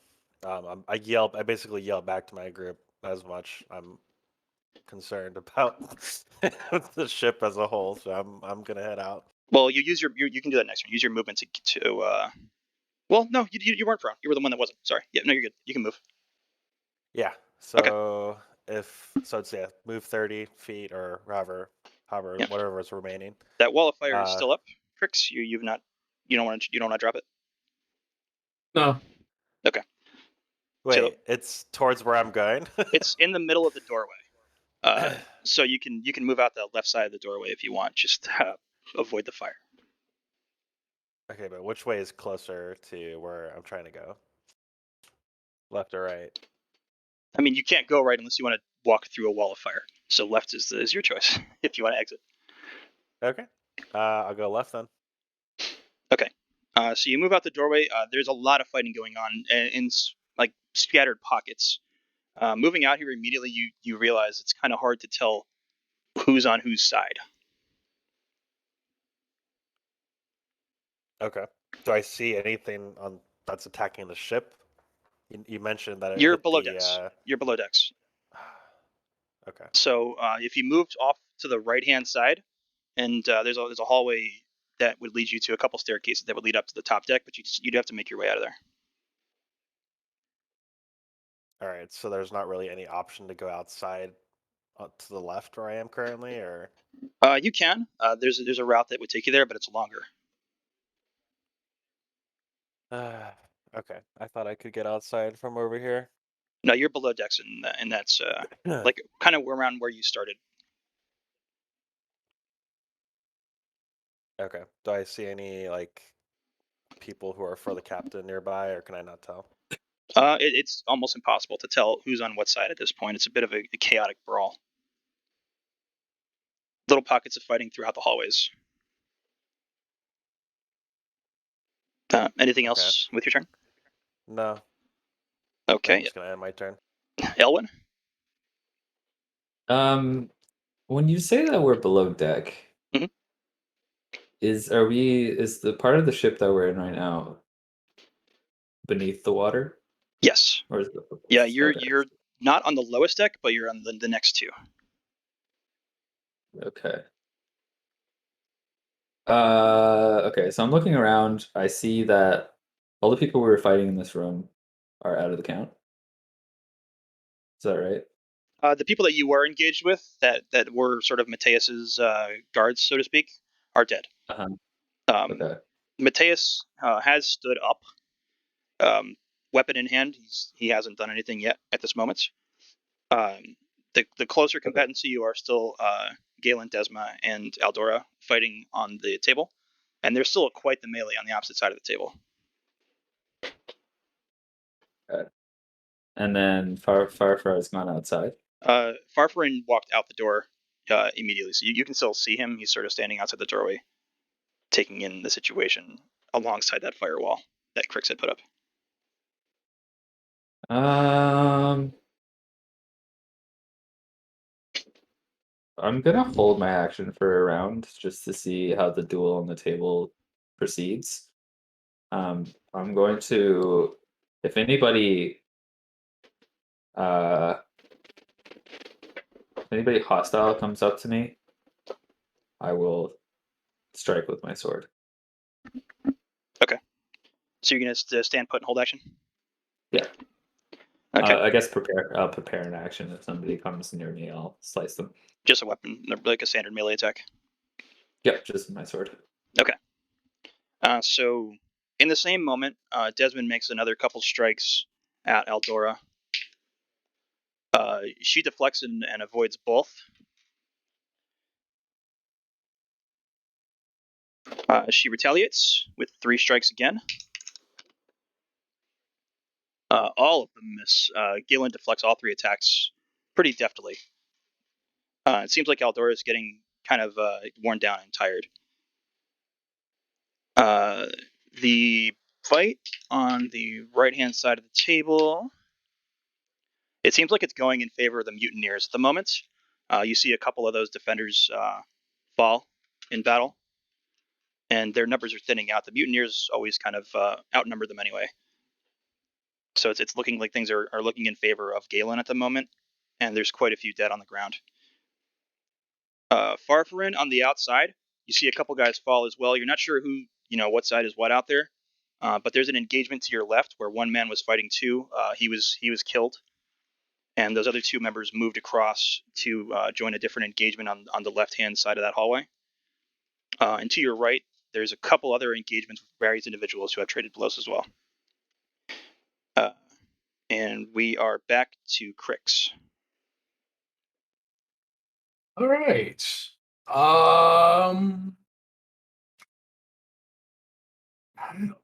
S3: I basically yell back to my group as much. I'm concerned about the ship as a whole, so I'm gonna head out.
S1: Well, you can do that next one. Use your movement to well, no, you weren't prone. You were the one that wasn't. Sorry. Yeah, no, you're good. You can move.
S3: Yeah. So it's move 30 feet or however
S1: Yeah.
S3: whatever is remaining.
S1: That wall of fire is still up. Crix, you don't want to drop it.
S4: No.
S1: Okay.
S3: Wait, it's towards where I'm going.
S1: It's in the middle of the doorway. So you can move out the left side of the doorway if you want. Just avoid the fire.
S3: Okay, but which way is closer to where I'm trying to go? Left or right?
S1: I mean, you can't go right unless you want to walk through a wall of fire. So left is your choice if you want to exit.
S3: Okay. I'll go left then.
S1: Okay. So you move out the doorway. There's a lot of fighting going on in like scattered pockets. Moving out here immediately, you realize it's kind of hard to tell who's on whose side.
S3: Okay. Do I see anything on that's attacking the ship? You mentioned that it
S1: You're
S3: hit
S1: below
S3: the.
S1: decks. You're below decks.
S3: Okay.
S1: So if you moved off to the right hand side, and there's a hallway that would lead you to a couple staircases that would lead up to the top deck, but you'd have to make your way out of there.
S3: All right. So there's not really any option to go outside to the left where I am currently, or.
S1: You can. There's a route that would take you there, but it's longer.
S3: Okay. I thought I could get outside from over here.
S1: No, you're below decks, and that's like kind of around where you started.
S3: Okay. Do I see any like people who are for the captain nearby, or can I not tell?
S1: It's almost impossible to tell who's on what side at this point. It's a bit of a chaotic brawl. Little pockets of fighting throughout the hallways. Anything else with your turn?
S3: No.
S1: Okay.
S3: I'm just gonna end my turn.
S1: Elwin?
S2: When you say that we're below deck,
S1: Mhm.
S2: is the part of the ship that we're in right now beneath the water?
S1: Yes.
S2: Or is
S1: Yeah,
S2: okay.
S1: you're not on the lowest deck, but you're on the next two.
S2: Okay. Okay, so I'm looking around. I see that all the people we were fighting in this room are out of the count. Is that right?
S1: The people that you were engaged with, that were sort of Mateus's guards, so to speak, are dead.
S2: Uh-huh.
S1: Okay. Mateus has stood up, weapon in hand. He hasn't done anything yet at this moment. The closer combatants to you are still Galen, Desma, and Aldora fighting on the table, and there's still quite the melee on the opposite side of the table.
S2: Okay. And then Farfar has gone outside.
S1: Farfarin walked out the door immediately. So you can still see him. He's sort of standing outside the doorway, taking in the situation alongside that firewall that Crix had put up.
S2: I'm gonna hold my action for a round just to see how the duel on the table proceeds. I'm going to, if anybody hostile comes up to me, I will strike with my sword.
S1: So you're gonna stand put and hold action.
S2: Yeah.
S1: Okay.
S2: I guess I'll prepare an action. If somebody comes near me, I'll slice them.
S1: Just a weapon, like a standard melee attack.
S2: Yep, just my sword.
S1: Okay. So in the same moment, Desmond makes another couple strikes at Eldora. She deflects and avoids both. She retaliates with 3 strikes again. All of them miss. Galen deflects all 3 attacks pretty deftly. It seems like Eldora is getting kind of worn down and tired. The fight on the right-hand side of the table, it seems like it's going in favor of the mutineers at the moment. You see a couple of those defenders fall in battle, and their numbers are thinning out. The mutineers always kind of outnumber them anyway. So it's looking like things are looking in favor of Galen at the moment, and there's quite a few dead on the ground. Farfarin on the outside, you see a couple guys fall as well. You're not sure who, what side is what out there, but there's an engagement to your left where one man was fighting 2. He was killed, and those other 2 members moved across to join a different engagement on the left-hand side of that hallway. And to your right, there's a couple other engagements with various individuals who have traded blows as well. And we are back to Crix.
S4: All right. I don't know.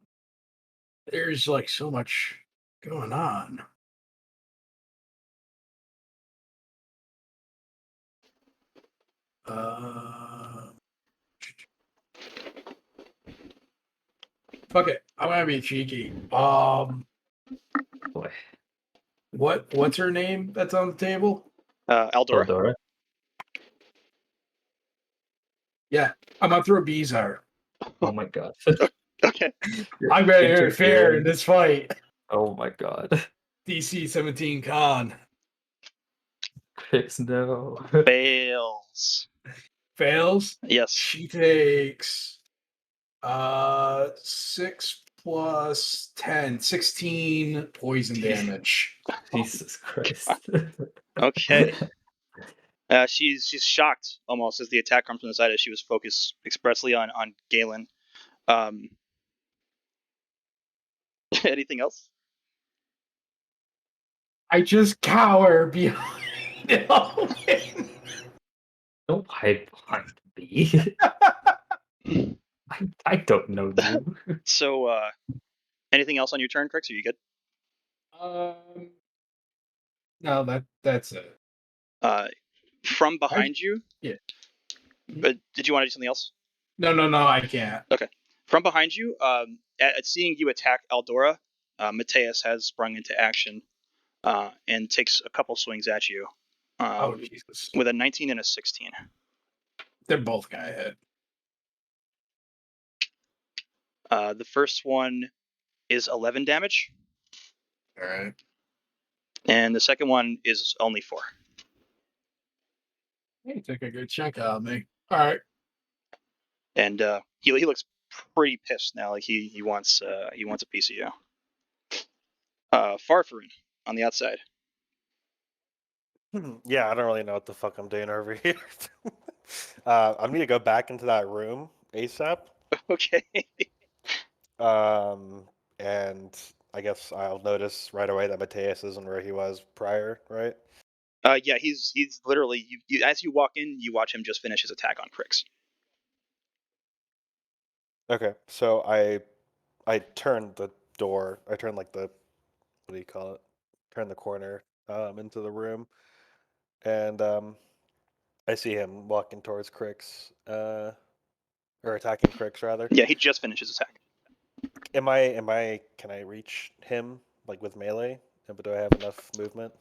S4: There's like so much going on. Fuck it. I'm gonna be cheeky.
S2: Boy.
S4: What's her name that's on the table?
S1: Eldora.
S2: Eldora.
S4: Yeah, I'm gonna throw Bizarre.
S2: Oh my god.
S1: Okay.
S4: I'm gonna interfere
S2: Interfering.
S4: in this fight.
S2: Oh my god.
S4: DC 17 con.
S2: Crix, no.
S1: Fails.
S4: Fails.
S1: Yes.
S4: She takes 6 plus 10, 16 poison damage.
S2: Jesus Christ.
S1: Okay. She's shocked almost as the attack comes from the side as she was focused expressly on Galen. Anything else?
S4: I just cower behind Elwin.
S2: Don't hide behind me. I don't know you.
S1: So, anything else on your turn, Crix? Are you good?
S4: No, that's it.
S1: From behind you.
S4: Yeah.
S1: But did you want to do something else?
S4: No, I can't.
S1: Okay. From behind you, at seeing you attack Eldora, Mateus has sprung into action and takes a couple swings at you.
S4: Oh Jesus!
S1: With a 19 and a 16.
S4: They're both gonna hit.
S1: The first one is 11 damage.
S4: All right.
S1: And the second one is only 4.
S4: You took a good chunk out of me. All right.
S1: And he looks pretty pissed now. Like he wants a piece of you. Farfarin on the outside.
S3: Yeah, I don't really know what the fuck I'm doing over here. I need to go back into that room ASAP.
S1: Okay.
S3: And I guess I'll notice right away that Mateus isn't where he was prior, right?
S1: Yeah, he's literally as you walk in, you watch him just finish his attack on Crix.
S3: Okay, so I turned the door. I turned like the what do you call it? Turn the corner into the room, and I see him walking towards Crix, or attacking Crix rather.
S1: Yeah, he just finished his attack.
S3: Can I reach him like with melee? But do I have enough movement?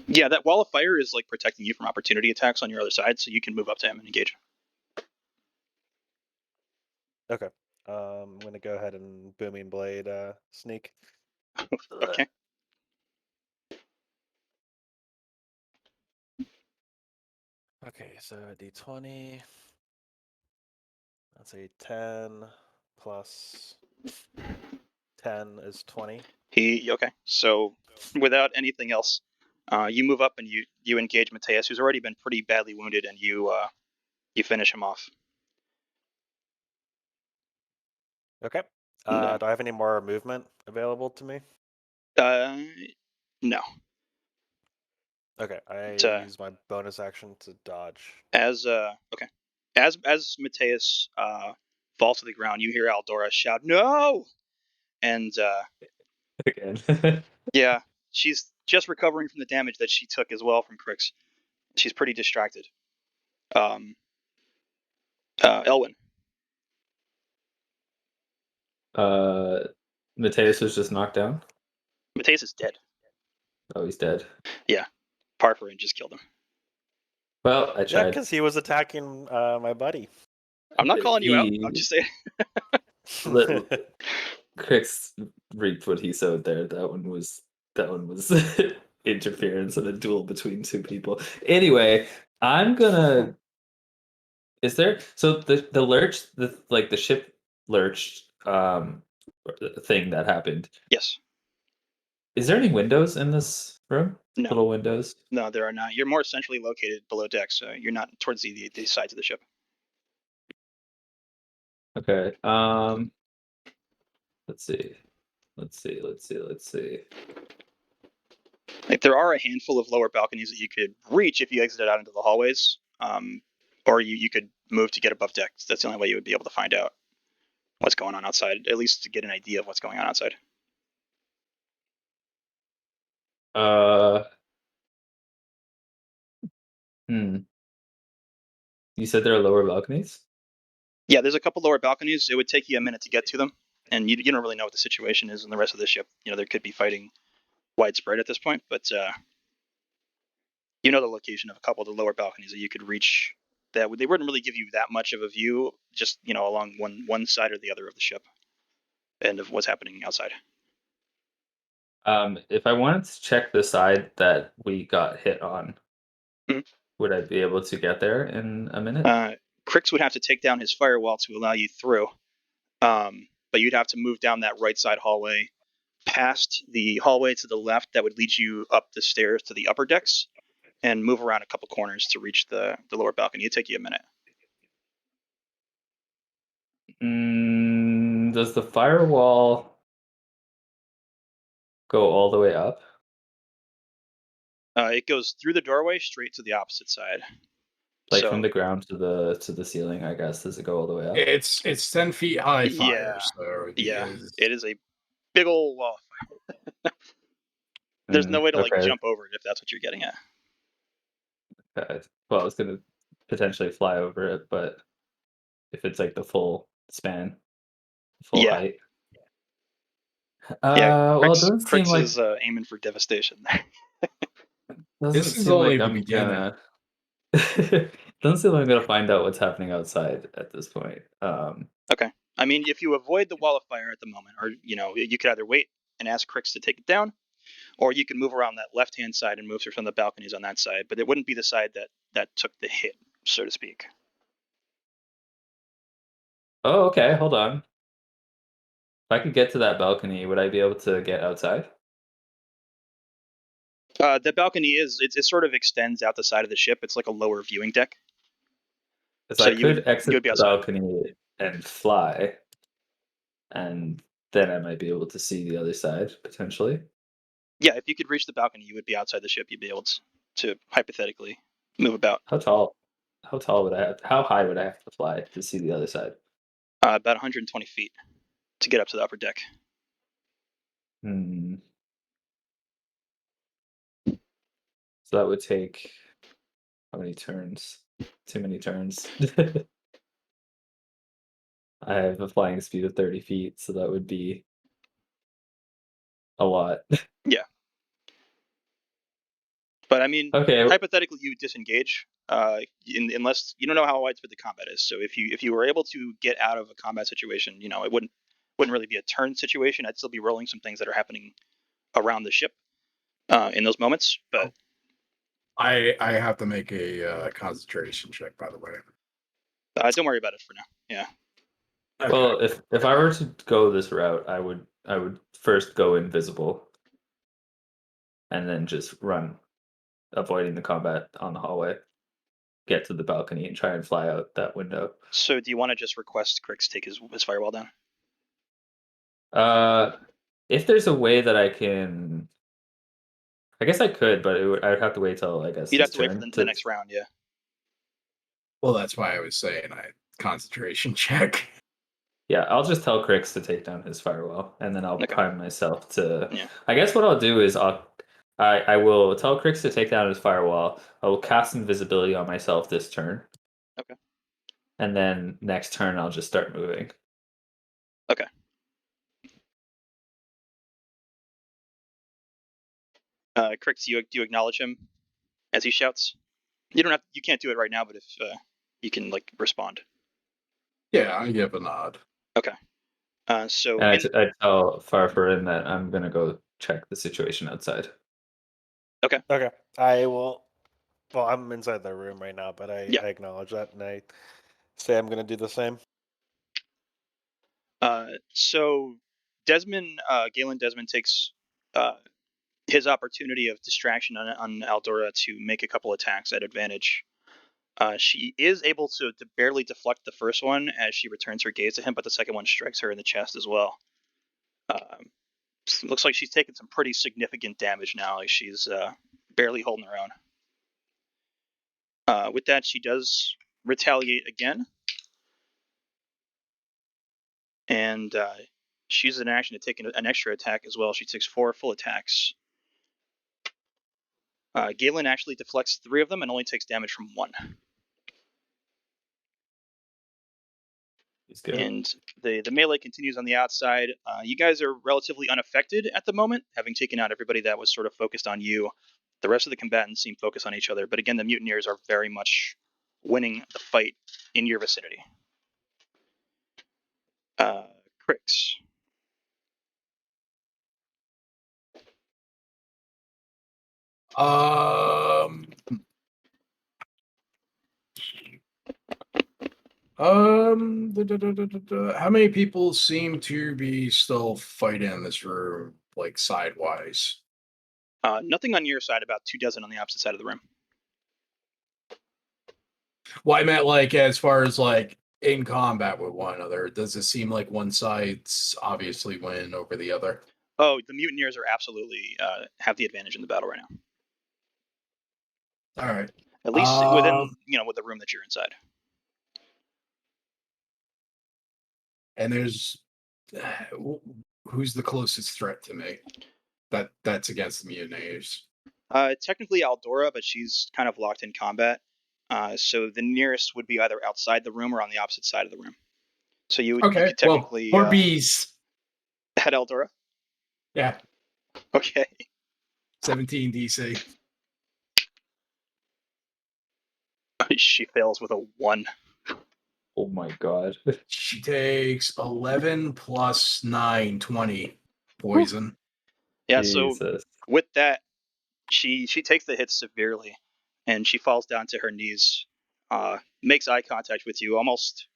S1: Yeah, that wall of fire is like protecting you from opportunity attacks on your other side, so you can move up to him and engage.
S3: Okay. I'm gonna go ahead and booming blade sneak.
S1: Okay.
S3: Okay, so d20. That's a 10 plus 10 is 20.
S1: Okay. So without anything else, you move up and you engage Mateus, who's already been pretty badly wounded, and you finish him off.
S3: Okay.
S1: No.
S3: Do I have any more movement available to me?
S1: No.
S3: Okay, I
S1: But,
S3: use my bonus action to dodge.
S1: okay. As Mateus falls to the ground, you hear Aldora shout, "No!" And
S2: Again.
S1: yeah, she's just recovering from the damage that she took as well from Crix. She's pretty distracted. Elwyn.
S2: Mateus was just knocked down.
S1: Mateus is dead.
S2: Oh, he's dead.
S1: Yeah, Parker just killed him.
S2: Well, I
S3: Yeah,
S2: tried.
S3: because he was attacking my buddy.
S1: I'm not calling you out. I'm just saying.
S2: Crix reaped what he sowed there. That one was interference in a duel between two people. Anyway, I'm gonna. Is there the lurch the ship lurched thing that happened?
S1: Yes.
S2: Is there any windows in this room?
S1: No.
S2: Little windows.
S1: No, there are not. You're more centrally located below deck, so you're not towards the sides of the ship.
S2: Okay. Let's see. Let's see.
S1: Like there are a handful of lower balconies that you could reach if you exited out into the hallways, or you could move to get above deck. That's the only way you would be able to find out what's going on outside, at least to get an idea of what's going on outside.
S2: Hmm. You said there are lower balconies?
S1: Yeah, there's a couple lower balconies. It would take you a minute to get to them, and you don't really know what the situation is in the rest of the ship. You know, there could be fighting widespread at this point, but you know the location of a couple of the lower balconies that you could reach. That they wouldn't really give you that much of a view, just along one side or the other of the ship, and of what's happening outside.
S2: If I wanted to check the side that we got hit on, would I be able to get there in a minute?
S1: Crix would have to take down his firewall to allow you through, but you'd have to move down that right side hallway, past the hallway to the left that would lead you up the stairs to the upper decks, and move around a couple corners to reach the lower balcony. It'd take you a minute.
S2: Does the firewall go all the way up?
S1: It goes through the doorway straight to the opposite side.
S2: Like from the ground to the ceiling, I guess. Does it go all the way up?
S4: It's 10 feet high fire,
S1: Yeah.
S4: so
S1: It is a big old wall. There's no way to
S2: okay.
S1: jump over it if that's what you're getting at.
S2: Okay. Well, I was gonna potentially fly over it, but if it's like the full span, full height. Well, it doesn't seem
S1: Crix
S2: like
S1: is aiming for devastation.
S4: This is only the beginning.
S2: Doesn't seem like I'm gonna find out what's happening outside at this point.
S1: Okay. I mean, if you avoid the wall of fire at the moment, or you could either wait and ask Crix to take it down, or you can move around that left-hand side and move through some of the balconies on that side. But it wouldn't be the side that took the hit, so to speak.
S2: Oh, okay. Hold on. If I could get to that balcony, would I be able to get outside?
S1: The balcony it sort of extends out the side of the ship. It's like a lower viewing deck.
S2: Because I could exit the balcony and fly, and then I might be able to see the other side potentially.
S1: Yeah, if you could reach the balcony, you would be outside the ship. You'd be able to hypothetically move about.
S2: How tall? How tall would I have? How high would I have to fly to see the other side?
S1: About 120 feet to get up to the upper deck.
S2: So that would take how many turns? Too many turns. I have a flying speed of 30 feet, so that would be a lot.
S1: Yeah. But I mean,
S2: Okay.
S1: hypothetically, you disengage, unless you don't know how widespread the combat is. So if you were able to get out of a combat situation, it wouldn't really be a turn situation. I'd still be rolling some things that are happening around the ship in those moments. But
S4: I have to make a concentration check, by the way.
S1: don't worry about it for now. Yeah.
S4: Okay.
S2: Well, if I were to go this route, I would first go invisible, and then just run, avoiding the combat on the hallway. Get to the balcony and try and fly out that window.
S1: So do you want to just request Crix take his firewall down?
S2: If there's a way that I can, I guess I could, but I would have to wait till I guess
S1: You'd have
S2: his
S1: to wait for
S2: turn
S1: the next round. Yeah.
S4: Well, that's why I was saying concentration check.
S2: Yeah, I'll just tell Crix to take down his firewall, and then I'll
S1: Okay.
S2: prime myself to.
S1: Yeah.
S2: I guess what I'll do is I will tell Crix to take down his firewall. I will cast invisibility on myself this turn.
S1: Okay.
S2: And then next turn I'll just start moving.
S1: Okay. Crix, do you acknowledge him as he shouts? You can't do it right now, but if you can respond.
S4: Yeah, I give a nod.
S1: Okay. So
S2: And I tell Farfarin that I'm gonna go check the situation outside.
S3: Okay. I will. Well, I'm inside the room right now, but I acknowledge that, and I say I'm going to do the same.
S1: So Galen Desmond takes his opportunity of distraction on Aldora to make a couple attacks at advantage. She is able to barely deflect the first one as she returns her gaze to him, but the second one strikes her in the chest as well. Looks like she's taken some pretty significant damage now. Like she's barely holding her own. With that, she does retaliate again. And she uses an action to take an extra attack as well. She takes 4 full attacks. Galen actually deflects 3 of them and only takes damage from 1.
S2: He's good.
S1: And the melee continues on the outside. You guys are relatively unaffected at the moment, having taken out everybody that was sort of focused on you. The rest of the combatants seem focused on each other, but again, the mutineers are very much winning the fight in your vicinity. Crix.
S4: How many people seem to be still fighting in this room, like sidewise?
S1: Nothing on your side, about 2 dozen on the opposite side of the room.
S4: Well, I meant like as far as like in combat with one another. Does it seem like one side's obviously winning over the other?
S1: Oh, the mutineers are absolutely have the advantage in the battle right now.
S4: All right.
S1: At least within with the room that you're inside.
S4: And there's who's the closest threat to me? That's against the mutineers.
S1: Technically Aldora, but she's kind of locked in combat. So the nearest would be either outside the room or on the opposite side of the room. So you could technically
S4: or bees.
S1: Head Aldora.
S4: Yeah.
S1: Okay.
S4: 17 DC.
S1: She fails with a 1.
S2: Oh my god.
S4: She takes 11 plus 9, 20 poison.
S1: Yeah,
S2: Jesus.
S1: so with that, she takes the hit severely, and she falls down to her knees, makes eye contact with you, almost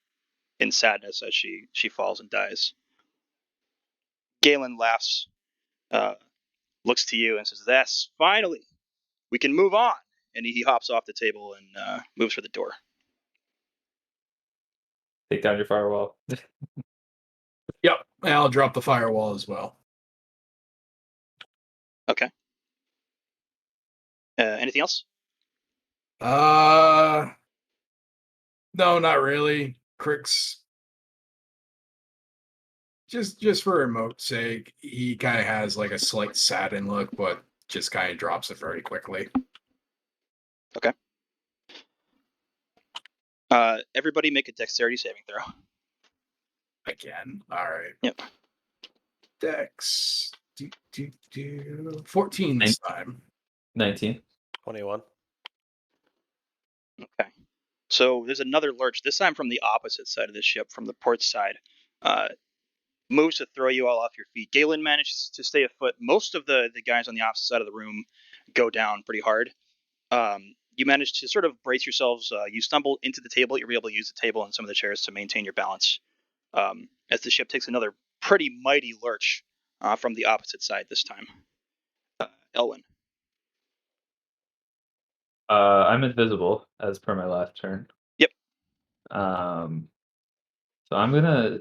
S1: in sadness as she falls and dies. Galen laughs, looks to you and says, "That's finally, we can move on." And he hops off the table and moves for the door.
S2: Take down your firewall.
S4: Yep, I'll drop the firewall as well.
S1: Okay. Anything else?
S4: No, not really. Crix. Just for remote's sake, he kind of has like a slight saddened look, but just kind of drops it very quickly.
S1: Okay. Everybody make a dexterity saving throw.
S4: Again. All right.
S1: Yep.
S4: Dex. 14 this time.
S2: 19.
S3: 21.
S1: Okay. So there's another lurch, this time from the opposite side of the ship, from the port side. Moves to throw you all off your feet. Galen manages to stay afoot. Most of the guys on the opposite side of the room go down pretty hard. You manage to sort of brace yourselves. You stumble into the table. You're able to use the table and some of the chairs to maintain your balance. As the ship takes another pretty mighty lurch from the opposite side this time. Elwyn.
S2: I'm invisible as per my last turn.
S1: Yep.
S2: So I'm gonna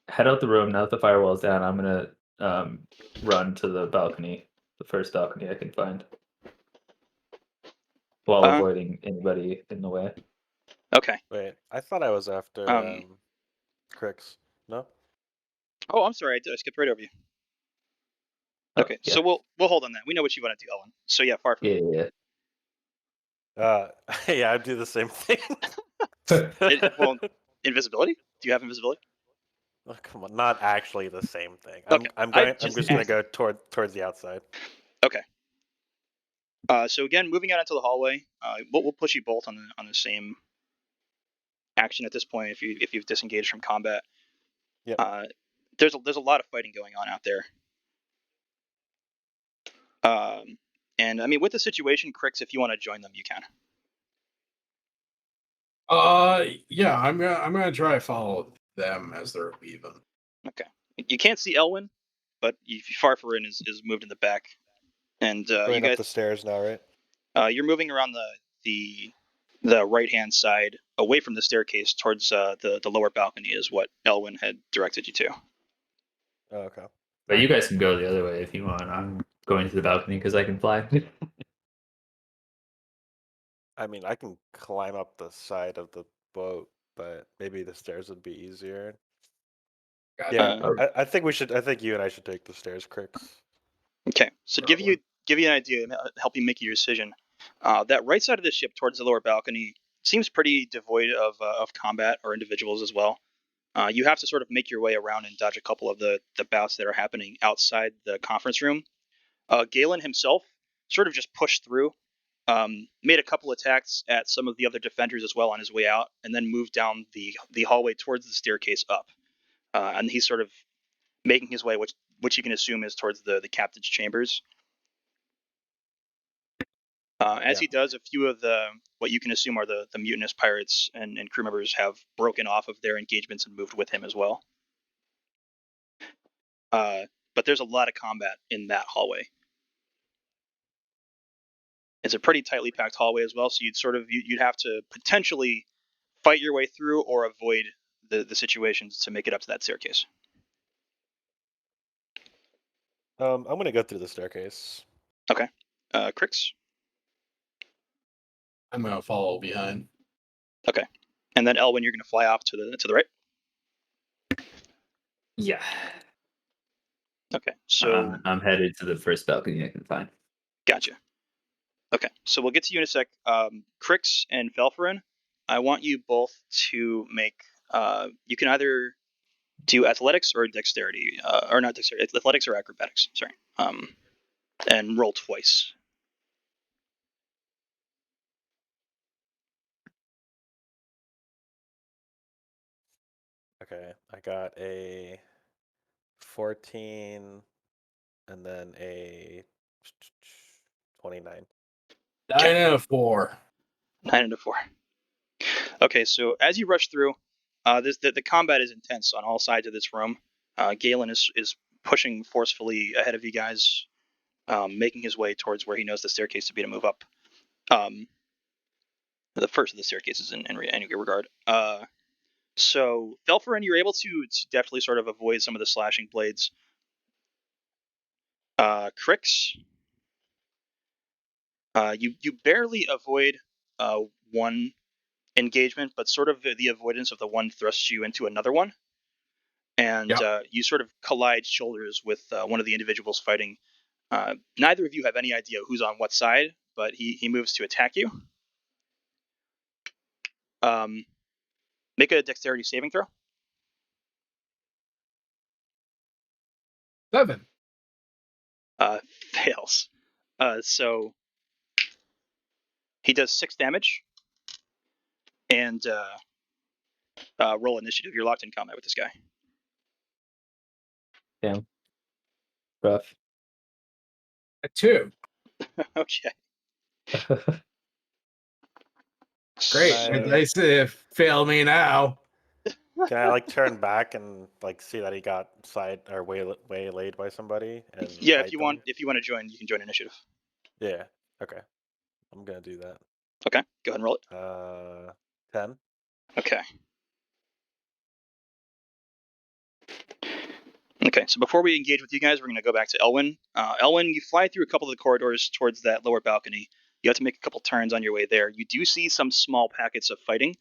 S2: head out the room now that the firewall's down. I'm gonna run to the balcony, the first balcony I can find, while avoiding anybody in the way.
S1: Okay.
S3: Wait, I thought I was after Crix. No?
S1: Oh, I'm sorry. I skipped right over you. Okay,
S2: yeah.
S1: so we'll hold on that. We know what you want to do, Elwyn. So yeah, far from
S2: Yeah.
S3: Yeah, I'd do the same thing.
S1: Well, invisibility? Do you have invisibility?
S3: Oh, come on, not actually the same thing.
S1: Okay,
S3: I'm
S1: just
S3: just gonna go towards the outside.
S1: Okay. So again, moving out into the hallway, we'll push you both on the same action at this point. If you've disengaged from combat,
S3: Yep.
S1: There's a lot of fighting going on out there. And I mean, with the situation, Crix, if you want to join them, you can.
S4: Yeah, I'm gonna try to follow them as they're leaving.
S1: Okay. You can't see Elwyn, but Farfarin is moved in the back, and
S3: Going
S1: you guys
S3: up the stairs now, right?
S1: you're moving around the right hand side, away from the staircase, towards the lower balcony, is what Elwyn had directed you to.
S3: Oh, okay.
S2: But you guys can go the other way if you want. I'm going to the balcony because I can fly.
S3: I mean, I can climb up the side of the boat, but maybe the stairs would be easier.
S4: Got
S3: Yeah,
S4: it.
S3: I think we should. I think you and I should take the stairs, Crix.
S1: Okay, so give you an idea, help you make your decision. That right side of the ship, towards the lower balcony, seems pretty devoid of combat or individuals as well. You have to sort of make your way around and dodge a couple of the bouts that are happening outside the conference room. Galen himself sort of just pushed through, made a couple attacks at some of the other defenders as well on his way out, and then moved down the hallway towards the staircase up. And he's sort of making his way, which you can assume is towards the captain's chambers. As he does, a few of what you can assume are the mutinous pirates and crew members have broken off of their engagements and moved with him as well. But there's a lot of combat in that hallway. It's a pretty tightly packed hallway as well, so you'd have to potentially fight your way through or avoid the situations to make it up to that staircase.
S3: I'm gonna go through the staircase.
S1: Okay. Crix?
S4: I'm gonna follow behind.
S1: Okay. And then Elwyn, you're gonna fly off to the right?
S2: Yeah.
S1: Okay. So
S2: I'm headed to the first balcony I can find.
S1: Gotcha. Okay, so we'll get to you in a sec. Crix and Felfarin, I want you both to make. You can either do athletics or dexterity, or not dexterity, athletics or acrobatics. Sorry. And roll twice.
S3: Okay, I got a 14, and then a 29.
S4: 9 and a 4.
S1: 9 and a 4. Okay, so as you rush through, the combat is intense on all sides of this room. Galen is pushing forcefully ahead of you guys, making his way towards where he knows the staircase to be to move up. The first of the staircases in any regard. So Felfarin, you're able to definitely sort of avoid some of the slashing blades. Crix, you barely avoid one engagement, but sort of the avoidance of the one thrusts you into another one, and you sort of collide shoulders with one of the individuals fighting. Neither of you have any idea who's on what side, but he moves to attack you. Make a dexterity saving throw.
S4: 7.
S1: Fails. So he does 6 damage, and roll initiative. You're locked in combat with this guy.
S2: Damn. Rough.
S4: A 2.
S1: Okay.
S4: Great.
S3: Can
S4: My
S3: I-
S4: dice fail me now.
S3: Can I like turn back and like see that he got waylaid by somebody and
S1: Yeah,
S3: fight
S1: if you
S3: them?
S1: want to join, you can join initiative.
S3: Yeah. Okay. I'm gonna do that.
S1: Okay, go ahead and roll it.
S3: 10.
S1: Okay. Okay, so before we engage with you guys, we're going to go back to Elwyn. Elwyn, you fly through a couple of the corridors towards that lower balcony. You have to make a couple turns on your way there. You do see some small packets of fighting.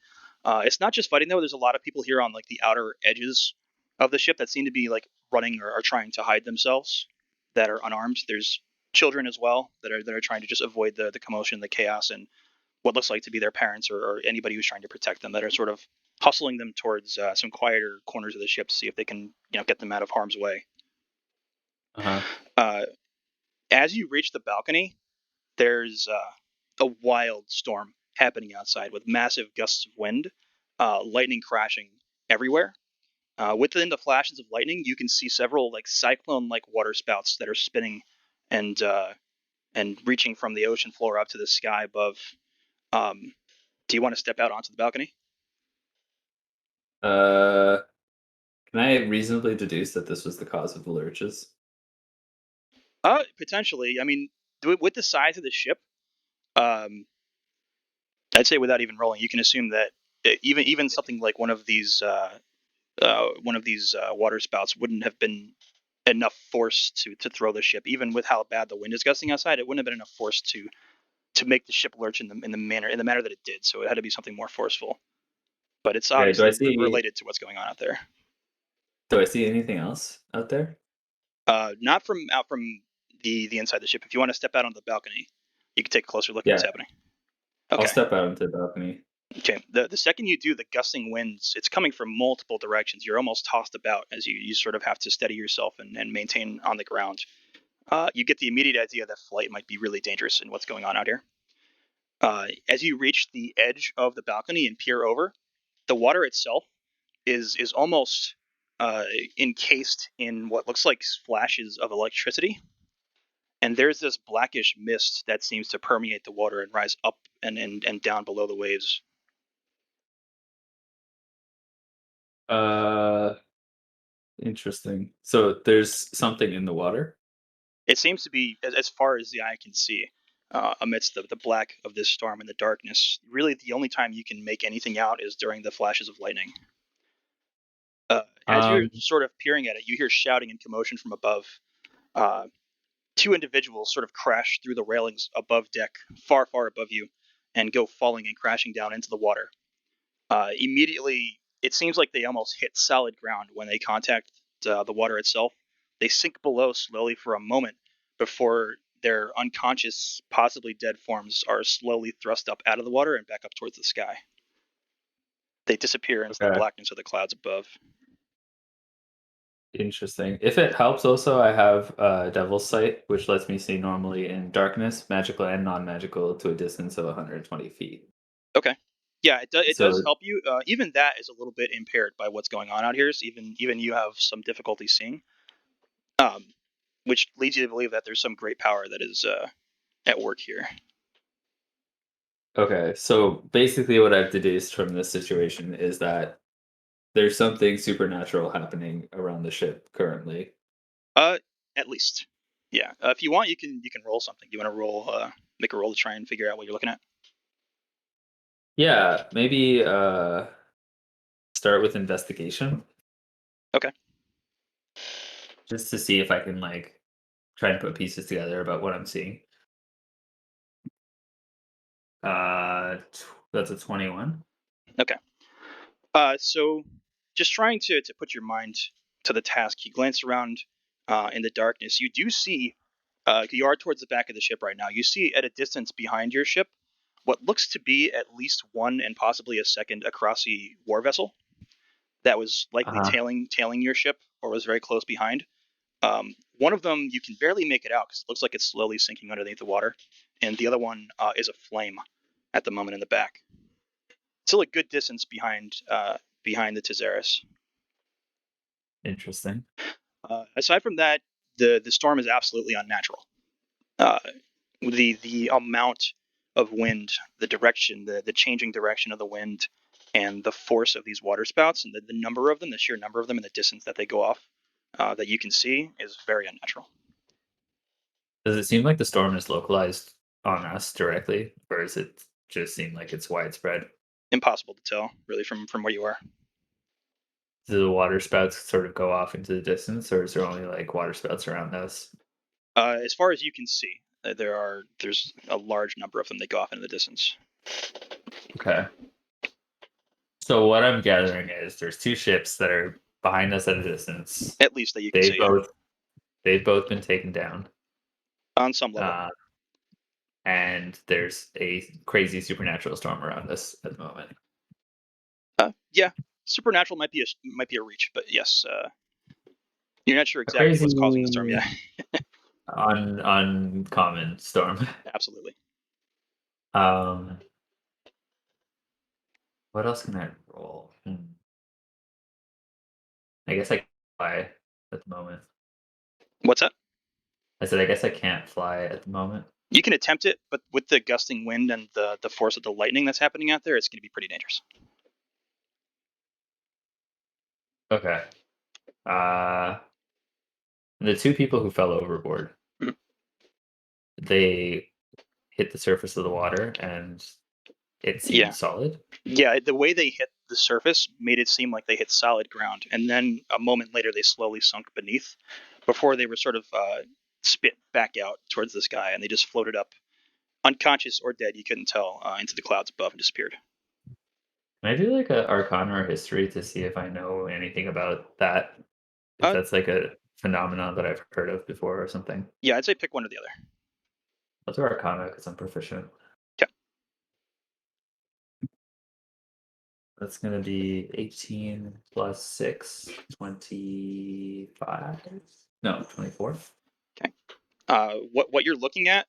S1: It's not just fighting though. There's a lot of people here on like the outer edges of the ship that seem to be like running or trying to hide themselves that are unarmed. There's children as well that are trying to just avoid the commotion, the chaos, and what looks like to be their parents or anybody who's trying to protect them that are sort of hustling them towards some quieter corners of the ship to see if they can get them out of harm's way.
S2: Uh-huh.
S1: As you reach the balcony, there's a wild storm happening outside with massive gusts of wind, lightning crashing everywhere. Within the flashes of lightning, you can see several like cyclone-like water spouts that are spinning and reaching from the ocean floor up to the sky above. Do you want to step out onto the balcony?
S2: Can I reasonably deduce that this was the cause of the lurches?
S1: Potentially. I mean, with the size of the ship, um, I'd say without even rolling, you can assume that even something like one of these water spouts wouldn't have been enough force to throw the ship. Even with how bad the wind is gusting outside, it wouldn't have been enough force to make the ship lurch in the manner that it did. So it had to be something more forceful. But it's
S2: Okay,
S1: obviously related to what's going on out there.
S2: Do I see anything else out there?
S1: Not from the inside of the ship. If you want to step out on the balcony, you can take a closer look at what's
S2: Yeah.
S1: happening. Okay.
S2: I'll step out onto the balcony.
S1: Okay. The second you do, the gusting winds, it's coming from multiple directions. You're almost tossed about as you sort of have to steady yourself and maintain on the ground. You get the immediate idea that flight might be really dangerous in what's going on out here. As you reach the edge of the balcony and peer over, the water itself is almost encased in what looks like flashes of electricity. And there's this blackish mist that seems to permeate the water and rise up and down below the waves.
S2: Interesting. So there's something in the water?
S1: It seems to be, as far as the eye can see, amidst the black of this storm and the darkness. Really, the only time you can make anything out is during the flashes of lightning. As you're sort of peering at it, you hear shouting and commotion from above. Two individuals sort of crash through the railings above deck, far, far above you, and go falling and crashing down into the water. Immediately, it seems like they almost hit solid ground when they contact the water itself. They sink below slowly for a moment before their unconscious, possibly dead forms are slowly thrust up out of the water and back up towards the sky. They disappear into the blackness of the clouds above.
S2: Interesting. If it helps, also, I have Devil's Sight, which lets me see normally in darkness, magical and non-magical, to a distance of 120 feet.
S1: Okay. Yeah, it
S2: So-
S1: does help you. Even that is a little bit impaired by what's going on out here. So even you have some difficulty seeing, which leads you to believe that there's some great power that is at work here.
S2: Okay, so basically what I've deduced from this situation is that there's something supernatural happening around the ship currently.
S1: At least, yeah. If you want, you can roll something. You want to roll, make a roll to try and figure out what you're looking at.
S2: Yeah, maybe start with investigation.
S1: Okay.
S2: Just to see if I can like try and put pieces together about what I'm seeing. That's a 21.
S1: Okay. So just trying to put your mind to the task, you glance around in the darkness. You do see, you are towards the back of the ship right now. You see at a distance behind your ship what looks to be at least one and possibly a second Akrasi war vessel that was likely tailing your ship or was very close behind. One of them you can barely make it out because it looks like it's slowly sinking underneath the water, and the other one is aflame at the moment in the back. Still a good distance behind the Theros.
S2: Interesting.
S1: Aside from that, the storm is absolutely unnatural. The amount of wind, the direction, the changing direction of the wind, and the force of these water spouts, and the number of them, the sheer number of them, and the distance that they go off, that you can see, is very unnatural.
S2: Does it seem like the storm is localized on us directly, or does it just seem like it's widespread?
S1: Impossible to tell, really, from where you are.
S2: Do the water spouts sort of go off into the distance, or is there only like water spouts around us?
S1: As far as you can see, there's a large number of them that go off into the distance.
S2: Okay. So what I'm gathering is there's two ships that are behind us at a distance.
S1: At least that you can
S2: They've
S1: see.
S2: they've both been taken down.
S1: On some level.
S2: And there's a crazy supernatural storm around us at the moment.
S1: Yeah, supernatural might be a reach, but yes, you're not sure exactly what's causing the storm. Yeah,
S2: uncommon storm.
S1: absolutely.
S2: What else can I roll? I guess I can't fly at the moment.
S1: What's that?
S2: I said I guess I can't fly at the moment.
S1: You can attempt it, but with the gusting wind and the force of the lightning that's happening out there, it's going to be pretty dangerous.
S2: Okay. The two people who fell overboard,
S1: Mhm.
S2: they hit the surface of the water and it seemed solid.
S1: Yeah, the way they hit the surface made it seem like they hit solid ground, and then a moment later they slowly sunk beneath before they were sort of spit back out towards the sky, and they just floated up, unconscious or dead, you couldn't tell, into the clouds above and disappeared.
S2: Can I do like a Arcana or history to see if I know anything about that? If that's like a phenomenon that I've heard of before or something.
S1: Yeah, I'd say pick one or the other.
S2: I'll do Arcana because I'm proficient.
S1: Okay.
S2: That's going to be 18 plus 6, 25. No, 24.
S1: Okay. What you're looking at,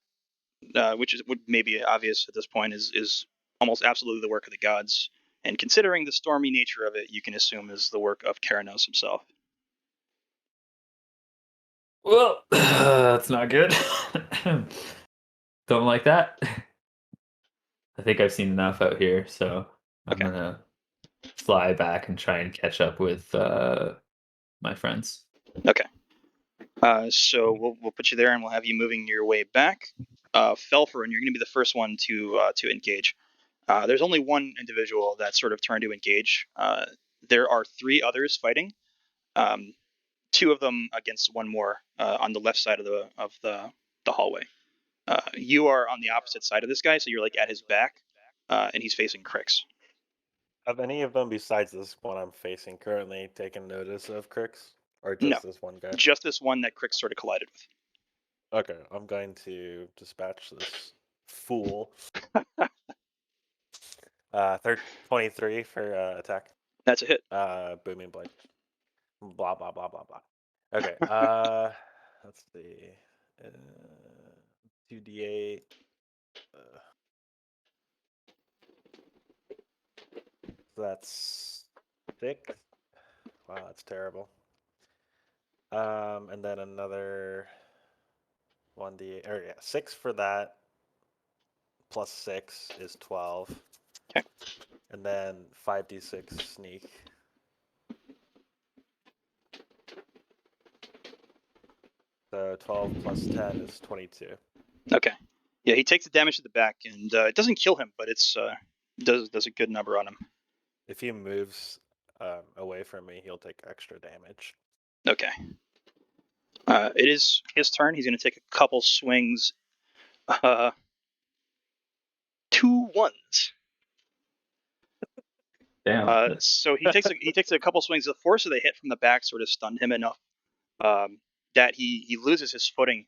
S1: which is would maybe obvious at this point, is almost absolutely the work of the gods. And considering the stormy nature of it, you can assume is the work of Keranos himself.
S2: Well, that's not good. Don't like that. I think I've seen enough out here, so I'm gonna fly back and try and catch up with my friends.
S1: Okay. So we'll put you there, and we'll have you moving your way back. Felfer, and you're going to be the first one to engage. There's only one individual that's sort of turned to engage. There are 3 others fighting. 2 of them against one more on the left side of the hallway. You are on the opposite side of this guy, so you're like at his back, and he's facing Crix.
S3: Have any of them besides this one I'm facing currently taken notice of Crix? Or just this one guy?
S1: Just this one that Crix sort of collided with.
S3: Okay, I'm going to dispatch this fool. 23 for attack.
S1: That's a hit.
S3: Booming blade. Blah blah blah blah blah. Okay. Let's see. 2d8. That's 6. Wow, that's terrible. And then another 1d8. Or yeah, 6 for that. Plus 6 is 12.
S1: Okay.
S3: And then 5d6 sneak. So 12 plus 10 is 22.
S1: Okay. Yeah, he takes the damage to the back, and it doesn't kill him, but it's does a good number on him.
S3: If he moves away from me, he'll take extra damage.
S1: Okay. It is his turn. He's going to take a couple swings. 2 ones.
S2: Damn.
S1: So he takes a couple swings. The force of the hit from the back sort of stunned him enough that he loses his footing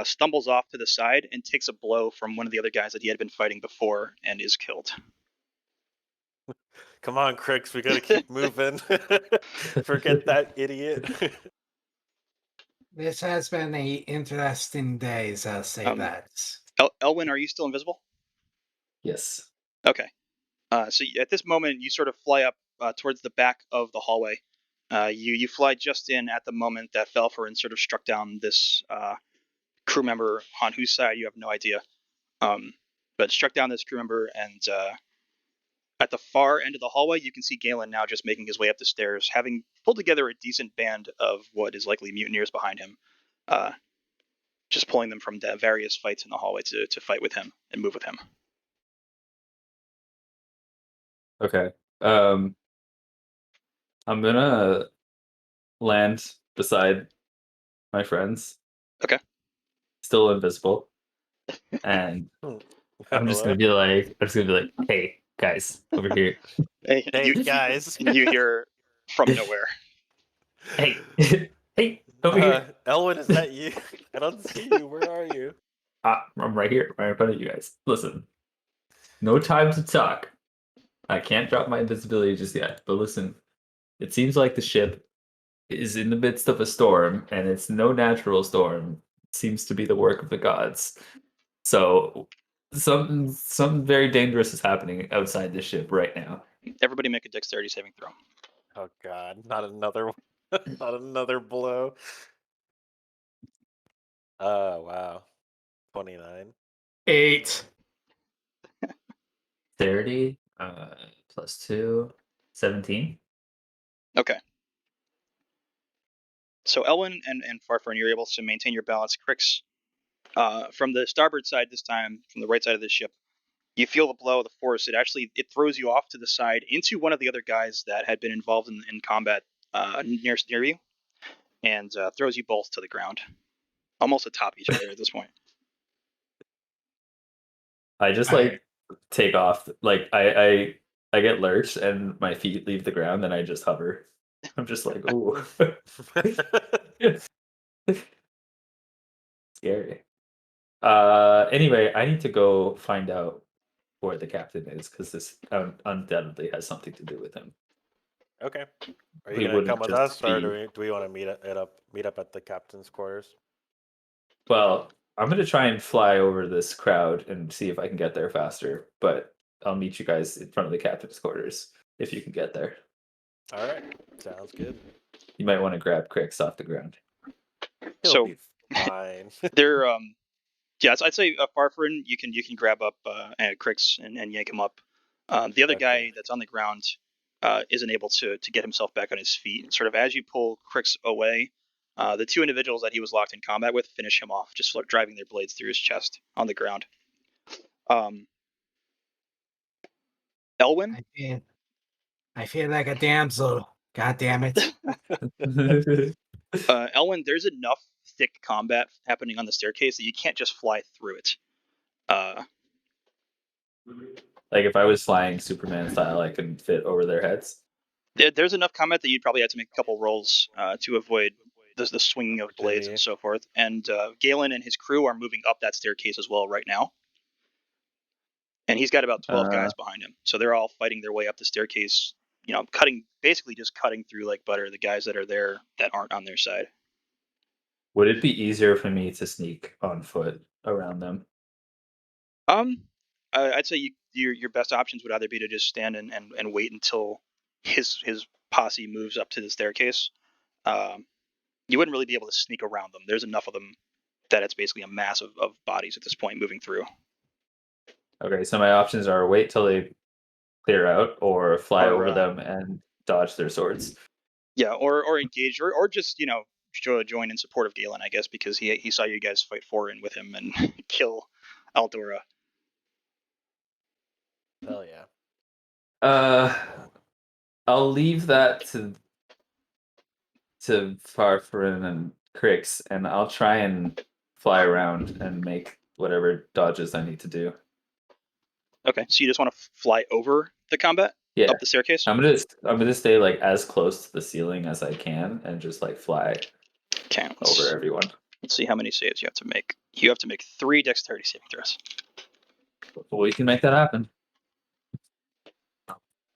S1: stumbles off to the side and takes a blow from one of the other guys that he had been fighting before and is killed.
S3: Come on, Crix, we gotta keep moving. Forget that idiot.
S5: This has been a interesting days, I'll say that.
S1: Elwyn, are you still invisible?
S2: Yes.
S1: Okay. So at this moment, you sort of fly up towards the back of the hallway. You fly just in at the moment that Felferin sort of struck down this crew member on whose side you have no idea. But struck down this crew member, and at the far end of the hallway, you can see Galen now just making his way up the stairs, having pulled together a decent band of what is likely mutineers behind him, just pulling them from the various fights in the hallway to fight with him and move with him.
S2: Okay. I'm gonna land beside my friends.
S1: Okay.
S2: Still invisible. And I'm just gonna be like, hey guys, over here.
S1: Hey,
S3: Hey, guys.
S1: You hear from nowhere.
S2: Hey, hey, over here.
S3: Elwyn, is that you? I don't see you. Where are you?
S2: I'm right here, right in front of you guys. Listen, no time to talk. I can't drop my invisibility just yet, but listen, it seems like the ship is in the midst of a storm, and it's no natural storm. It seems to be the work of the gods. So something very dangerous is happening outside the ship right now.
S1: Everybody make a dexterity saving throw.
S3: Oh God, not another, not another blow. Oh wow, 29.
S4: 8.
S2: 30 plus 2, 17.
S1: Okay. So Elwyn and Farfern, you're able to maintain your balance. Crix, from the starboard side this time, from the right side of the ship, you feel the blow of the force. It throws you off to the side into one of the other guys that had been involved in combat near you, and throws you both to the ground, almost atop each other at this point.
S2: I just like take off, like I get lurched and my feet leave the ground and I just hover. I'm just like, ooh. Scary. Anyway, I need to go find out where the captain is because this undoubtedly has something to do with him.
S3: Okay. Are you
S2: We
S3: gonna
S2: wouldn't
S3: come with
S2: just
S3: us, or
S2: be-
S3: do we want to meet up at the captain's quarters?
S2: Well, I'm gonna try and fly over this crowd and see if I can get there faster, but I'll meet you guys in front of the captain's quarters if you can get there.
S3: All right, sounds good.
S2: You might want to grab Crix off the ground.
S3: He'll
S1: So
S3: be fine.
S1: they're yeah, I'd say Farfern, you can grab up Crix and yank him up. The other guy
S3: Okay.
S1: that's on the ground isn't able to get himself back on his feet. And sort of as you pull Crix away, the two individuals that he was locked in combat with finish him off, just driving their blades through his chest on the ground. Elwyn,
S5: I feel like a damsel. God damn it.
S1: Elwyn, there's enough thick combat happening on the staircase that you can't just fly through it.
S2: Like if I was flying Superman style, I could fit over their heads.
S1: There's enough combat that you'd probably have to make a couple rolls to avoid the swinging of blades and
S3: Opportunity.
S1: so forth. And Galen and his crew are moving up that staircase as well right now. And he's got about 12 guys behind him. So they're all fighting their way up the staircase, basically just cutting through like butter the guys that are there that aren't on their side.
S2: Would it be easier for me to sneak on foot around them?
S1: I'd say your best options would either be to just stand and wait until his posse moves up to the staircase. You wouldn't really be able to sneak around them. There's enough of them that it's basically a mass of bodies at this point moving through.
S2: Okay, so my options are wait till they clear out or fly
S1: Or,
S2: over them and dodge their swords.
S1: Yeah, or engage, or just join in support of Galen, I guess, because he saw you guys fight Foreign with him and kill Aldora.
S3: Hell yeah.
S2: I'll leave that to Farfarin and Crix, and I'll try and fly around and make whatever dodges I need to do.
S1: Okay, so you just want to fly over the combat?
S2: Yeah.
S1: Up the staircase?
S2: I'm gonna stay like as close to the ceiling as I can and just like fly over everyone.
S1: Let's see how many saves you have to make. You have to make 3 dexterity saving throws.
S2: Well, we can make that happen.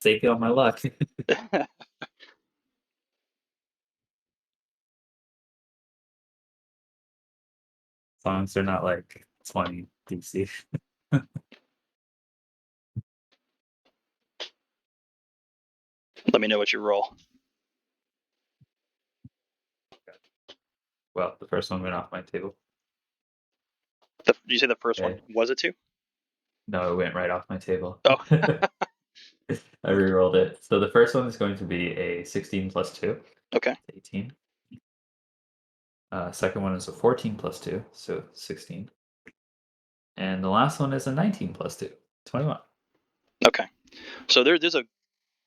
S2: Take it on my luck. As long as they're not like 20 DC.
S1: Let me know what you roll.
S2: Well, the first one went off my table.
S1: Did you say the first
S2: Okay.
S1: one was a 2?
S2: No, it went right off my table.
S1: Oh.
S2: I re-rolled it. So the first one is going to be a 16 plus 2.
S1: Okay.
S2: 18. Second one is a 14 plus 2, so 16. And the last one is a 19 plus 2, 21.
S1: Okay. So there's a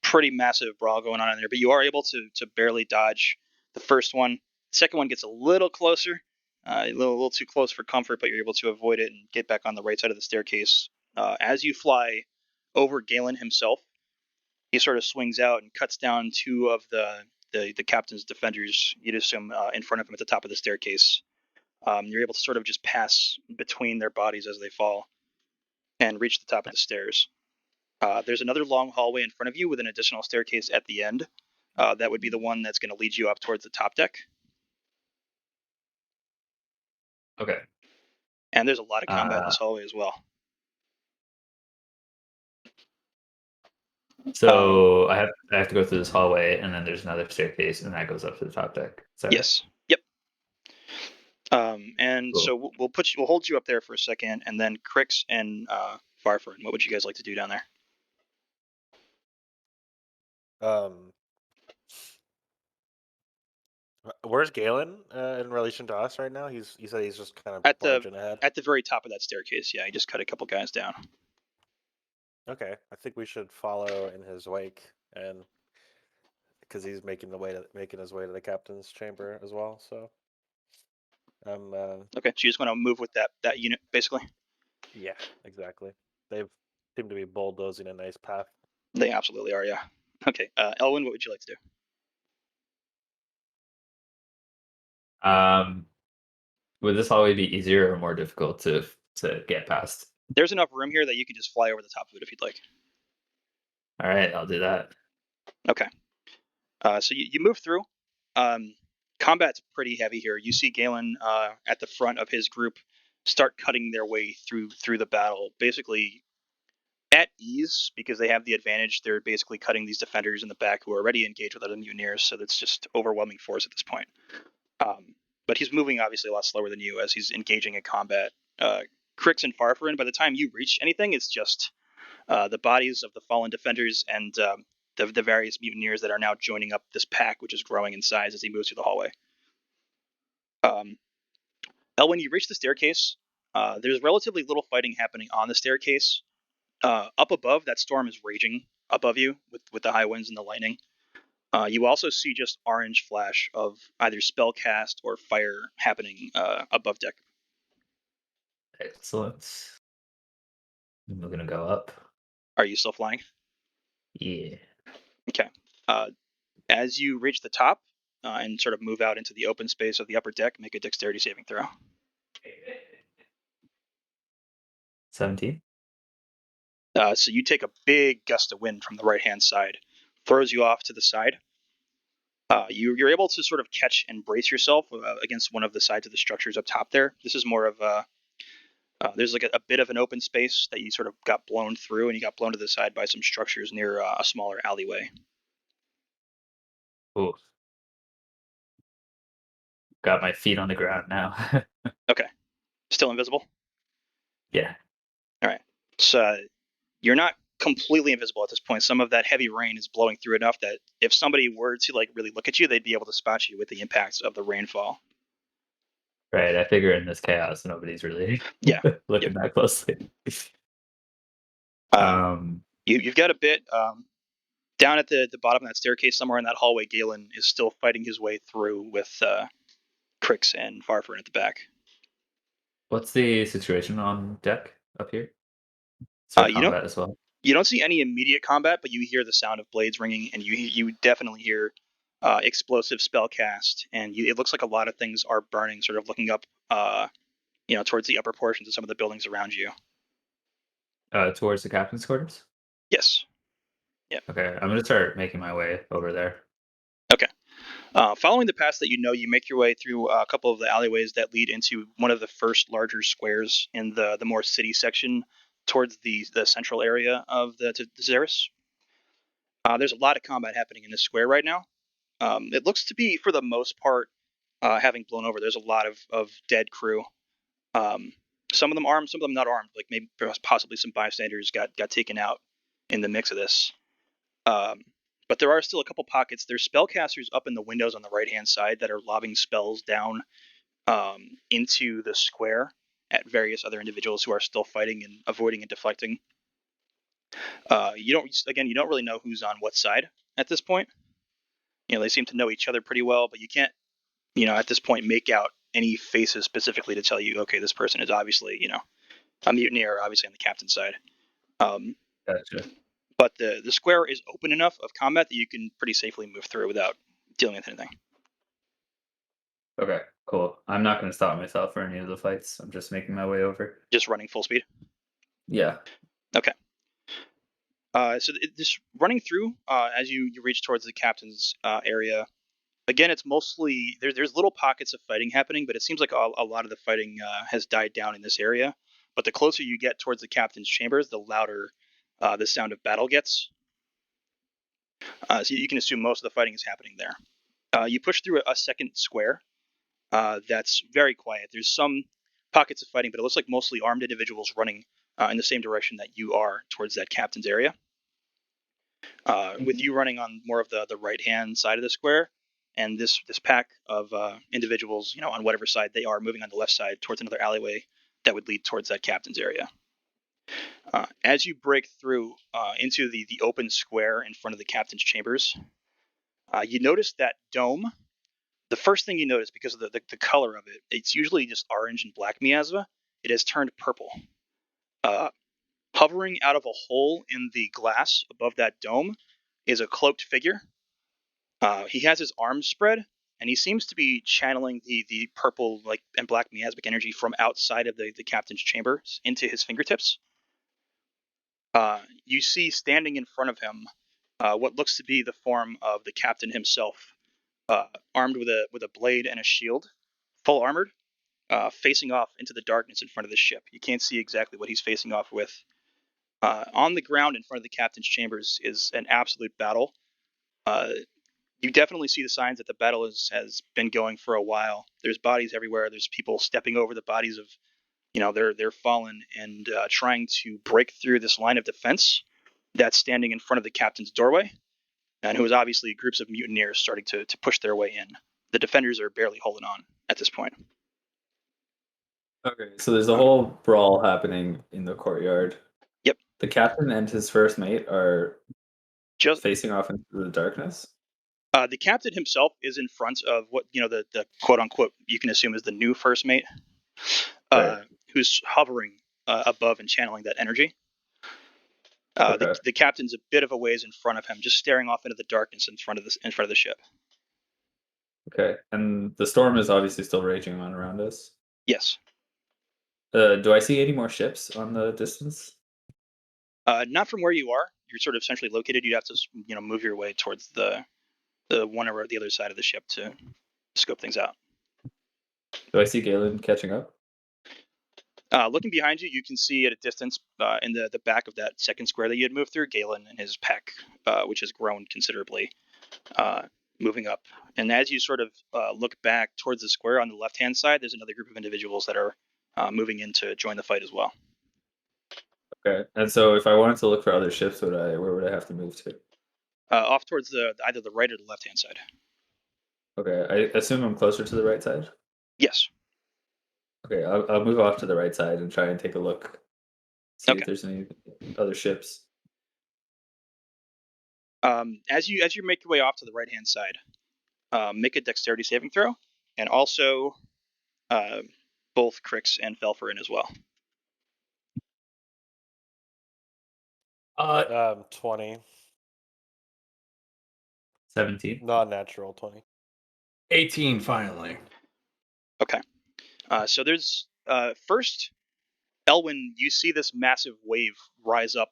S1: pretty massive brawl going on in there, but you are able to barely dodge the first one. The second one gets a little closer, a little too close for comfort, but you're able to avoid it and get back on the right side of the staircase. As you fly over Galen himself, he sort of swings out and cuts down 2 of the captain's defenders. You'd assume in front of him at the top of the staircase. You're able to sort of just pass between their bodies as they fall and reach the top of the stairs. There's another long hallway in front of you with an additional staircase at the end. That would be the one that's going to lead you up towards the top deck.
S2: Okay.
S1: And there's a lot of combat in this hallway as well.
S2: So I have to go through this hallway, and then there's another staircase, and that goes up to the top deck.
S1: Yes. Yep. And
S2: Cool.
S1: so we'll hold you up there for a second, and then Crix and Farfern, what would you guys like to do down there?
S3: Where's Galen in relation to us right now? You said he's just kind of
S1: At
S3: barging ahead.
S1: the very top of that staircase. Yeah, he just cut a couple guys down.
S3: Okay, I think we should follow in his wake, and because he's making his way to the captain's chamber as well. So,
S1: Okay, so you just want to move with that unit, basically.
S3: Yeah, exactly. They seem to be bulldozing a nice path.
S1: They absolutely are. Yeah. Okay, Elwin, what would you like to do?
S2: Would this hallway be easier or more difficult to get past?
S1: There's enough room here that you can just fly over the top of it if you'd like.
S2: All right, I'll do that.
S1: Okay. So you move through. Combat's pretty heavy here. You see Galen at the front of his group start cutting their way through the battle, basically at ease because they have the advantage. They're basically cutting these defenders in the back who are already engaged with other mutineers, so that's just overwhelming force at this point. But he's moving obviously a lot slower than you as he's engaging in combat. Crix and Farfarin, by the time you reach anything, it's just the bodies of the fallen defenders and the various mutineers that are now joining up this pack, which is growing in size as he moves through the hallway. When you reach the staircase, there's relatively little fighting happening on the staircase. Up above, that storm is raging above you with the high winds and the lightning. You also see just orange flash of either spell cast or fire happening above deck.
S2: Excellent. We're gonna go up.
S1: Are you still flying?
S2: Yeah.
S1: Okay. As you reach the top and sort of move out into the open space of the upper deck, make a dexterity saving throw.
S2: 17.
S1: So you take a big gust of wind from the right-hand side, throws you off to the side. You're able to sort of catch and brace yourself against one of the sides of the structures up top there. This is more of there's like a bit of an open space that you sort of got blown through, and you got blown to the side by some structures near a smaller alleyway.
S2: Ooh. Got my feet on the ground now.
S1: Okay. Still invisible?
S2: Yeah.
S1: All right. So you're not completely invisible at this point. Some of that heavy rain is blowing through enough that if somebody were to like really look at you, they'd be able to spot you with the impacts of the rainfall.
S2: Right. I figure in this chaos, nobody's really looking that closely.
S1: You've got a bit down at the bottom of that staircase, somewhere in that hallway. Galen is still fighting his way through with Crix and Farfarin at the back.
S2: What's the situation on deck up here? Is there combat as well?
S1: You don't see any immediate combat, but you hear the sound of blades ringing, and you definitely hear explosive spell cast, and it looks like a lot of things are burning, sort of looking up, towards the upper portions of some of the buildings around you.
S2: Towards the captain's quarters?
S1: Yes. Yeah.
S2: Okay, I'm gonna start making my way over there.
S1: Okay. Following the path that you make your way through a couple of the alleyways that lead into one of the first larger squares in the more city section towards the central area of the Theros. There's a lot of combat happening in this square right now. It looks to be, for the most part, having blown over. There's a lot of dead crew. Some of them armed, some of them not armed. Like maybe possibly some bystanders got taken out in the mix of this. But there are still a couple pockets. There's spellcasters up in the windows on the right-hand side that are lobbing spells down into the square at various other individuals who are still fighting and avoiding and deflecting. You don't really know who's on what side at this point. They seem to know each other pretty well, but you can't, at this point, make out any faces specifically to tell you, okay, this person is obviously, a mutineer, obviously on the captain's side.
S2: Gotcha.
S1: But the square is open enough of combat that you can pretty safely move through without dealing with anything.
S2: Okay, cool. I'm not gonna stop myself for any of the fights. I'm just making my way over.
S1: Just running full speed.
S2: Yeah.
S1: Okay. So this running through as you reach towards the captain's area. Again, it's mostly there's little pockets of fighting happening, but it seems like a lot of the fighting has died down in this area. But the closer you get towards the captain's chambers, the louder the sound of battle gets. So you can assume most of the fighting is happening there. You push through a second square that's very quiet. There's some pockets of fighting, but it looks like mostly armed individuals running in the same direction that you are towards that captain's area. With you running on more of the right-hand side of the square, and this pack of individuals, on whatever side they are, moving on the left side towards another alleyway that would lead towards that captain's area. As you break through into the open square in front of the captain's chambers, you notice that dome. The first thing you notice, because of the color of it, it's usually just orange and black miasma. It has turned purple. Hovering out of a hole in the glass above that dome is a cloaked figure. He has his arms spread, and he seems to be channeling the purple and black miasmic energy from outside of the captain's chambers into his fingertips. You see standing in front of him what looks to be the form of the captain himself, armed with a blade and a shield, full armored, facing off into the darkness in front of the ship. You can't see exactly what he's facing off with. On the ground in front of the captain's chambers is an absolute battle. You definitely see the signs that the battle has been going for a while. There's bodies everywhere. There's people stepping over the bodies of, their fallen and trying to break through this line of defense that's standing in front of the captain's doorway, and who is obviously groups of mutineers starting to push their way in. The defenders are barely holding on at this point.
S2: Okay, so there's a whole brawl happening in the courtyard.
S1: Yep.
S2: The captain and his first mate are
S1: Just
S2: facing off into the darkness.
S1: the captain himself is in front of what the quote unquote you can assume is the new first mate,
S2: Right.
S1: who's hovering above and channeling that energy.
S2: Okay.
S1: The captain's a bit of a ways in front of him, just staring off into the darkness in front of the ship.
S2: Okay, and the storm is obviously still raging on around us.
S1: Yes.
S2: Do I see any more ships on the distance?
S1: Not from where you are. You're sort of centrally located. You'd have to move your way towards the one or the other side of the ship to scope things out.
S2: Do I see Galen catching up?
S1: Looking behind you, you can see at a distance in the back of that second square that you had moved through, Galen and his pack, which has grown considerably, moving up. And as you sort of look back towards the square on the left-hand side, there's another group of individuals that are moving in to join the fight as well.
S2: Okay, and so if I wanted to look for other ships, where would I have to move to?
S1: Off towards either the right or the left-hand side.
S2: Okay, I assume I'm closer to the right side?
S1: Yes.
S2: Okay, I'll move off to the right side and try and take a look. See
S1: Okay.
S2: if there's any other ships.
S1: As you make your way off to the right-hand side, make a dexterity saving throw, and also both Crix and Felfer in as well.
S3: 20.
S2: 17.
S3: Non-natural 20.
S4: 18 finally.
S1: Okay. So there's first, Elwyn, you see this massive wave rise up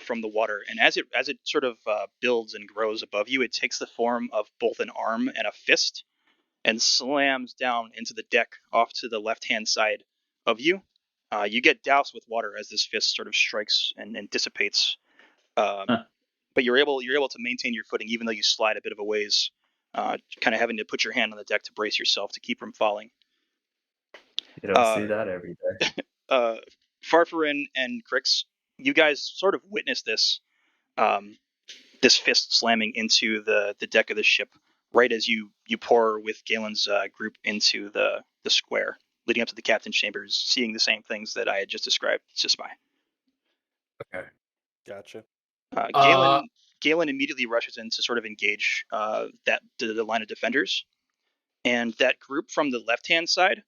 S1: from the water, and as it sort of builds and grows above you, it takes the form of both an arm and a fist, and slams down into the deck off to the left-hand side of you. You get doused with water as this fist sort of strikes and dissipates, but you're able to maintain your footing even though you slide a bit of a ways, kind of having to put your hand on the deck to brace yourself to keep from falling.
S2: You don't see that every day.
S1: Farfarin and Crix, you guys sort of witness this this fist slamming into the deck of the ship right as you pour with Galen's group into the square leading up to the captain's chambers, seeing the same things that I had just described to Spy.
S4: Okay.
S3: Gotcha.
S1: Galen immediately rushes in to sort of engage the line of defenders, and that group from the left-hand side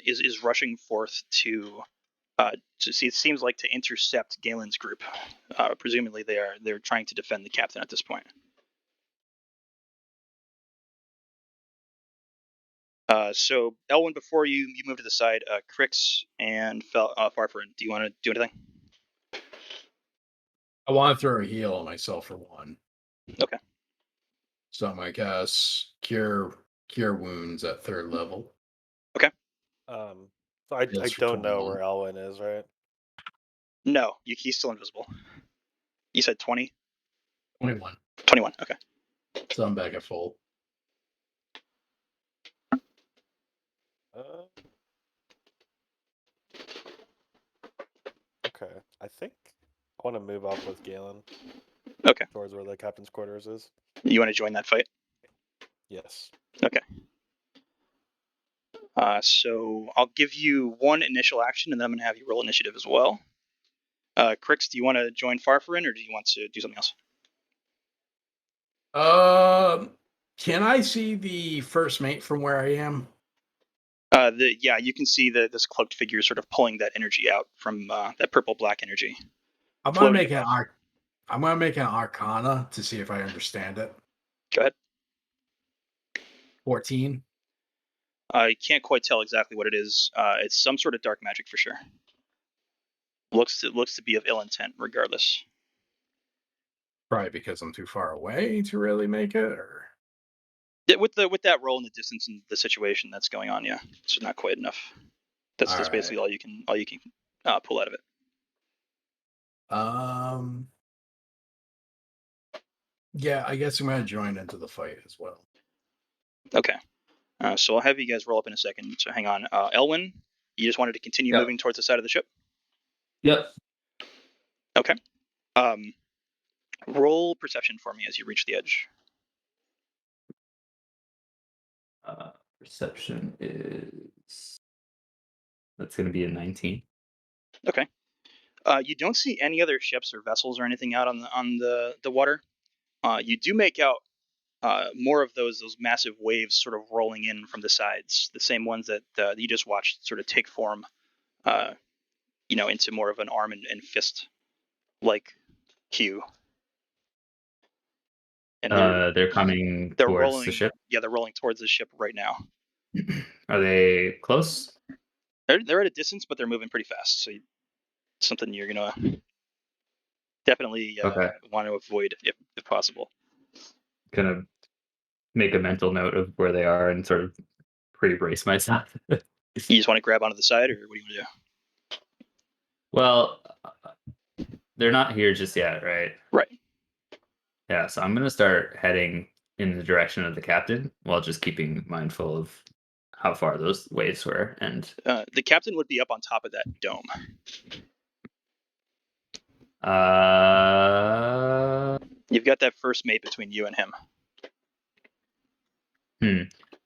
S1: is rushing forth to see. It seems like to intercept Galen's group. Presumably, they're trying to defend the captain at this point. So Elwyn, before you move to the side, Crix and Farfarin, do you want to do anything?
S4: I want to throw a heal on myself for one.
S1: Okay.
S4: So I'm gonna cast cure wounds at 3rd level.
S3: So I
S4: Heals for
S3: don't know
S4: 21.
S3: where Elwyn is, right?
S1: No, he's still invisible. You said 20?
S4: 21.
S1: 21, okay.
S4: So I'm back at full.
S3: Okay. I think I want to move up with Galen.
S1: Okay.
S3: Towards where the captain's quarters is.
S1: You want to join that fight?
S3: Yes.
S1: Okay. So I'll give you one initial action, and then I'm going to have you roll initiative as well. Crix, do you want to join Farfarin, or do you want to do something else?
S4: Can I see the first mate from where I am?
S1: Yeah, you can see this cloaked figure sort of pulling that energy out from that purple-black energy.
S4: I'm gonna make an Arcana to see if I understand it.
S1: Go ahead.
S4: 14.
S1: I can't quite tell exactly what it is. It's some sort of dark magic for sure. Looks to be of ill intent, regardless.
S4: Probably because I'm too far away to really make it, or
S1: Yeah, with that roll and the distance and the situation that's going on, yeah, it's not quite enough. That's basically all you can pull out of it.
S4: Yeah, I guess I'm gonna join into the fight as well.
S1: Okay. So I'll have you guys roll up in a second. So hang on. Elwyn, you just wanted to continue moving towards the side of the ship?
S2: Yep.
S1: Okay. Roll perception for me as you reach the edge.
S2: Perception is... That's going to be a 19.
S1: Okay. You don't see any other ships or vessels or anything out on the water. You do make out more of those massive waves sort of rolling in from the sides, the same ones that you just watched sort of take form, into more of an arm and fist like hue. And
S2: they're coming
S1: they're
S2: towards
S1: rolling,
S2: the ship.
S1: Yeah, they're rolling towards the ship right now.
S2: Are they close?
S1: They're at a distance, but they're moving pretty fast. So something you're gonna definitely want to avoid if possible.
S2: Gonna make a mental note of where they are and sort of pre-brace myself.
S1: You just want to grab onto the side, or what do you want to do?
S2: Well, they're not here just yet, right?
S1: Right.
S2: Yeah, so I'm gonna start heading in the direction of the captain while just keeping mindful of how far those waves were. And
S1: the captain would be up on top of that dome. You've got that first mate between you and him.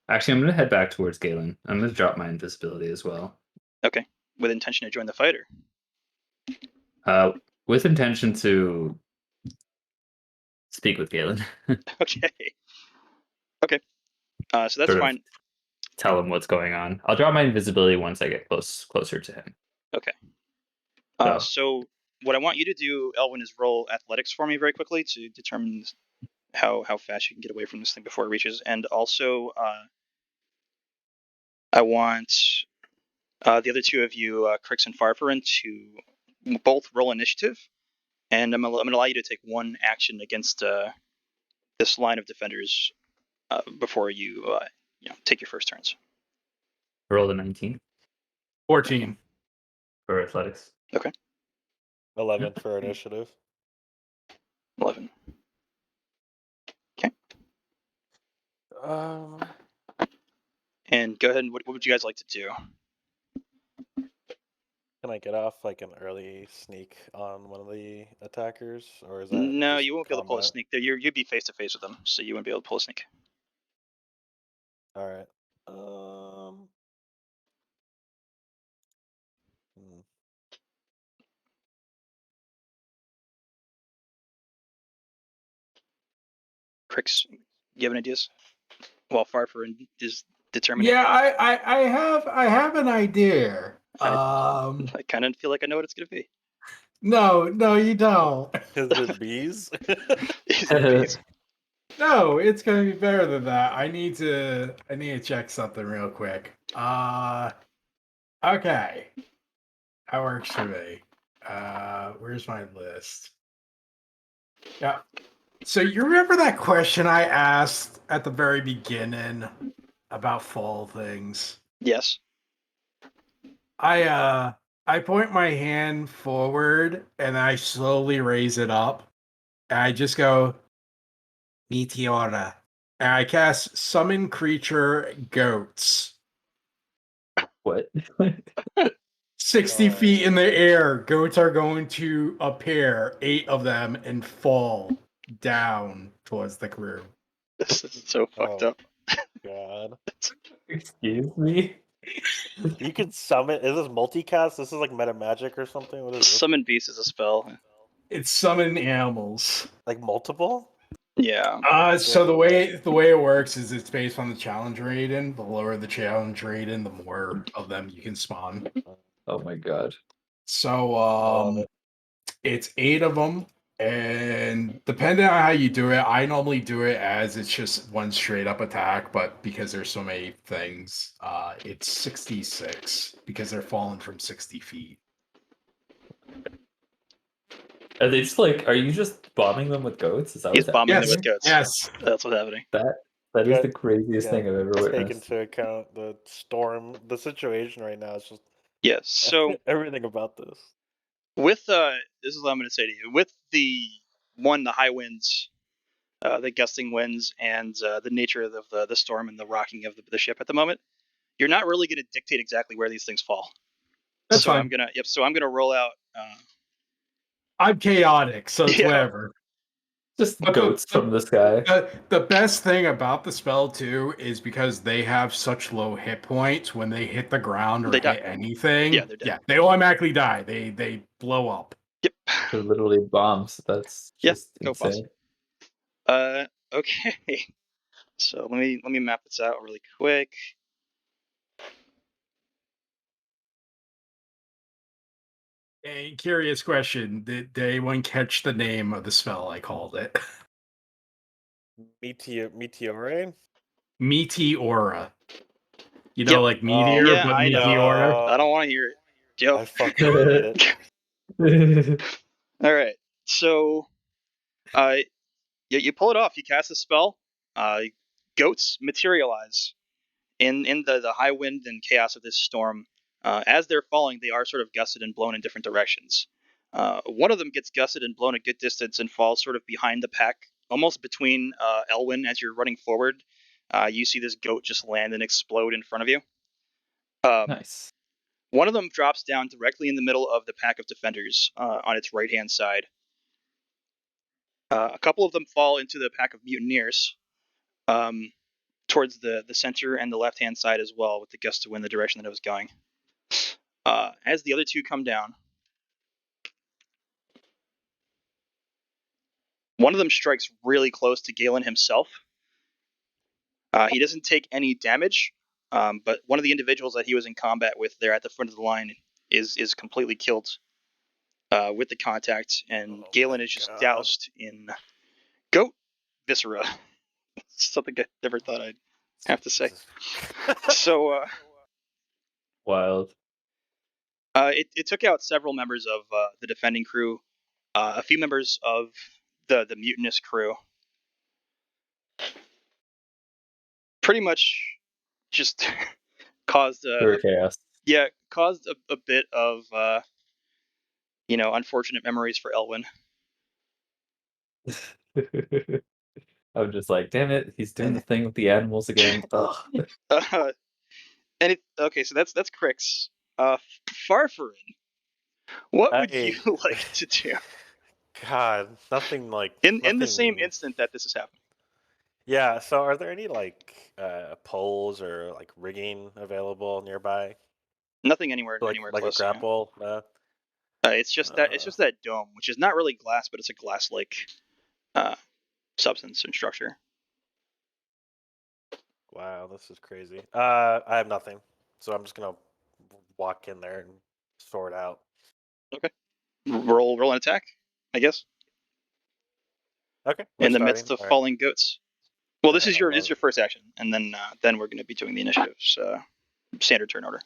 S2: Actually, I'm gonna head back towards Galen. I'm gonna drop my invisibility as well.
S1: Okay. With intention to join the fight, or?
S2: With intention to speak with Galen.
S1: Okay. Okay. So that's fine.
S2: Tell him what's going on. I'll drop my invisibility once I get closer to him.
S1: Okay. So what I want you to do, Elwyn, is roll athletics for me very quickly to determine how fast you can get away from this thing before it reaches, and also I want the other two of you, Crix and Farfarin, to both roll initiative, and I'm gonna allow you to take one action against this line of defenders before you take your first turns.
S2: Roll a 19
S4: 14.
S2: for athletics.
S3: 11 for initiative.
S1: 11. Okay. And go ahead and what would you guys like to do?
S3: Can I get off like an early sneak on one of the attackers, or is that
S1: No,
S3: just
S1: you won't be able to pull a
S3: combat?
S1: sneak there. You'd be face to face with them, so you wouldn't be able to pull a sneak.
S3: All right. Hmm.
S1: Crix, you have any ideas? Well, Farfarin is determining.
S4: Yeah, I have an idea.
S1: I kind of feel like I know what it's gonna be.
S4: No, you don't.
S3: Is it bees?
S1: Is it bees?
S4: No, it's gonna be better than that. I need to check something real quick. Okay. That works for me. Where's my list? Yeah. So you remember that question I asked at the very beginning about fall things?
S1: Yes.
S4: I point my hand forward and I slowly raise it up. And I just go Meteora. And I cast Summon Creature Goats.
S2: What?
S4: 60 feet in the air, goats are going to appear, 8 of them, and fall down towards the crew.
S1: This is so fucked up.
S3: God.
S2: Excuse me?
S3: You can summon. Is this multicast? This is like meta magic or something. What is this?
S1: Summon beast is a spell.
S4: It's summon animals.
S3: Like multiple?
S1: Yeah.
S4: So the way it works is it's based on the challenge rating. The lower the challenge rating, the more of them you can spawn.
S2: Oh my god.
S4: So it's 8 of them, and depending on how you do it, I normally do it as it's just one straight up attack, but because there's so many things, it's 66 because they're falling from 60 feet.
S2: Are they just like, are you just bombing them with goats? Is that
S1: He's
S2: what's
S1: bombing
S2: happening?
S1: them with goats.
S4: Yes.
S1: That's what's happening.
S2: That
S3: You
S2: is
S3: got-
S2: the craziest thing I've ever
S3: Take
S2: witnessed.
S3: into account the storm, the situation right now. It's just
S1: Yes. So
S3: everything about this.
S1: with this is what I'm going to say to you. With the high winds, the gusting winds, and the nature of the storm and the rocking of the ship at the moment, you're not really going to dictate exactly where these things fall.
S4: That's
S1: so
S4: fine.
S1: I'm gonna roll out.
S4: I'm chaotic, so it's
S1: Yeah.
S4: whatever.
S2: Just
S4: But
S2: goats from the sky.
S4: The best thing about the spell too is because they have such low hit points. When they hit the ground or
S1: They die.
S4: hit anything,
S1: Yeah, they're dead.
S4: they automatically die. They blow up.
S1: Yep.
S2: They're literally bombs. That's
S1: Yeah,
S2: just
S1: go bombs.
S2: insane.
S1: Okay. So let me map this out really quick.
S4: A curious question: did anyone catch the name of the spell I called it?
S3: Meteorine?
S4: Meteora. You know,
S1: Yep.
S4: like meteor,
S1: Yeah,
S4: but
S1: I know.
S4: Meteora.
S1: I don't want to hear it. Yep.
S3: I fucking hate it.
S1: All right. So, you pull it off. You cast a spell. Goats materialize in the high wind and chaos of this storm. As they're falling, they are sort of gusted and blown in different directions. One of them gets gusted and blown a good distance and falls sort of behind the pack, almost between Elwyn as you're running forward. You see this goat just land and explode in front of you.
S2: Nice.
S1: One of them drops down directly in the middle of the pack of defenders on its right-hand side. A couple of them fall into the pack of mutineers towards the center and the left-hand side as well, with the gust of wind the direction that it was going. As the other two come down, one of them strikes really close to Galen himself. He doesn't take any damage, but one of the individuals that he was in combat with there at the front of the line is completely killed with the contact, and Galen is just doused in goat viscera. Something I never thought I'd have to say.
S3: Jesus.
S1: So
S2: Wild.
S1: it took out several members of the defending crew, a few members of the mutinous crew. Pretty much just caused
S2: Pure chaos.
S1: caused a bit of unfortunate memories for Elwyn.
S2: I'm just like, damn it, he's doing the thing with the animals again. Ugh.
S1: And okay, so that's Crix. Farfarin, what would you
S3: I
S1: like to do
S3: God, nothing like
S1: in the same
S3: nothing.
S1: instant that this is happening?
S3: Yeah. So, are there any like poles or like rigging available nearby?
S1: Nothing anywhere
S3: Like a
S1: close to you.
S3: grapple? No.
S1: It's just that dome, which is not really glass, but it's a glass-like substance and structure.
S3: Wow, this is crazy. I have nothing, so I'm just gonna walk in there and sort out.
S1: Okay, roll an attack, I guess.
S3: Okay, we're
S1: In the
S3: starting.
S1: midst of
S3: All right.
S1: falling goats. Well, this is your
S3: Well,
S1: first action, and then we're going to be doing the initiatives, standard turn order.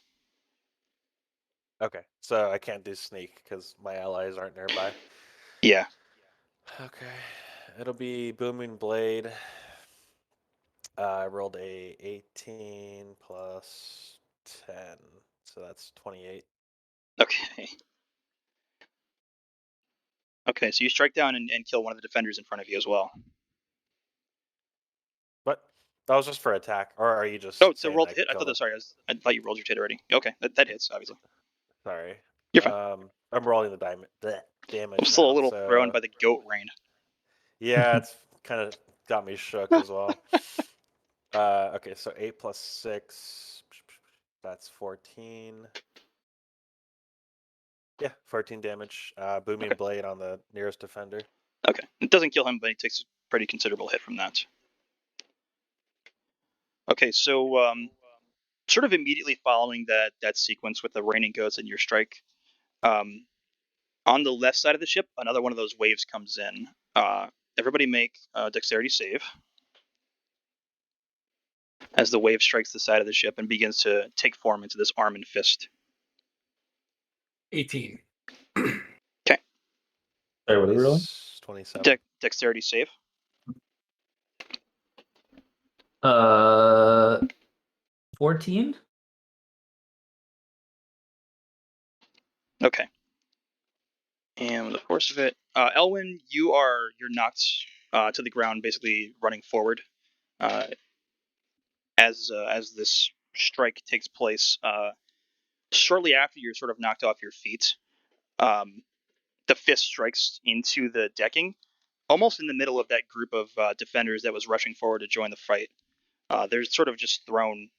S3: okay, so I can't do sneak because my allies aren't nearby.
S1: Yeah.
S3: Okay, it'll be booming blade. I rolled a 18 plus 10, so that's 28.
S1: Okay. Okay, so you strike down and kill one of the defenders in front of you as well.
S3: But that was just for attack, or are you just
S1: Oh, so
S3: saying
S1: roll to
S3: I
S1: hit. I
S3: killed him?
S1: I thought you rolled your hit already. Okay, that hits obviously.
S3: Sorry.
S1: You're fine.
S3: I'm rolling the
S1: I'm
S3: damage
S1: still a
S3: now.
S1: little thrown
S3: So
S1: by the goat rain.
S3: yeah, it's kind of got me shook as well. Okay, so 8 plus 6, that's 14. Yeah, 14 damage. Booming
S1: Okay.
S3: blade on the nearest defender.
S1: Okay, it doesn't kill him, but he takes a pretty considerable hit from that. Okay, so sort of immediately following that sequence with the raining goats and your strike, um, on the left side of the ship, another one of those waves comes in. Everybody make a dexterity save as the wave strikes the side of the ship and begins to take form into this arm and fist.
S4: 18.
S1: Okay.
S2: Sorry, what are we rolling?
S3: 27.
S1: Dexterity save.
S2: 14?
S1: Okay. And the force of it, Elwyn, you're knocked to the ground, basically running forward as this strike takes place. Shortly after you're sort of knocked off your feet, um, the fist strikes into the decking, almost in the middle of that group of defenders that was rushing forward to join the fight. They're sort of just thrown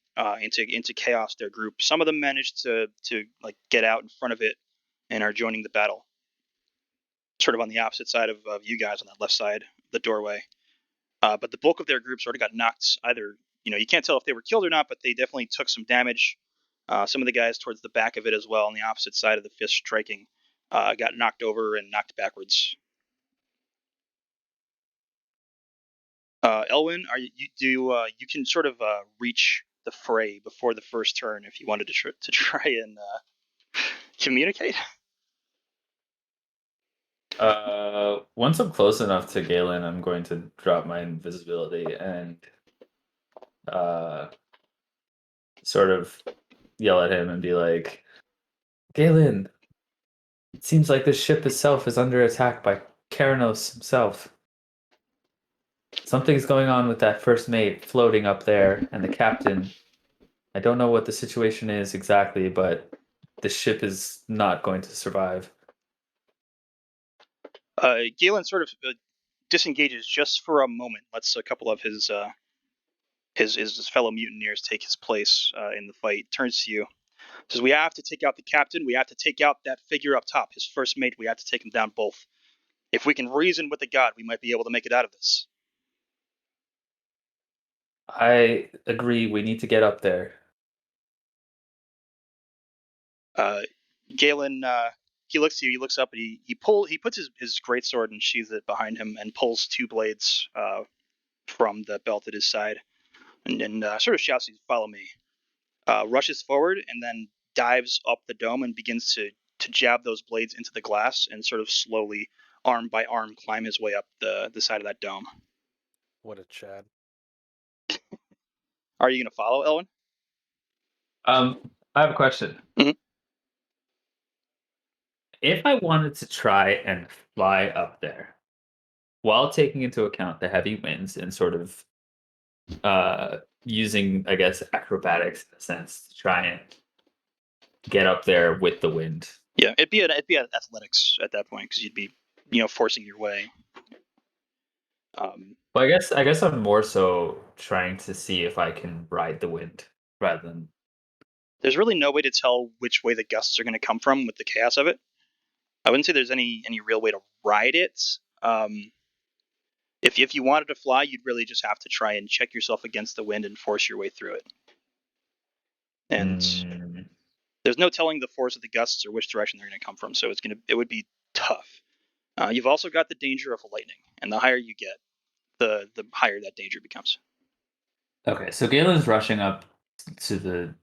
S1: into chaos. Their group. Some of them managed to like get out in front of it and are joining the battle, sort of on the opposite side of you guys on that left side of the doorway. But the bulk of their group sort of got knocked. Either you can't tell if they were killed or not, but they definitely took some damage. Some of the guys towards the back of it as well, on the opposite side of the fist striking, got knocked over and knocked backwards. Elwyn, you can sort of reach the fray before the first turn if you wanted to try and communicate?
S2: Once I'm close enough to Galen, I'm going to drop my invisibility and sort of yell at him and be like, Galen, it seems like this ship itself is under attack by Keranos himself. Something's going on with that first mate floating up there and the captain. I don't know what the situation is exactly, but the ship is not going to survive.
S1: Galen sort of disengages just for a moment, lets a couple of his fellow mutineers take his place in the fight, turns to you, says, we have to take out the captain, we have to take out that figure up top, his first mate, we have to take them down both. If we can reason with the god, we might be able to make it out of this.
S2: I agree, we need to get up there.
S1: Galen, he looks to you, he looks up, and he puts his greatsword and sheathes it behind him and pulls two blades from the belt at his side, and sort of shouts, "Follow me!" Rushes forward and then dives up the dome and begins to jab those blades into the glass and sort of slowly, arm by arm, climb his way up the side of that dome.
S3: What a Chad.
S1: Are you going to follow, Elwin?
S2: I have a question.
S1: Mhm.
S2: If I wanted to try and fly up there, while taking into account the heavy winds and sort of using, I guess, acrobatics in a sense to try and get up there with the wind.
S1: Yeah, it'd be athletics at that point because you'd be, forcing your way.
S2: Well, I guess I'm more so trying to see if I can ride the wind rather than.
S1: There's really no way to tell which way the gusts are going to come from with the chaos of it. I wouldn't say there's any real way to ride it. If you wanted to fly, you'd really just have to try and check yourself against the wind and force your way through it. And there's no telling the force of the gusts or which direction they're going to come from, so it would be tough. You've also got the danger of lightning, and the higher you get, the higher that danger becomes.
S2: Okay, so Galen's rushing up to the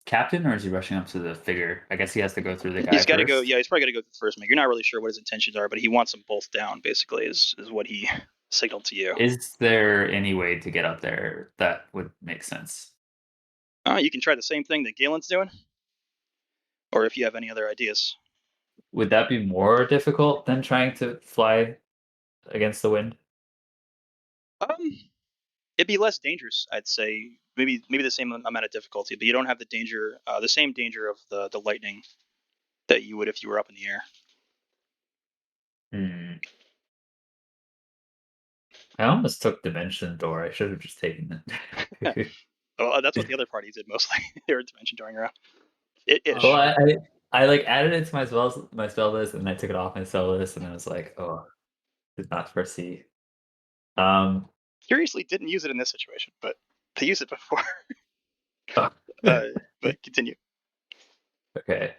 S2: captain, or is he rushing up to the figure? I guess he has to go through the guy
S1: He's got to go.
S2: first.
S1: Yeah, he's probably got to go first. You're not really sure what his intentions are, but he wants them both down. Basically, is what he signaled to you.
S2: Is there any way to get up there that would make sense?
S1: You can try the same thing that Galen's doing, or if you have any other ideas.
S2: Would that be more difficult than trying to fly against the wind?
S1: It'd be less dangerous, I'd say. Maybe the same amount of difficulty, but you don't have the danger, the same danger of the lightning that you would if you were up in the air.
S2: I almost took Dimension Door. I should have just taken it.
S1: Well, that's what the other parties did mostly. They were dimension dooring around. Ish.
S2: Well, I like added it to my spell list, and I took it off my spell list, and I was like, oh, did not foresee.
S1: Curiously, didn't use it in this situation, but they used it before.
S2: Oh.
S1: But continue.
S2: Okay.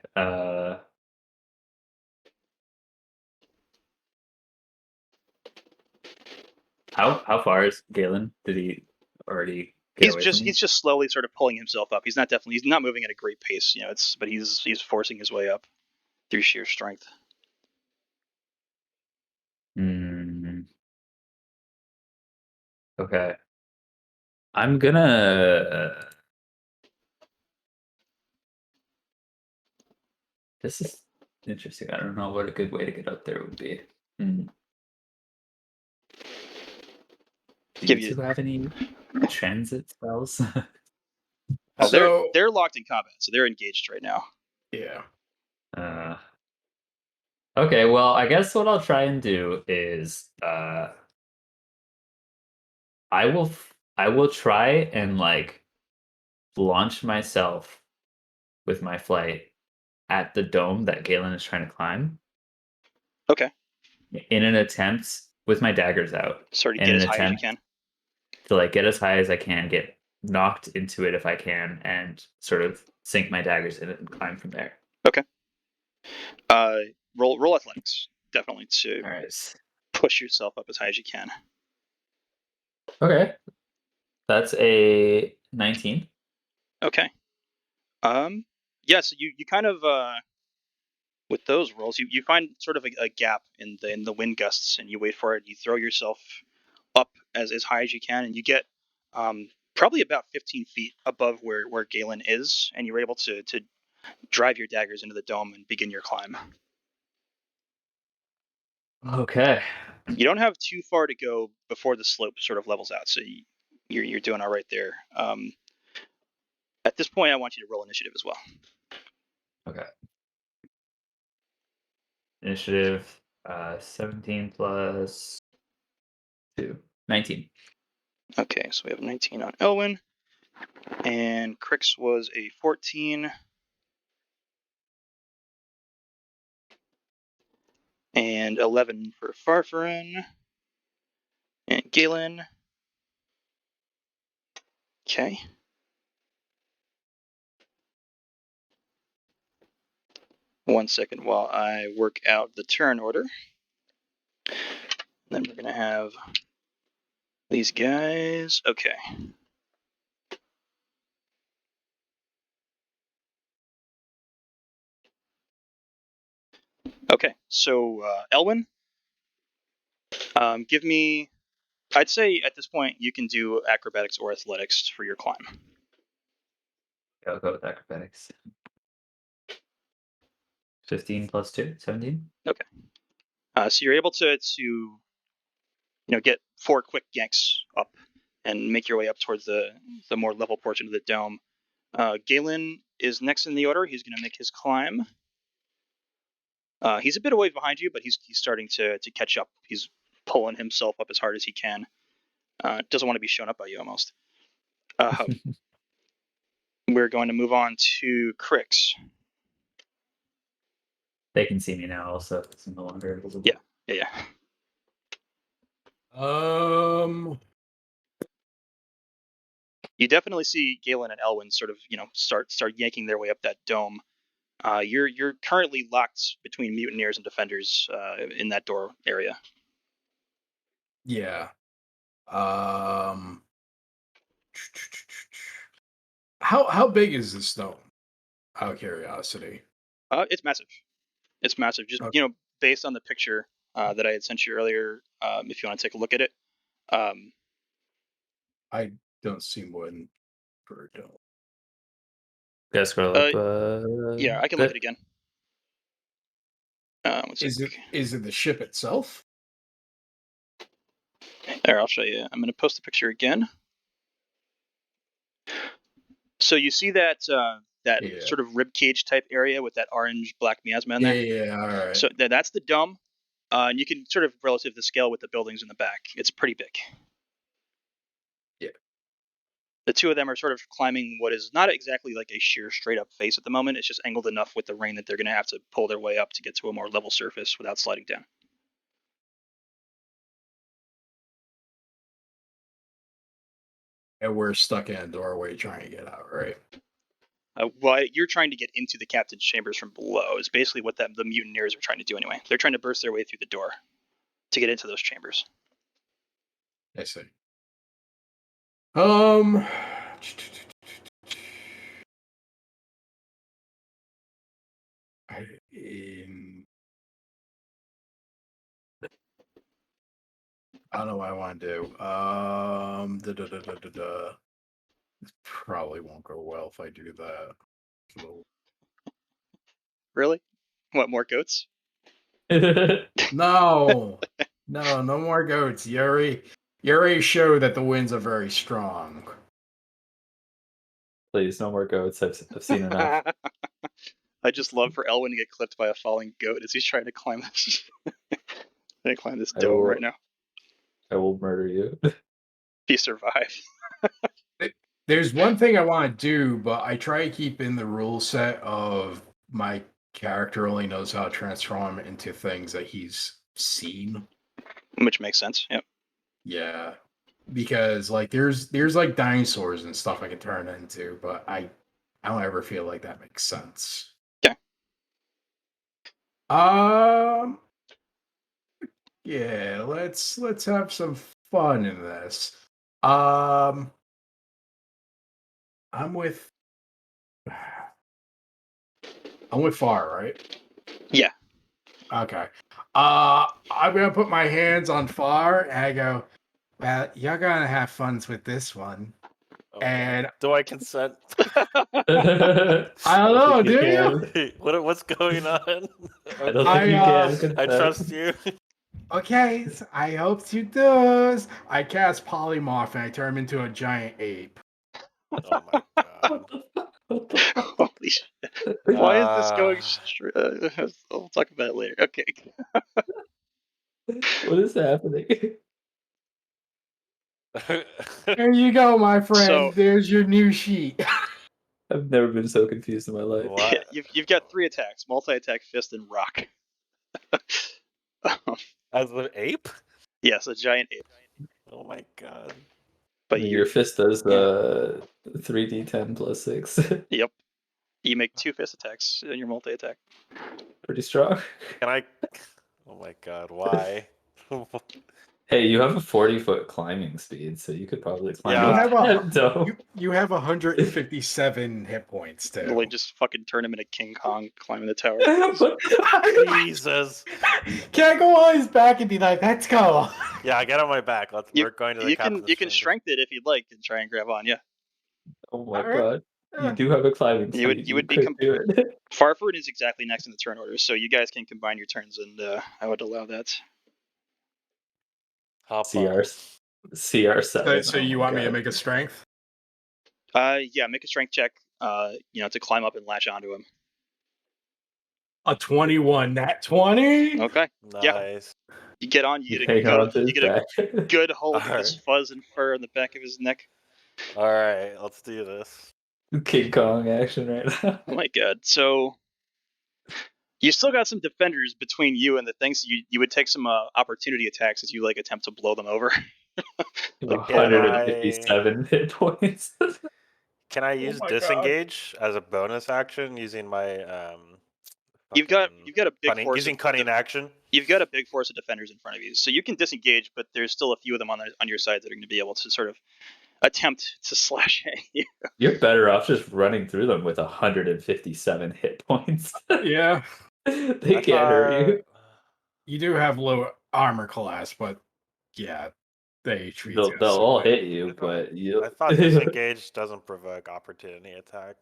S2: How far is Galen? Did he already get away from me?
S1: He's just slowly sort of pulling himself up. He's not moving at a great pace, but he's forcing his way up through sheer strength.
S2: Okay. I'm gonna. This is interesting. I don't know what a good way to get up there would be. Do you two have any transit spells?
S1: Oh, they're locked in combat, so they're engaged right now.
S4: Yeah.
S2: Okay, well, I guess what I'll try and do is I will try and like launch myself with my flight at the dome that Galen is trying to climb.
S1: Okay.
S2: In an attempt with my daggers out.
S1: Sort of get as high as you can.
S2: To like get as high as I can, get knocked into it if I can, and sort of sink my daggers in it and climb from there.
S1: Okay. Roll athletics, definitely, to push yourself up as high as you can.
S2: Okay. That's a 19.
S1: Okay. Yeah, so you kind of with those rolls, you find sort of a gap in the wind gusts, and you wait for it. You throw yourself up as high as you can, and you get probably about 15 feet above where Galen is, and you're able to drive your daggers into the dome and begin your climb.
S2: Okay.
S1: You don't have too far to go before the slope sort of levels out, so you're doing all right there. At this point, I want you to roll initiative as well.
S2: Okay. Initiative 17 plus 2. 19.
S1: Okay, so we have 19 on Elwin, and Crix was a 14. And 11 for Farfarin. And Galen. Okay. One second while I work out the turn order. Then we're going to have These guys. Okay. Okay. So Elwin, give me. I'd say at this point you can do acrobatics or athletics for your climb.
S2: I'll go with acrobatics. 15 plus 2, 17.
S1: Okay. So you're able to get 4 quick yanks up and make your way up towards the more level portion of the dome. Galen is next in the order. He's going to make his climb. He's a bit away behind you, but he's starting to catch up. He's pulling himself up as hard as he can. Doesn't want to be shown up by you almost. We're going to move on to Crix.
S2: They can see me now also. It's no longer visible.
S1: Yeah. You definitely see Galen and Elwin sort of, start yanking their way up that dome. You're currently locked between mutineers and defenders in that door area.
S4: Yeah. How big is this dome? Out of curiosity.
S1: It's massive. It's massive. Just
S4: Okay.
S1: Based on the picture that I had sent you earlier, if you want to take a look at it.
S4: I don't see one per dome.
S2: Guys, scroll up.
S1: Yeah, I can link it again.
S4: Is it the ship itself?
S1: There, I'll show you. I'm going to post the picture again. So you see that sort of rib cage type area with that orange black miasma in there.
S4: Yeah. All right.
S1: So that's the dome, and you can sort of relative the scale with the buildings in the back. It's pretty big.
S4: Yeah.
S1: The two of them are sort of climbing what is not exactly like a sheer straight up face at the moment. It's just angled enough with the rain that they're going to have to pull their way up to get to a more level surface without sliding down.
S4: And we're stuck in a doorway trying to get out, right?
S1: Well, you're trying to get into the captain's chambers from below is basically what the mutineers are trying to do anyway. They're trying to burst their way through the door to get into those chambers.
S4: I see. I don't know what I want to do. This probably won't go well if I do that. So...
S1: Really? What, more goats?
S4: No, no more goats. You already showed that the winds are very strong.
S2: Please, no more goats. I've seen enough.
S1: I just love for Elwin to get clipped by a falling goat as he's trying to climb this dome right now.
S2: I will murder you.
S1: If you survive.
S4: There's one thing I want to do, but I try to keep in the rule set of my character only knows how to transform into things that he's seen.
S1: Which makes sense, yep.
S4: Yeah. Because like there's like dinosaurs and stuff I can turn into, but I don't ever feel like that makes sense.
S1: Okay.
S4: Yeah, let's have some fun in this. I'm with Far, right?
S1: Yeah.
S4: Okay. I'm gonna put my hands on Far and I go, well, you're gonna have fun with this one.
S3: Oh,
S4: and
S3: do I consent?
S4: I don't know, do you?
S3: What's going on?
S2: I don't think you can consent.
S3: I trust you.
S4: Okay, so I hope you do. I cast polymorph and I turn him into a giant ape.
S3: Oh my god.
S1: Holy shit. Why is this going straight? I'll talk about it later. Okay.
S2: What is happening?
S4: There you go, my friend.
S1: So-
S4: There's your new sheet.
S2: I've never been so confused in my life.
S3: What?
S1: You've got 3 attacks: multi-attack, fist, and rock.
S3: As an ape?
S1: Yes, a giant ape.
S3: Oh my god.
S1: But
S2: Your fist does 3d10 plus 6.
S1: Yep. You make 2 fist attacks in your multi-attack.
S2: Pretty strong.
S3: Can I? Oh my god, why?
S2: Hey, you have a 40-foot climbing speed, so you could probably climb
S3: Yeah.
S4: You
S2: up
S4: have
S2: that dome.
S4: you have 157 hit points too.
S1: Literally just fucking turn him into King Kong climbing the tower.
S3: Jesus.
S4: Can I go on his back and be like, "Let's go"?
S3: Yeah, get on my back. We're going to the
S1: You
S3: captain's
S1: can
S3: chamber.
S1: strength it if you'd like and try and grab on. Yeah,
S2: Oh my
S4: All right.
S2: god. You
S4: Yeah.
S2: do have a climbing
S1: You would-
S2: speed.
S1: you
S2: You
S1: would be
S2: could do it.
S1: Farford is exactly next in the turn order, so you guys can combine your turns, and I would allow that.
S3: Hop
S2: CR
S3: on.
S2: CR7.
S4: So you want me to make a strength?
S1: Yeah, make a strength check. To climb up and latch onto him.
S4: A 21, nat 20.
S1: Okay. Yeah.
S3: Nice.
S1: You get on. You
S2: You
S1: get a
S2: hang on to
S1: you
S2: his
S1: get a
S2: back.
S1: good hold of
S3: Alright.
S1: his fuzz and fur on the back of his neck.
S3: All right, let's do this.
S2: King Kong action right now.
S1: Oh my god. So you still got some defenders between you and the things. So you would take some opportunity attacks as you attempt to blow them over.
S2: You have
S1: But,
S2: 157 hit points.
S3: Can I use
S4: my God.
S3: disengage as a bonus action using my
S1: you've got
S3: fucking
S1: a big
S3: cunning,
S1: force.
S3: using cunning action?
S1: You've got a big force of defenders in front of you, so you can disengage, but there's still a few of them on your side that are going to be able to sort of attempt to slash at you.
S2: You're better off just running through them with 157 hit points.
S4: Yeah,
S2: They can't hurt you.
S4: you do have low armor class, but yeah, they treat
S2: They'll all hit you, but you.
S3: I thought disengage doesn't provoke opportunity attack.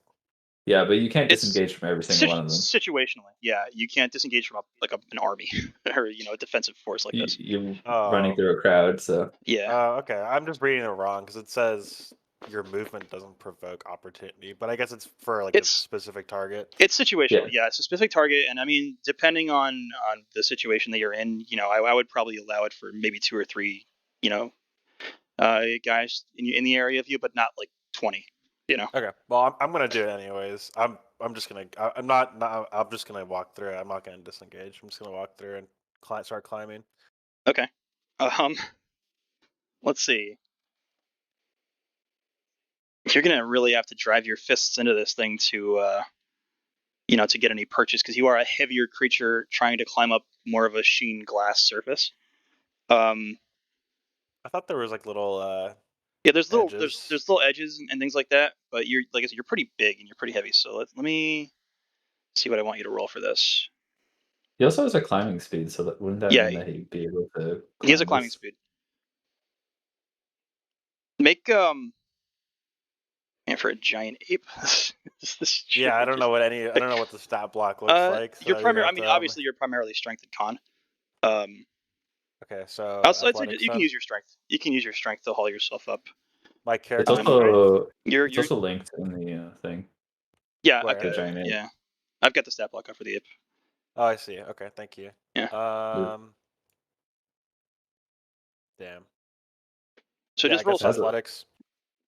S2: Yeah, but you can't
S1: It's
S2: disengage from every single one of them.
S1: Situationally, yeah, you can't disengage from an army or a defensive force like this.
S2: You're
S3: Oh.
S2: running through a crowd, so
S1: Yeah,
S3: Oh, okay. I'm just reading it wrong because it says your movement doesn't provoke opportunity, but I guess it's for a
S1: It's-
S3: specific target.
S1: it's situational. Yeah, it's a specific target, and I mean, depending on the situation that you're in, I would probably allow it for maybe 2 or 3, guys in the area of you, but not like 20.
S3: Okay. Well, I'm gonna do it anyways. I'm just gonna. I'm not. I'm just gonna walk through it. I'm not gonna disengage. I'm just gonna walk through and start climbing.
S1: Okay. Let's see. You're gonna really have to drive your fists into this thing to to get any purchase, because you are a heavier creature trying to climb up more of a sheen glass surface.
S3: I thought there was like little.
S1: Yeah, there's
S3: Edges.
S1: there's little edges and things like that, but you're, like I said, you're pretty big and you're pretty heavy. So let me see what I want you to roll for this.
S2: he also has a climbing speed. So wouldn't that
S1: Yeah,
S2: mean that he'd be able to?
S1: he has a
S2: climb
S1: climbing
S2: this?
S1: speed. Make man, for a giant ape. This shit
S3: Yeah, I
S1: would
S3: don't
S1: just-
S3: know what I don't know what the stat block looks like. So
S1: You're
S3: you're
S1: primary.
S3: gonna
S1: I
S3: have
S1: mean,
S3: to help me.
S1: obviously, you're primarily strength and con.
S3: Okay, so
S1: I'd say
S3: athletics
S1: you can
S3: then?
S1: use your strength. You can use your strength to haul yourself up.
S3: My
S2: It's
S3: character.
S2: also
S1: You're
S2: it's also linked in the thing.
S1: yeah.
S3: Where?
S1: I've got,
S2: giant ape.
S1: yeah. I've got the stat block up for the ape.
S3: Oh, I see. Okay, thank you.
S1: Yeah.
S3: Damn.
S1: So
S3: Yeah,
S1: just
S3: I guess
S1: roll
S3: athletics.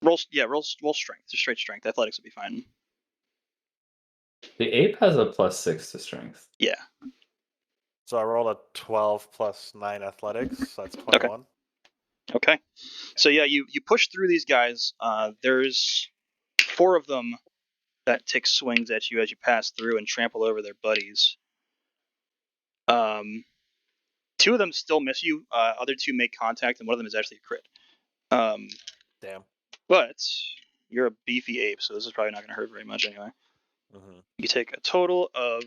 S1: roll strength. Just straight strength. Athletics will be fine.
S2: The ape has a +6 to strength.
S1: Yeah.
S3: So I rolled a 12 plus 9 athletics. So that's 21.
S1: Okay. So yeah, you push through these guys. There's 4 of them that take swings at you as you pass through and trample over their buddies. 2 of them still miss you. Other 2 make contact, and one of them is actually a crit.
S3: Damn.
S1: But you're a beefy ape, so this is probably not going to hurt very much anyway.
S3: Mm-hmm.
S1: You take a total of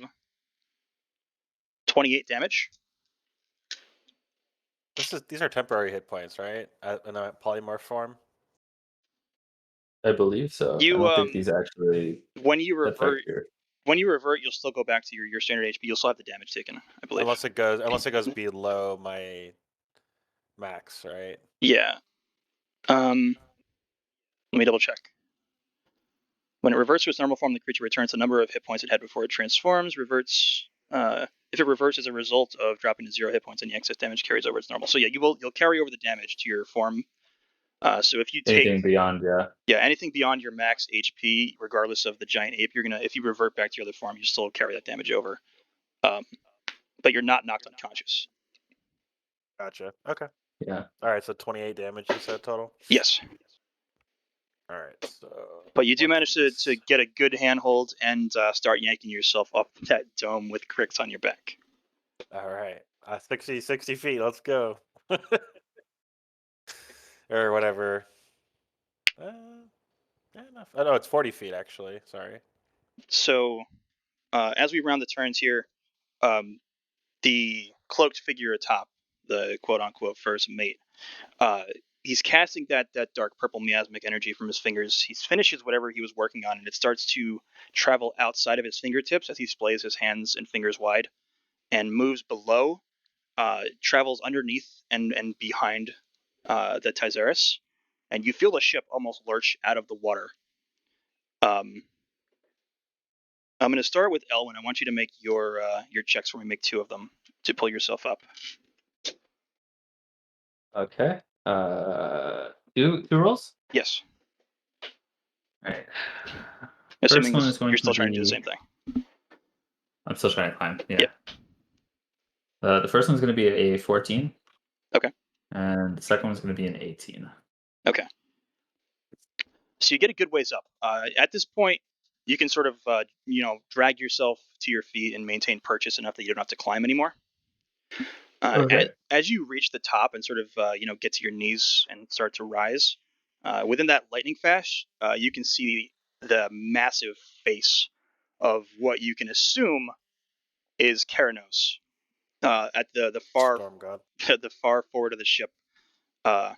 S1: 28 damage.
S3: These are temporary hit points, right? In a polymorph form.
S2: I believe so.
S1: You,
S2: I don't think these actually
S1: When you revert,
S2: affect your.
S1: you'll still go back to your standard HP. You'll still have the damage taken, I believe.
S3: Unless it goes below my max, right?
S1: Yeah. Let me double check. When it reverts to its normal form, the creature returns the number of hit points it had before it transforms. If it reverts as a result of dropping to 0 hit points, any excess damage carries over its normal. So yeah, you'll carry over the damage to your form. So if you take
S2: Anything beyond,
S1: anything beyond your max HP, regardless of the giant ape, if you revert back to your other form, you still carry that damage over. But you're not knocked unconscious.
S3: Gotcha. Okay.
S2: yeah.
S3: All right. So 28 damage you said total.
S1: Yes.
S3: All right. So.
S1: But you do
S3: what
S1: manage
S3: is-
S1: to get a good handhold and start yanking yourself up that dome with cricks on your back.
S3: All right. 60 feet. Let's go. or whatever. Yeah, enough. Oh no, it's 40 feet actually. Sorry.
S1: So as we round the turns here, um, the cloaked figure atop, the quote unquote first mate, uh, he's casting that dark purple miasmic energy from his fingers. He finishes whatever he was working on, and it starts to travel outside of his fingertips as he splays his hands and fingers wide, and moves below, travels underneath and behind the Tizeris, and you feel the ship almost lurch out of the water. Um, I'm going to start with Elwin. I want you to make your checks for me. Make 2 of them to pull yourself up.
S2: Okay. Two rolls.
S1: Yes,
S2: All right. First
S1: assuming
S2: one is going
S1: you're
S2: to
S1: still trying to do the
S2: be.
S1: same thing.
S2: I'm still trying to climb. Yeah.
S1: Yep.
S2: The first one's going to be a 14.
S1: Okay.
S2: And the second one's going to be an 18.
S1: Okay. So you get a good ways up. At this point, you can sort of drag yourself to your feet and maintain purchase enough that you don't have to climb anymore.
S2: Okay.
S1: As you reach the top and sort of get to your knees and start to rise, within that lightning flash, you can see the massive face of what you can assume is Keranos at the far
S3: Storm God.
S1: the far forward of the ship. Uh,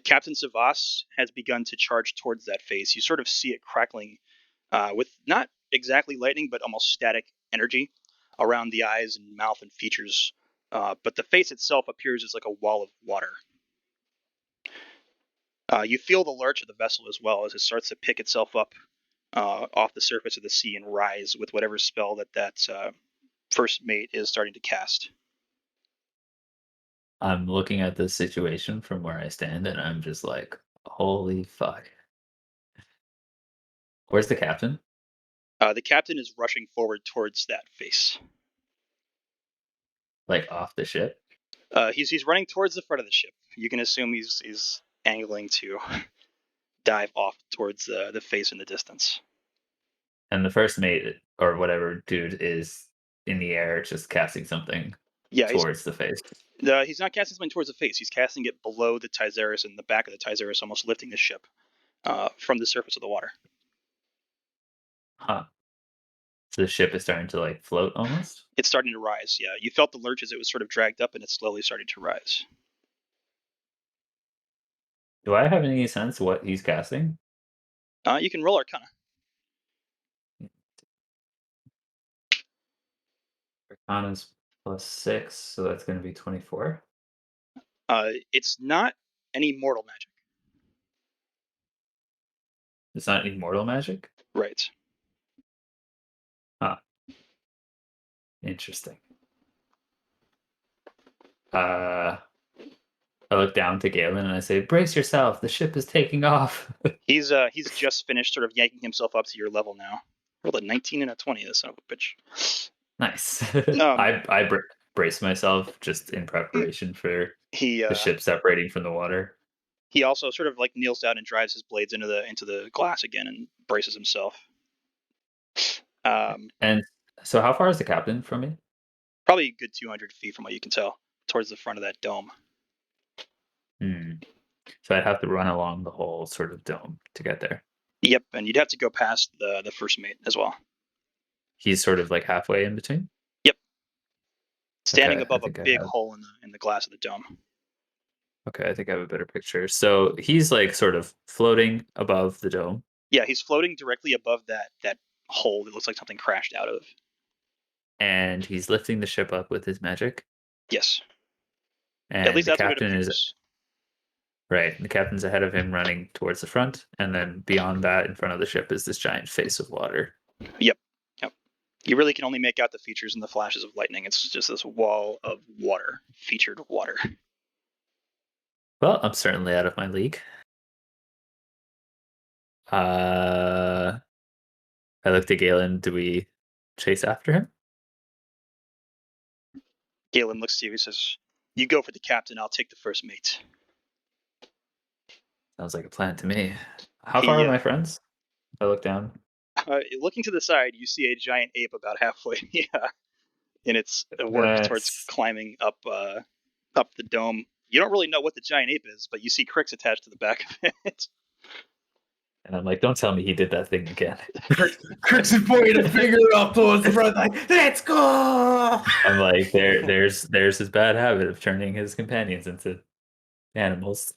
S1: Captain Savas has begun to charge towards that face. You sort of see it crackling with not exactly lightning, but almost static energy around the eyes and mouth and features. But the face itself appears as like a wall of water. You feel the lurch of the vessel as well as it starts to pick itself up off the surface of the sea and rise with whatever spell that first mate is starting to cast.
S2: I'm looking at this situation from where I stand, and I'm just like, holy fuck. Where's the captain?
S1: The captain is rushing forward towards that face.
S2: Like off the ship?
S1: He's running towards the front of the ship. You can assume he's angling to dive off towards the face in the distance.
S2: And the first mate or whatever dude is in the air just casting something
S1: Yeah,
S2: towards the face.
S1: he's not casting something towards the face. He's casting it below the Tizeris and the back of the Tizeris, almost lifting the ship from the surface of the water.
S2: Huh. So the ship is starting to like float almost?
S1: It's starting to rise. Yeah, you felt the lurch as it was sort of dragged up, and it's slowly starting to rise.
S2: Do I have any sense what he's casting?
S1: You can roll Arcana.
S2: Arcana's +6, so that's going to be 24.
S1: It's not any mortal magic.
S2: It's not immortal magic?
S1: Right.
S2: Huh. Interesting. I look down to Galen and I say, "Brace yourself! The ship is taking off."
S1: He's just finished sort of yanking himself up to your level now. Rolled a 19 and a 20. This son of a bitch.
S2: Nice.
S1: Um,
S2: I brace myself just in preparation for
S1: he
S2: the ship separating from the water.
S1: he also sort of like kneels down and drives his blades into the glass again and braces himself.
S2: And so, how far is the captain from me?
S1: Probably a good 200 feet from what you can tell, towards the front of that dome.
S2: So I'd have to run along the whole sort of dome to get there.
S1: Yep, and you'd have to go past the first mate as well.
S2: He's sort of like halfway in between.
S1: Yep, standing
S2: Okay,
S1: above
S2: I think
S1: a
S2: I
S1: big
S2: have.
S1: hole in the glass of the dome.
S2: Okay, I think I have a better picture. So he's like sort of floating above the dome.
S1: Yeah, he's floating directly above that hole that looks like something crashed out of.
S2: And he's lifting the ship up with his magic.
S1: Yes,
S2: And
S1: at least
S2: the
S1: that's what it
S2: captain is
S1: appears.
S2: right. The captain's ahead of him running towards the front. And then beyond that, in front of the ship, is this giant face of water.
S1: Yep. You really can only make out the features and the flashes of lightning. It's just this wall of water, featured water.
S2: Well, I'm certainly out of my league. I looked at Galen. Do we chase after him?
S1: Galen looks to you. He says, "You go for the captain. I'll take the first mate."
S2: Sounds like a plan to me. How far are my friends? I look down.
S1: Looking to the side, you see a giant ape about halfway. Yeah, in its work towards
S2: That's
S1: climbing up the dome. You don't really know what the giant ape is, but you see Crix attached to the back of it.
S2: And I'm like, don't tell me he did that thing again.
S4: Crix is pointing a finger up towards the front, like, let's go.
S2: I'm like, there's his bad habit of turning his companions into animals.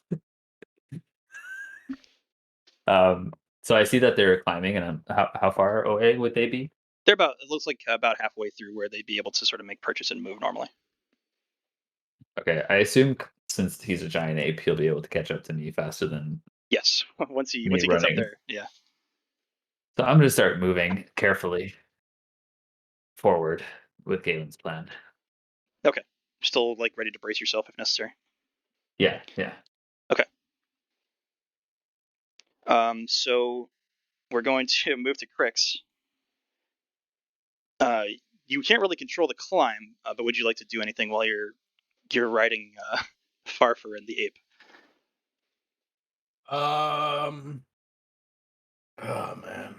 S2: So I see that they're climbing, and how far away would they be?
S1: They're about, it looks like about halfway through where they'd be able to sort of make purchase and move normally.
S2: Okay, I assume since he's a giant ape, he'll be able to catch up to me faster than
S1: Yes, once he
S2: me
S1: gets up
S2: running.
S1: there, yeah.
S2: So I'm gonna start moving carefully forward with Galen's plan.
S1: Okay, still like ready to brace yourself if necessary.
S2: Yeah.
S1: So we're going to move to Crix. You can't really control the climb, but would you like to do anything while you're riding Farfar and the ape?
S4: Oh man.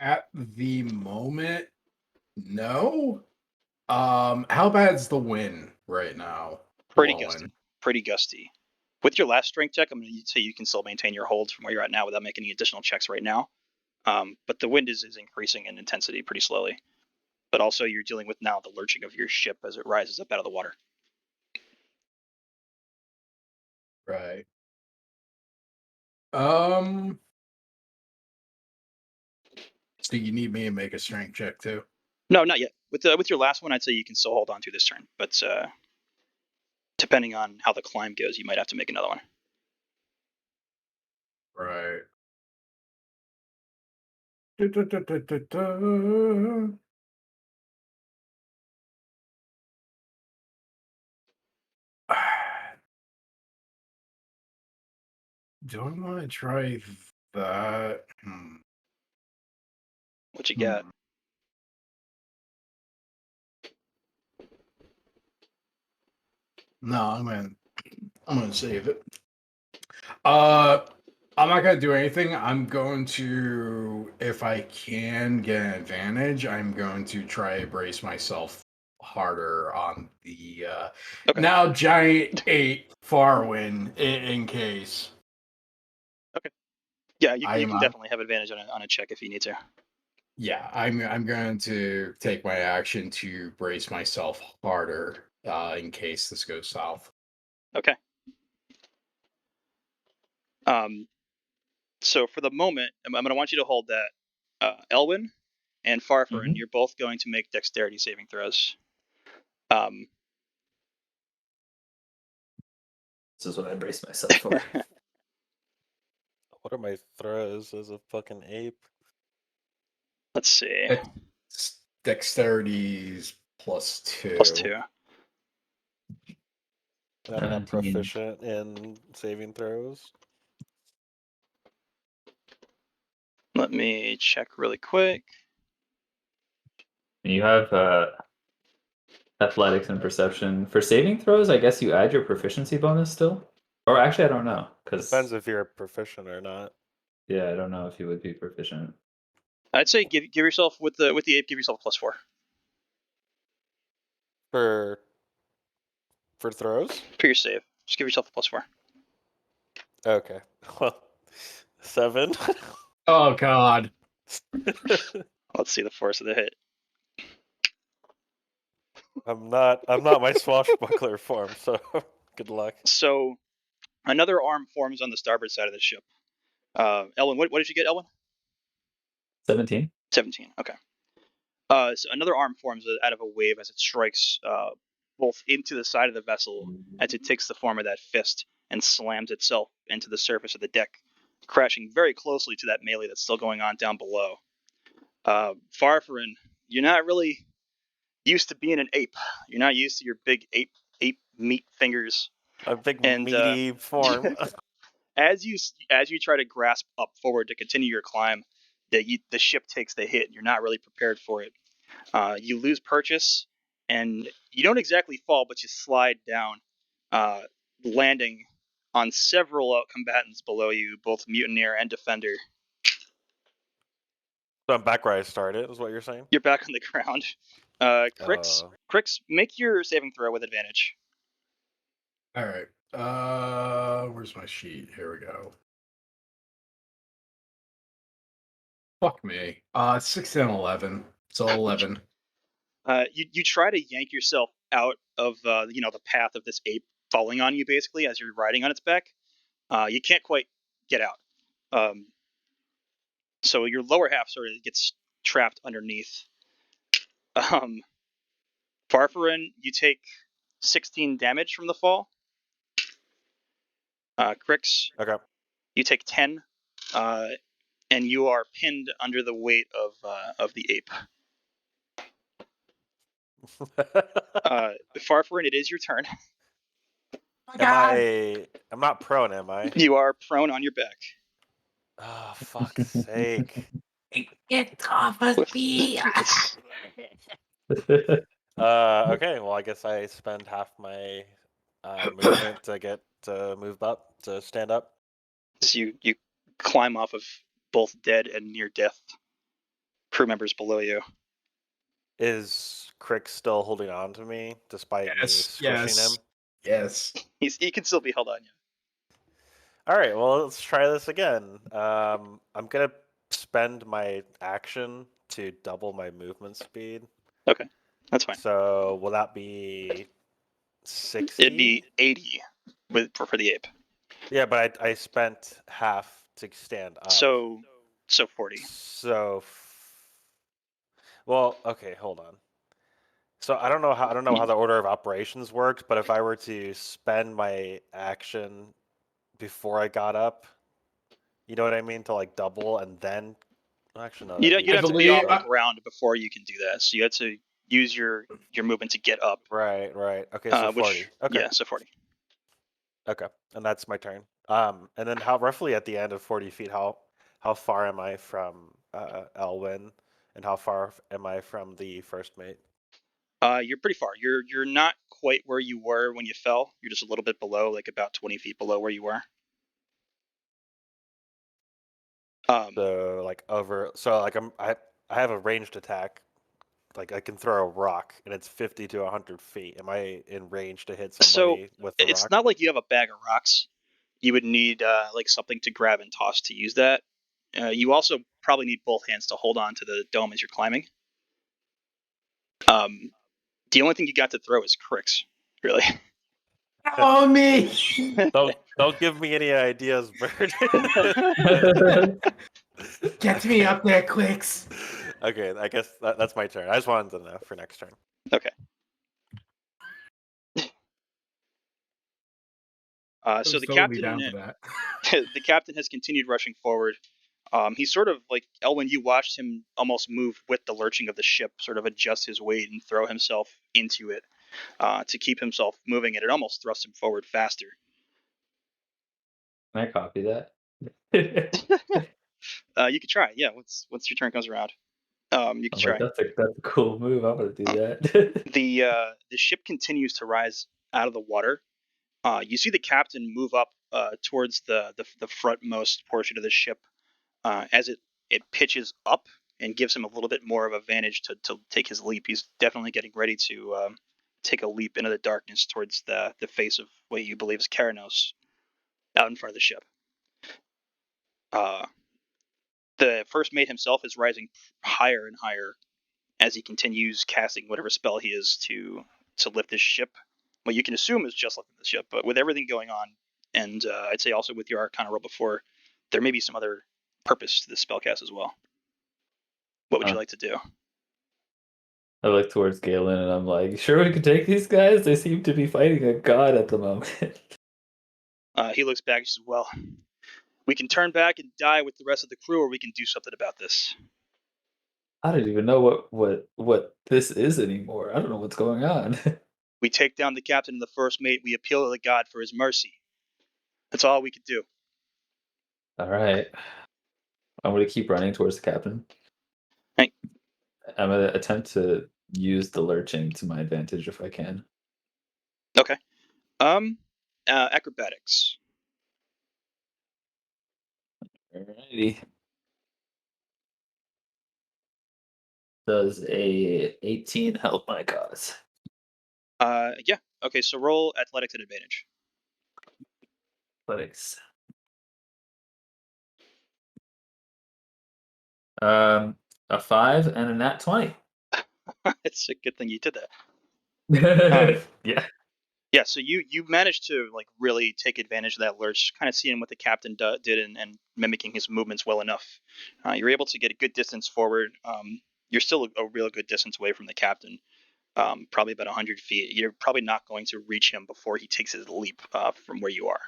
S4: At the moment, no. How bad's the wind right now?
S1: Pretty
S4: Blowing?
S1: gusty. Pretty gusty. With your last strength check, I'm going to say you can still maintain your hold from where you're at now without making any additional checks right now. But the wind is increasing in intensity pretty slowly. But also you're dealing with now the lurching of your ship as it rises up out of the water.
S4: Right. So you need me to make a strength check too?
S1: No, not yet. With your last one, I'd say you can still hold on to this turn. But depending on how the climb goes, you might have to make another one.
S4: Right. Da-da-da-da-da-da. Do I want to try that?
S1: What you got?
S4: No, I'm gonna save it. I'm not gonna do anything. I'm going to, if I can get an advantage, I'm going to try to brace myself harder on the
S1: Okay.
S4: now giant ape Farwin in case.
S1: Okay. Yeah, you
S4: I
S1: can
S4: am
S1: definitely have advantage on a check if you need to.
S4: Yeah, I'm going to take my action to brace myself harder in case this goes south.
S1: Okay. So for the moment, I'm going to want you to hold that. Elwyn and Farfarin, you're both going to make dexterity saving throws.
S2: This is what I brace myself for.
S3: What are my throws as a fucking ape?
S1: Let's see.
S4: Dexterity's +2.
S1: +2.
S3: I'm not
S2: 17.
S3: proficient in saving throws.
S1: Let me check really quick.
S2: You have athletics and perception for saving throws. I guess you add your proficiency bonus still, or actually, I don't know because
S3: Depends if you're proficient or not.
S2: yeah, I don't know if you would be proficient.
S1: I'd say give yourself with the ape, give yourself a +4
S3: For throws?
S1: for your save. Just give yourself a +4.
S3: Okay. Well, 7.
S4: Oh God.
S1: Let's see the force of the hit.
S3: I'm not my swashbuckler form, so good luck.
S1: So another arm forms on the starboard side of the ship. Elwyn, what did you get, Elwyn?
S2: 17.
S1: 17. Okay. So another arm forms out of a wave as it strikes both into the side of the vessel as it takes the form of that fist and slams itself into the surface of the deck, crashing very closely to that melee that's still going on down below. Farfarin, you're not really used to being an ape. You're not used to your big ape meat fingers.
S3: A big
S1: And
S3: meaty form.
S1: as you try to grasp up forward to continue your climb, the ship takes the hit. You're not really prepared for it. You lose purchase, and you don't exactly fall, but you slide down, landing on several combatants below you, both mutineer and defender.
S3: So I'm back where I started, is what you're saying?
S1: You're back on the ground. Crix, make your saving throw with advantage.
S4: All right. Where's my sheet? Here we go. Fuck me. 6 and 11. So 11.
S1: You try to yank yourself out of the path of this ape falling on you basically as you're riding on its back. You can't quite get out. So your lower half sort of gets trapped underneath. Farfarin, you take 16 damage from the fall. Crix,
S3: Okay.
S1: you take 10, and you are pinned under the weight of the ape. Farfarin, it is your turn.
S3: I'm not prone, am I?
S1: You are prone on your back.
S3: Oh, fuck's sake.
S5: Get off of me!
S3: Okay, well, I guess I spend half my movement to move up, to stand up.
S1: So you climb off of both dead and near death crew members below you.
S3: Is Crick still holding on to me despite me squishing him?
S4: Yes.
S1: He can still be held on you.
S3: All right, well, let's try this again. I'm gonna spend my action to double my movement speed.
S1: Okay, that's fine.
S3: So will that be 60?
S1: It'd be 80 for the ape.
S3: Yeah, but I spent half to stand up.
S1: So 40.
S3: Well, okay, hold on. So I don't know how the order of operations worked, but if I were to spend my action before I got up, you know what I mean, to like double and then actually no,
S1: You'd have to be
S4: believe-
S1: off the ground before you can do that. So you had to use your movement to get up.
S3: right. Okay, so 40. Okay.
S1: Yeah, so 40.
S3: Okay, and that's my turn. And then how roughly at the end of 40 feet, how far am I from Elwyn, and how far am I from the first mate?
S1: You're pretty far. You're not quite where you were when you fell. You're just a little bit below, like about 20 feet below where you were.
S3: So like I have a ranged attack. Like I can throw a rock, and it's 50 to 100 feet. Am I in range to hit somebody with the
S1: it's
S3: rock?
S1: not like you have a bag of rocks. You would need like something to grab and toss to use that. You also probably need both hands to hold on to the dome as you're climbing. The only thing you got to throw is Crix, really.
S5: Oh me!
S3: Don't give me any ideas, Bird.
S5: Get me up there, Quicks!
S3: Okay, I guess that's my turn. I just wanted to know for next turn.
S1: Okay. So the
S4: totally
S1: captain,
S4: down for that.
S1: the captain has continued rushing forward. He's sort of like Elwyn. You watched him almost move with the lurching of the ship, sort of adjust his weight and throw himself into it to keep himself moving, and it almost thrust him forward faster.
S2: Can I copy that?
S1: You could try, yeah. Once your turn comes around, you can
S2: I'm
S1: try.
S2: like, that's a cool move. I'm gonna do that.
S1: The ship continues to rise out of the water. You see the captain move up towards the frontmost portion of the ship as it pitches up and gives him a little bit more of advantage to take his leap. He's definitely getting ready to take a leap into the darkness towards the face of what you believe is Keranos out in front of the ship. The first mate himself is rising higher and higher as he continues casting whatever spell he is to lift this ship. What you can assume is just lifting the ship, but with everything going on, and I'd say also with your Arcana roll before, there may be some other purpose to this spellcast as well. What would you like to do?
S2: I look towards Galen and I'm like, sure we can take these guys? They seem to be fighting a god at the moment.
S1: He looks back and says, well, we can turn back and die with the rest of the crew, or we can do something about this.
S2: I don't even know what this is anymore. I don't know what's going on.
S1: We take down the captain and the first mate. We appeal to the god for his mercy. That's all we could do.
S2: All right. I'm going to keep running towards the captain.
S1: Right.
S2: I'm going to attempt to use the lurching to my advantage if I can.
S1: Okay. Acrobatics.
S2: Alrighty. Does a 18 help my cause?
S1: Yeah. Okay, so roll athletics at advantage.
S2: Athletics. A 5 and a nat 20.
S1: It's a good thing you did that.
S2: Yeah.
S1: Yeah, so you managed to like really take advantage of that lurch, kind of seeing what the captain did and mimicking his movements well enough. You're able to get a good distance forward. You're still a real good distance away from the captain, probably about 100 feet. You're probably not going to reach him before he takes his leap from where you are.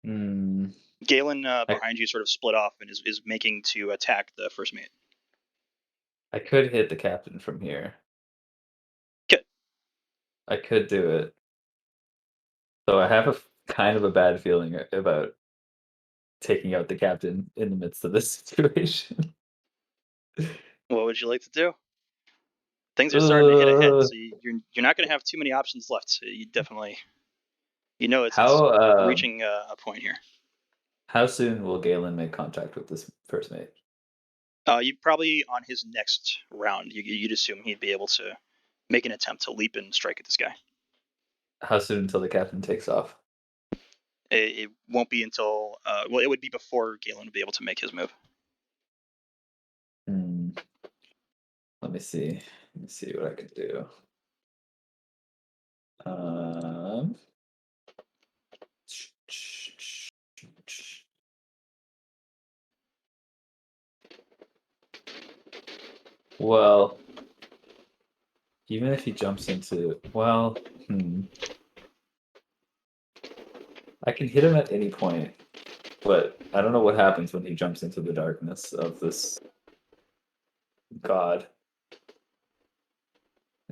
S2: Hmm.
S1: Galen behind you sort of split off and is making to attack the first mate.
S2: I could hit the captain from here.
S1: Okay.
S2: I could do it. So I have a kind of a bad feeling about taking out the captain in the midst of this situation.
S1: What would you like to do? Things are starting to hit ahead, so you're not going to have too many options left. So you definitely, it's
S2: how
S1: reaching a point here.
S2: how soon will Galen make contact with this first mate?
S1: You probably on his next round, you'd assume he'd be able to make an attempt to leap and strike at this guy.
S2: How soon until the captain takes off?
S1: It won't be until well, it would be before Galen would be able to make his move.
S2: Let me see. Let me see what I can do. Well, even if he jumps into, I can hit him at any point, but I don't know what happens when he jumps into the darkness of this god.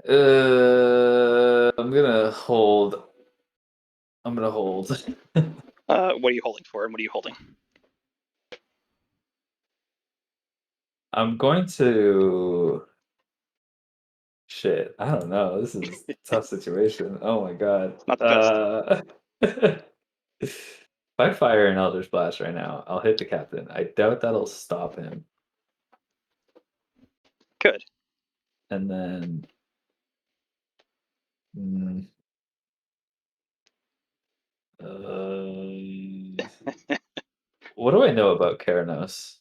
S2: I'm gonna hold.
S1: What are you holding for, and what are you holding?
S2: I'm going to. Shit, I don't know. This is a tough situation. Oh my god.
S1: It's not the best.
S2: If I fire an Eldritch Blast right now, I'll hit the captain. I doubt that'll stop him.
S1: Good.
S2: And then. What do I know about Keranos?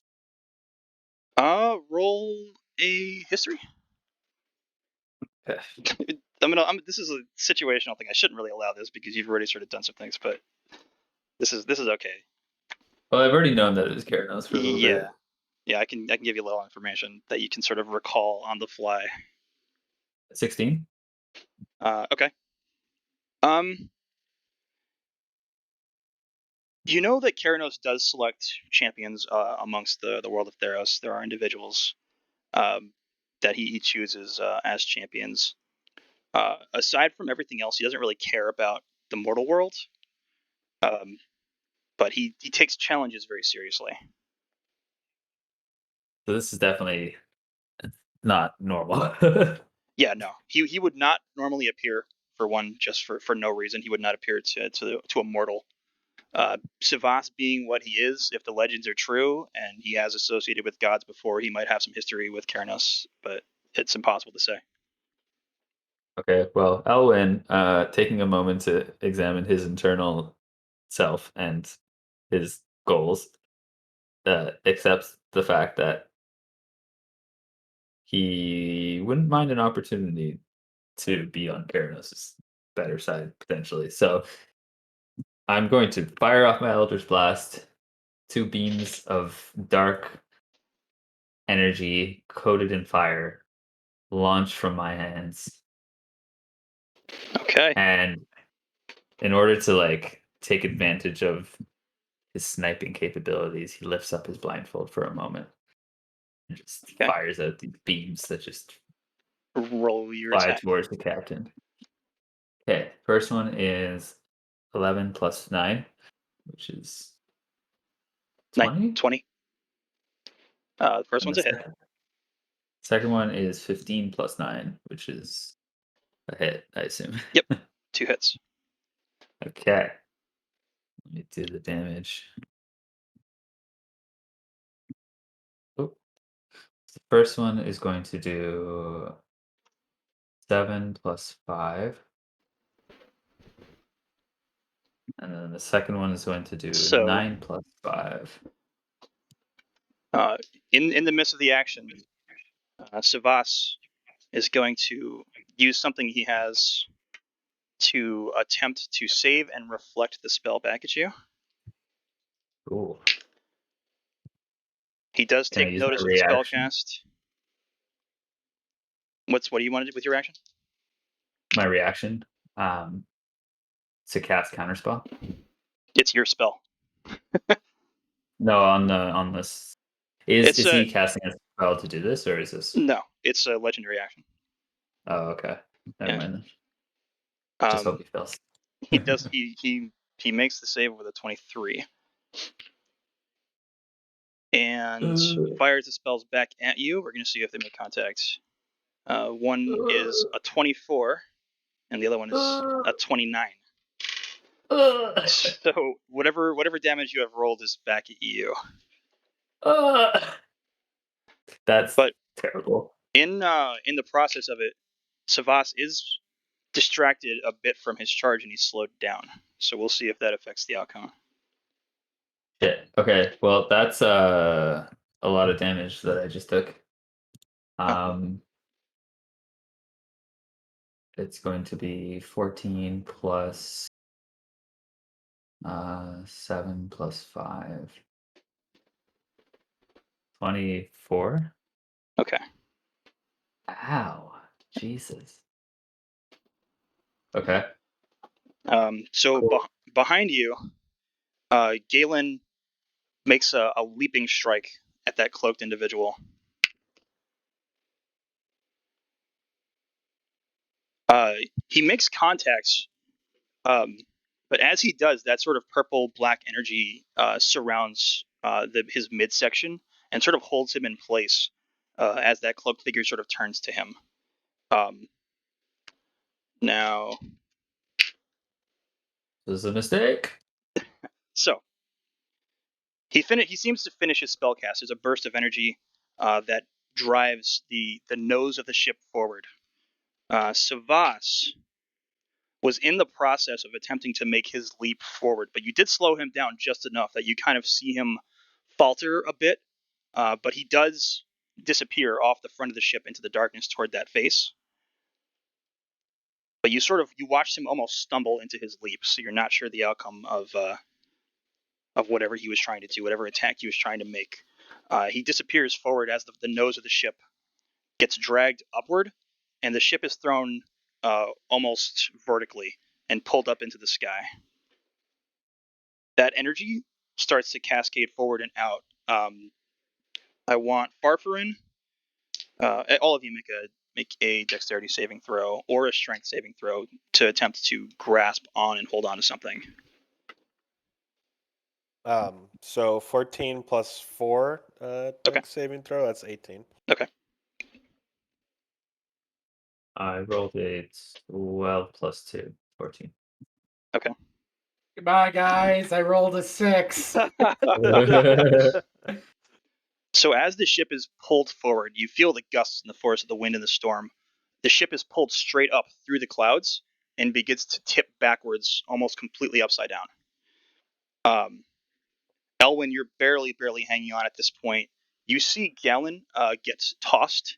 S1: Roll a history.
S2: Okay.
S1: This is a situational thing. I shouldn't really allow this because you've already sort of done some things, but this is okay.
S2: Well, I've already known that it was Keranos for a little bit.
S1: Yeah, I can give you a little information that you can sort of recall on the fly.
S2: 16.
S1: Okay. You know that Keranos does select champions amongst the world of Theros. There are individuals that he chooses as champions. Aside from everything else, he doesn't really care about the mortal world. But he takes challenges very seriously.
S2: So this is definitely not normal.
S1: Yeah, no. He would not normally appear for one, just for no reason. He would not appear to a mortal. Savas being what he is, if the legends are true, and he has associated with gods before, he might have some history with Keranos, but it's impossible to say.
S2: Okay, well, Elwyn, taking a moment to examine his internal self and his goals, accepts the fact that he wouldn't mind an opportunity to be on Keranos' better side potentially. So I'm going to fire off my Eldritch Blast. 2 beams of dark energy coated in fire launch from my hands.
S1: Okay.
S2: And in order to take advantage of his sniping capabilities, he lifts up his blindfold for a moment and just fires out these beams that just
S1: roll your
S2: fly
S1: attack
S2: towards the captain. Okay, first one is 11 plus 9, which is 20.
S1: 20. The first
S2: And
S1: one's
S2: the
S1: a hit.
S2: second one is 15 plus 9, which is a hit, I assume.
S1: Yep, 2 hits.
S2: Okay. Let me do the damage. Oh, first one is going to do 7 plus 5. And then the second one is going to do
S1: So-
S2: 9 plus 5.
S1: In the midst of the action, Savas is going to use something he has to attempt to save and reflect the spell back at you.
S2: Ooh.
S1: He does
S2: Can I
S1: take
S2: use my
S1: notice of the spell
S2: reaction?
S1: cast. What do you want to do with your action?
S2: My reaction to cast counterspell.
S1: It's your spell.
S2: No, on this. Is
S1: It's
S2: he casting a spell to do this, or is this?
S1: No, it's a legendary action.
S2: Oh, okay. Never
S1: Yeah.
S2: mind then. Just hope he fails.
S1: He does. He makes the save with a 23, and fires the spells back at you. We're gonna see if they make contact. One is a 24, and the other one is a 29. So whatever damage you have rolled is back at you.
S2: That's
S1: But
S2: terrible.
S1: in the process of it, Savas is distracted a bit from his charge and he's slowed down. So we'll see if that affects the outcome.
S2: Shit. Okay. Well, that's a lot of damage that I just took. It's going to be 14 plus 7 plus 5. 24.
S1: Okay.
S2: Ow. Jesus. Okay.
S1: So
S2: Cool.
S1: behind you, Galen makes a leaping strike at that cloaked individual. He makes contacts, but as he does, that sort of purple black energy surrounds his midsection and sort of holds him in place as that cloaked figure sort of turns to him. Now,
S2: This is a mistake.
S1: so he seems to finish his spellcast. There's a burst of energy that drives the nose of the ship forward. Savas was in the process of attempting to make his leap forward, but you did slow him down just enough that you kind of see him falter a bit, but he does disappear off the front of the ship into the darkness toward that face. But you watched him almost stumble into his leap, so you're not sure the outcome of whatever he was trying to do, whatever attack he was trying to make. He disappears forward as the nose of the ship gets dragged upward, and the ship is thrown almost vertically and pulled up into the sky. That energy starts to cascade forward and out. I want Farfarin. All of you make a dexterity saving throw or a strength saving throw to attempt to grasp on and hold on to something.
S3: So 14 plus 4 dex saving throw, that's 18.
S1: Okay.
S2: I rolled a 12 plus 2, 14.
S1: Okay.
S6: Goodbye, guys. I rolled a 6.
S1: So as the ship is pulled forward, you feel the gusts and the force of the wind and the storm. The ship is pulled straight up through the clouds and begins to tip backwards, almost completely upside down. Elwyn, you're barely hanging on at this point. You see Galen gets tossed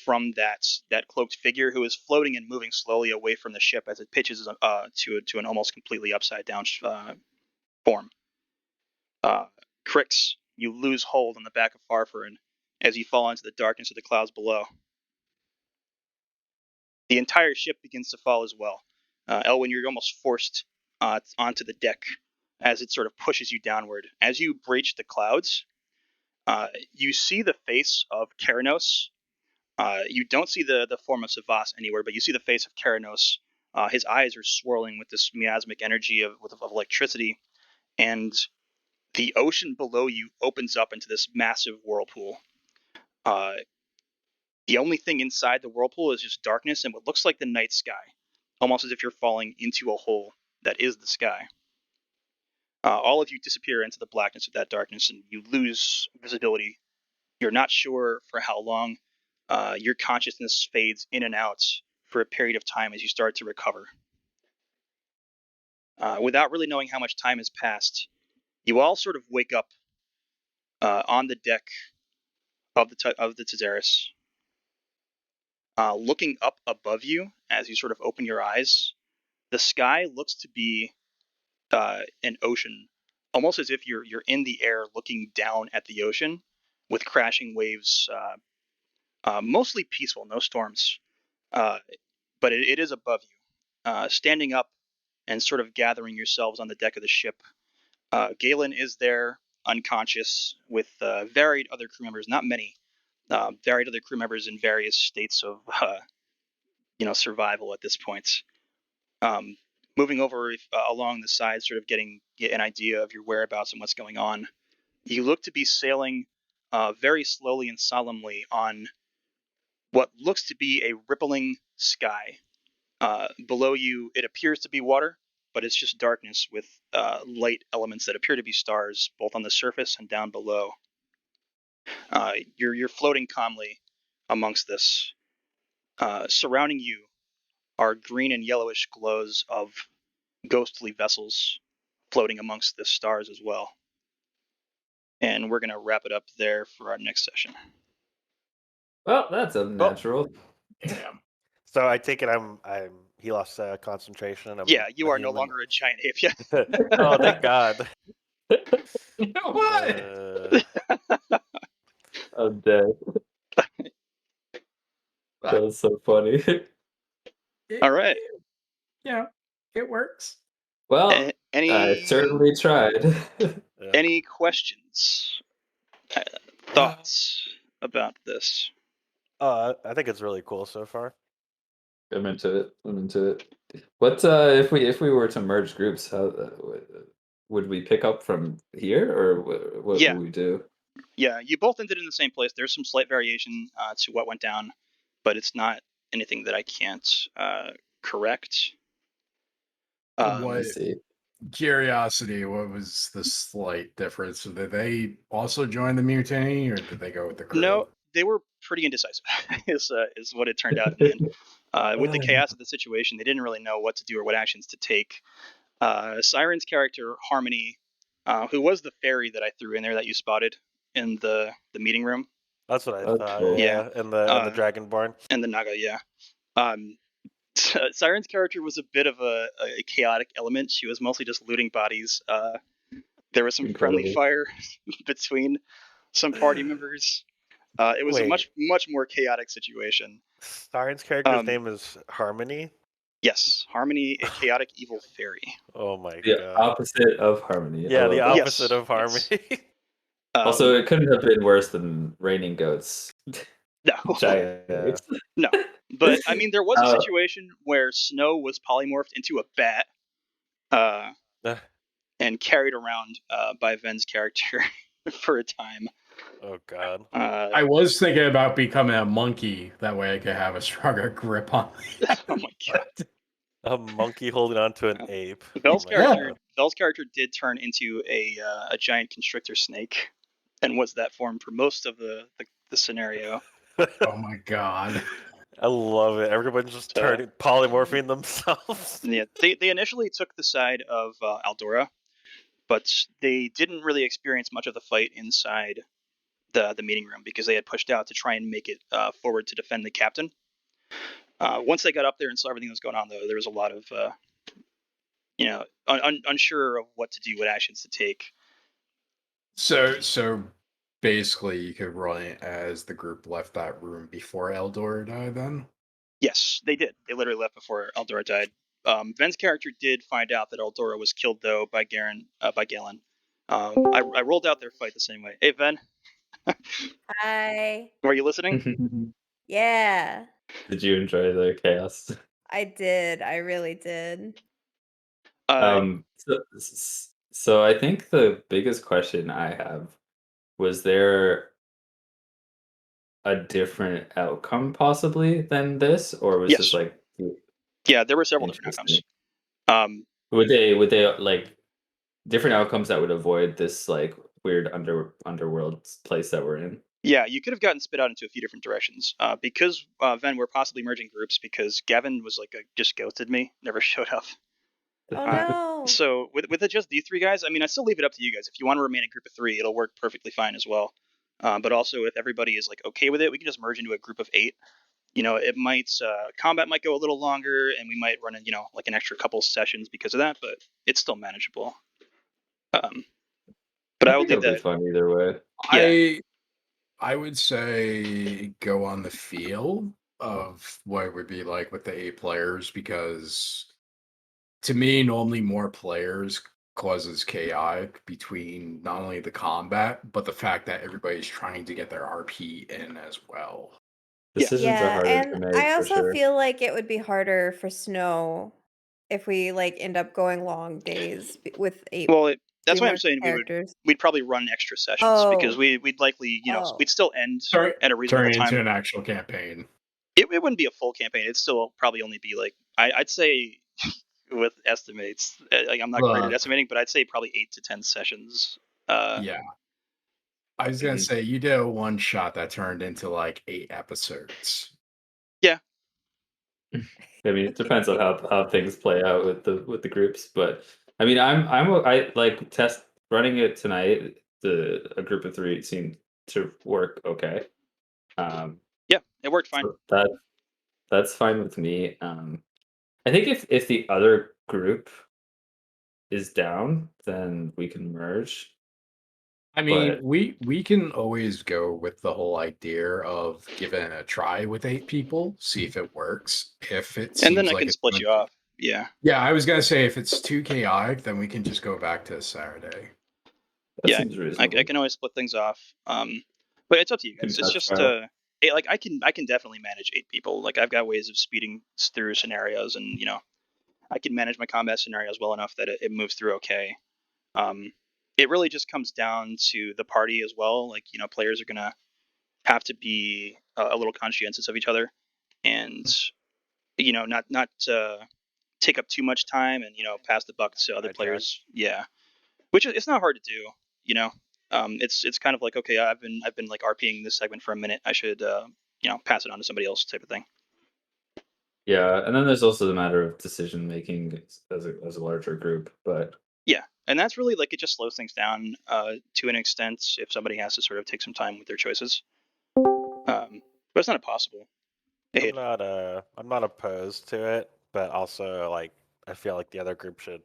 S1: from that cloaked figure who is floating and moving slowly away from the ship as it pitches to an almost completely upside down form. Crix, you lose hold on the back of Farfarin as you fall into the darkness of the clouds below. The entire ship begins to fall as well. Elwyn, you're almost forced onto the deck as it sort of pushes you downward. As you breach the clouds, you see the face of Keranos. You don't see the form of Savas anywhere, but you see the face of Keranos. His eyes are swirling with this miasmic energy of electricity, and the ocean below you opens up into this massive whirlpool. The only thing inside the whirlpool is just darkness and what looks like the night sky, almost as if you're falling into a hole that is the sky. All of you disappear into the blackness of that darkness, and you lose visibility You're not sure for how long. Your consciousness fades in and out for a period of time as you start to recover. Without really knowing how much time has passed, you all sort of wake up on the deck of the Theros. Looking up above you as you sort of open your eyes, the sky looks to be an ocean, almost as if you're in the air looking down at the ocean with crashing waves, mostly peaceful, no storms, but it is above you. Standing up and sort of gathering yourselves on the deck of the ship, Galen is there, unconscious, with varied other crew members, not many, varied other crew members in various states of survival at this point. Moving over along the side, sort of getting an idea of your whereabouts and what's going on. You look to be sailing very slowly and solemnly on what looks to be a rippling sky. Below you, it appears to be water, but it's just darkness with light elements that appear to be stars, both on the surface and down below. You're floating calmly amongst this. Surrounding you are green and yellowish glows of ghostly vessels floating amongst the stars as well. And we're going to wrap it up there for our next session.
S2: Well, that's unnatural.
S4: Damn.
S3: So I take it he lost concentration.
S1: Yeah, you
S3: a
S1: are no
S3: human.
S1: longer a giant ape. Yeah.
S3: Oh, thank God.
S4: You know what?
S2: I'm dead. That was so funny.
S1: All right.
S4: Yeah, it works.
S2: Well, I certainly tried.
S1: Any questions? Thoughts about this?
S3: I think it's really cool so far.
S2: I'm into it. What if we were to merge groups? How would we pick up from here, or what
S1: Yeah.
S2: would we do?
S1: Yeah, you both ended in the same place. There's some slight variation to what went down, but it's not anything that I can't correct.
S4: What
S2: See.
S4: curiosity? What was the slight difference? Did they also join the mutiny, or did they go with the crew?
S1: No, they were pretty indecisive. is what it turned out in the end. With the chaos of the situation, they didn't really know what to do or what actions to take. Siren's character Harmony, who was the fairy that I threw in there that you spotted in the meeting room.
S3: That's what I
S2: That's
S3: thought.
S2: cool.
S3: Yeah, and the Dragonborn.
S1: And the Naga, yeah. Siren's character was a bit of a chaotic element. She was mostly just looting bodies. There was some friendly
S2: Incredible.
S1: fire between some party members. It was a much more chaotic situation.
S3: Siren's character's name is Harmony?
S1: Yes, Harmony, a chaotic evil fairy.
S3: Oh my
S2: The
S3: God.
S2: opposite of harmony.
S3: Yeah, the
S2: Yes.
S3: opposite of Harmony.
S2: Also, it couldn't have been worse than raining goats.
S1: No.
S2: Giant.
S1: No. But I mean, there was a situation where Snow was polymorphed into a bat and carried around by Ven's character for a time.
S3: Oh God.
S4: I was thinking about becoming a monkey. That way I could have a stronger grip on me.
S1: Oh my God.
S3: A monkey holding on to an ape.
S1: Vel's
S3: Oh my
S1: character did turn into a giant constrictor snake, and was that form for most of the scenario.
S4: Oh my God.
S3: I love it. Everyone's just polymorphing themselves.
S1: Yeah, they initially took the side of Aldora, but they didn't really experience much of the fight inside the meeting room because they had pushed out to try and make it forward to defend the captain. Once they got up there and saw everything that was going on, though, there was a lot of unsure of what to do, what actions to take.
S4: So basically, you could run it as the group left that room before Eldor died. Then.
S1: Yes, they did. They literally left before Eldora died. Ven's character did find out that Eldora was killed, though, by Galen. I rolled out their fight the same way. Hey, Ven.
S7: Hi.
S1: Were you listening?
S7: Yeah,
S2: Did you enjoy the chaos?
S7: I did. I really did.
S2: So I think the biggest question I have, was there a different outcome possibly than this, or was
S1: Yes.
S2: this like
S1: Yeah, there were several different outcomes.
S2: would they like different outcomes that would avoid this like weird underworld place that we're in?
S1: Yeah, you could have gotten spit out into a few different directions. Because Ven, we're possibly merging groups because Gavin was like just ghosted me, never showed up.
S7: Oh no.
S1: So with it just these three guys, I mean, I still leave it up to you guys. If you want to remain a group of 3, it'll work perfectly fine as well. But also, if everybody is like okay with it, we can just merge into a group of 8. You know, it might combat might go a little longer, and we might run in like an extra couple sessions because of that, but it's still manageable. But I will
S2: think
S1: leave
S2: it'll be
S1: that.
S2: fun either way.
S1: Yeah.
S4: I would say go on the feel of what it would be like with the 8 players, because to me, normally more players causes chaotic between not only the combat, but the fact that everybody's trying to get their RP in as well.
S2: Decisions are
S7: Yeah,
S2: harder to
S7: and
S2: make
S7: I
S2: for
S7: also
S2: sure.
S7: feel like it would be harder for Snow if we like end up going long days with 8
S1: Well, that's why I'm
S7: more
S1: saying
S7: characters.
S1: we'd probably run extra sessions because
S7: Oh.
S1: we'd likely we'd still end at a reasonable
S4: Turn
S1: time.
S4: into an actual campaign.
S1: It wouldn't be a full campaign. It'd still probably only be like I'd say with estimates. Like I'm not great at
S4: Look.
S1: estimating, but I'd say probably 8 to 10 sessions.
S4: Yeah. I was gonna say you did a one shot that turned into like 8 episodes.
S1: Yeah.
S2: I mean, it depends on how things play out with the groups, but I mean, I like test running it tonight. A group of 3 seemed to work okay.
S1: Yeah, it worked fine.
S2: So that's fine with me. I think if the other group is down, then we can merge.
S4: I mean,
S2: But
S4: we can always go with the whole idea of giving it a try with 8 people, see if it works. If it
S1: And then
S4: seems
S1: I
S4: like
S1: can
S4: it's
S1: split you off. Yeah.
S4: yeah, I was gonna say if it's too chaotic, then we can just go back to Saturday.
S2: that
S1: Yeah,
S2: seems
S1: I
S2: reasonable.
S1: can always split things off. But it's up to you
S2: Can
S1: guys. It's
S2: test
S1: just
S2: trial.
S1: like I can definitely manage 8 people. Like I've got ways of speeding through scenarios, and I can manage my combat scenarios well enough that it moves through okay. It really just comes down to the party as well. Like players are gonna have to be a little conscientious of each other, and not take up too much time, and pass the buck to other
S3: Hijack.
S1: players. Yeah, which it's not hard to do. It's kind of like, okay, I've been like RPing this segment for a minute. I should pass it on to somebody else type of thing.
S2: Yeah, and then there's also the matter of decision making as a larger group, but
S1: Yeah, and that's really like it just slows things down to an extent if somebody has to sort of take some time with their choices. But it's not impossible.
S3: I'm not opposed to it, but also like I feel like the other group should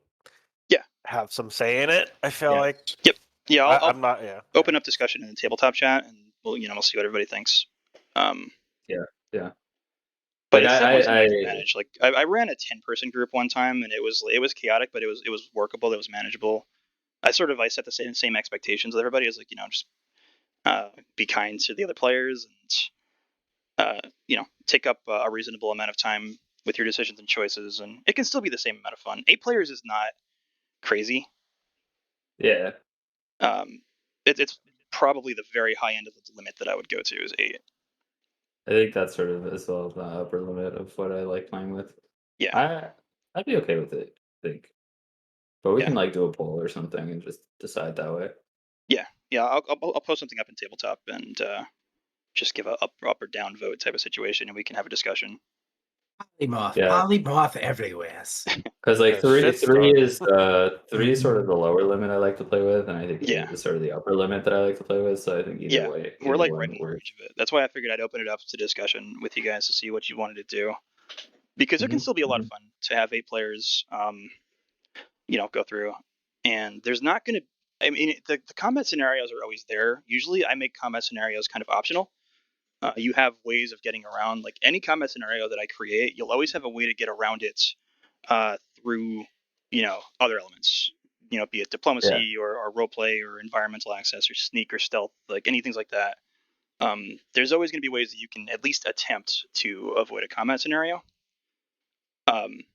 S3: have some say in it. I feel like
S1: Yep. Yeah, I'll
S3: I'm not
S1: open up discussion in the tabletop chat, and we'll see what everybody thinks.
S2: yeah.
S1: But
S2: Like
S1: it's definitely something I can
S2: I
S1: manage. Like I ran a 10-person group one time, and it was chaotic, but it was workable. It was manageable. I set the same expectations with everybody. I was like, just be kind to the other players, and take up a reasonable amount of time with your decisions and choices, and it can still be the same amount of fun. 8 players is not crazy.
S2: yeah.
S1: It's probably the very high end of the limit that I would go to is 8.
S2: I think that's sort of as well the upper limit of what I like playing with.
S1: Yeah.
S2: I'd be okay with it, I think. But we
S1: Yeah.
S2: can like do a poll or something and just decide that way.
S1: Yeah. I'll post something up in tabletop and just give a up or down vote type of situation, and we can have a discussion.
S5: Polymorph,
S2: Yeah.
S5: polymorph everywhere.
S2: Because like
S3: Yeah,
S2: three
S3: shitstorm.
S2: is sort of the lower limit I like to play with, and I think
S1: Yeah.
S2: 8 is sort of the upper limit that I like to play with. So I think either way,
S1: we're
S2: either
S1: like
S2: one
S1: right in the
S2: works.
S1: range of it. That's why I figured I'd open it up to discussion with you guys to see what you wanted to do, because it can still be a lot of fun to have 8 players, go through. And there's not going to, I mean, the combat scenarios are always there. Usually, I make combat scenarios kind of optional. You have ways of getting around, like any combat scenario that I create, you'll always have a way to get around it through, other elements. Be it diplomacy or role play or environmental access or sneak or stealth, like anything like that. There's always going to be ways that you can at least attempt to avoid a combat scenario. And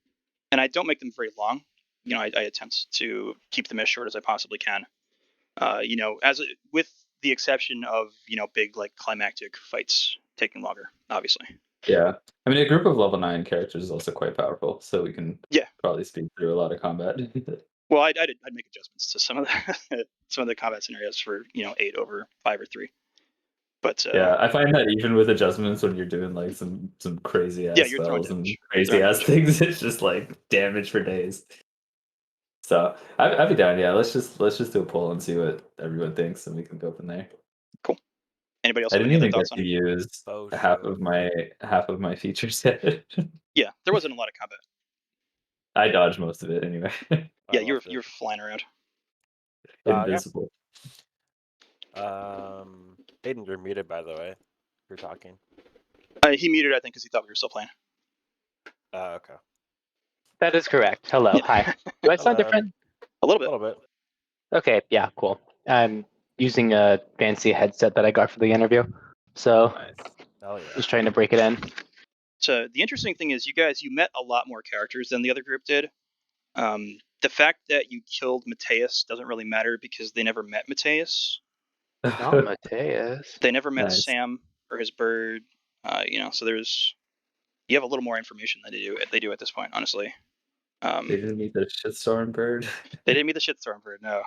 S1: I don't make them very long. I attempt to keep them as short as I possibly can. With the exception of big like climactic fights taking longer, obviously.
S2: Yeah, I mean a group of level 9 characters is also quite powerful, so we can probably speed through a lot of combat.
S1: Well, I'd make adjustments to some of the combat scenarios for 8 over 5 or 3. But
S2: Yeah, I find that even with adjustments, when you're doing like some crazy ass
S1: Yeah, you're throwing
S2: spells and
S1: damage.
S2: crazy ass things, it's just like damage for days. So I'd be down. Yeah, let's just do a poll and see what everyone thinks, and we can go from there.
S1: cool. Anybody else
S2: I
S1: have
S2: didn't
S1: any other
S2: even get
S1: thoughts on
S2: to
S1: it?
S2: use
S3: Oh,
S2: half
S3: sure.
S2: of my feature set.
S1: Yeah, there wasn't a lot of combat.
S2: I dodged most of it anyway.
S1: Yeah,
S3: I
S1: you
S3: loved
S1: were flying around.
S3: Yeah.
S2: Invisible.
S3: Hayden, you're muted, by the way. You're talking.
S1: He muted, I think, because he thought we were still playing.
S3: Okay.
S8: That is correct. Hello.
S1: Yeah.
S8: Hi. Do I sound
S3: Hello.
S8: different?
S1: A little
S3: A
S1: bit.
S3: little bit.
S8: Okay. Yeah. Cool. I'm using a fancy headset that I got for the interview, so
S2: Nice.
S3: Oh yeah.
S8: just trying to break it in.
S1: So the interesting thing is, you met a lot more characters than the other group did. The fact that you killed Mateus doesn't really matter because they never met Mateus.
S8: Not Mateus.
S1: They never met
S2: Nice.
S1: Sam or his bird. So you have a little more information than they do at this point, honestly.
S2: They didn't meet the shitstorm bird.
S1: They didn't meet the shitstorm bird, no.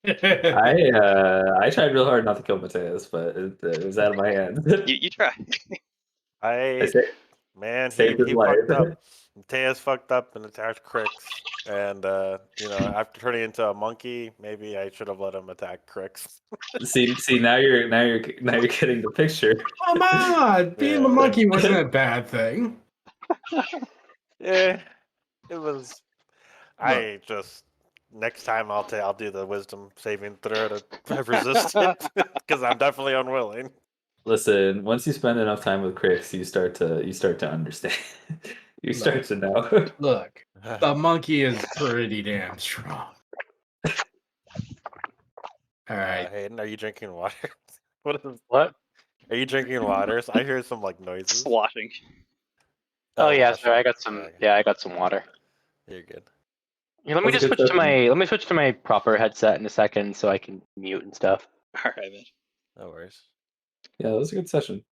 S2: I tried real hard not to kill Mateus, but it was out of my hands.
S1: You try.
S2: I
S3: Man,
S2: saved his
S3: he
S2: life.
S3: fucked up. Mateus fucked up and attacked Crix. And after turning into a monkey, maybe I should have let him attack Crix.
S2: See now you're getting the picture.
S4: Come on, being the
S3: Yeah.
S4: monkey wasn't a bad thing.
S3: Yeah, it was. I just next time I'll do the wisdom saving throw to resist it because I'm definitely unwilling.
S2: Listen, once you spend enough time with Crix, you start to understand. You start to know.
S4: Look, the monkey is pretty damn strong. All right.
S3: Hayden, are you drinking water?
S8: What?
S3: Are you drinking water? So I hear some like noises.
S1: Sloshing.
S8: Oh yeah,
S3: washing.
S8: sorry. I got some.
S3: Okay.
S8: Yeah, I got some water.
S3: You're good.
S8: Yeah, let me
S2: That's a
S8: just
S2: good
S8: switch to
S2: session.
S8: my switch to my proper headset in a second so I can mute and stuff.
S1: All right, man.
S3: No worries.
S2: Yeah, that was a good session.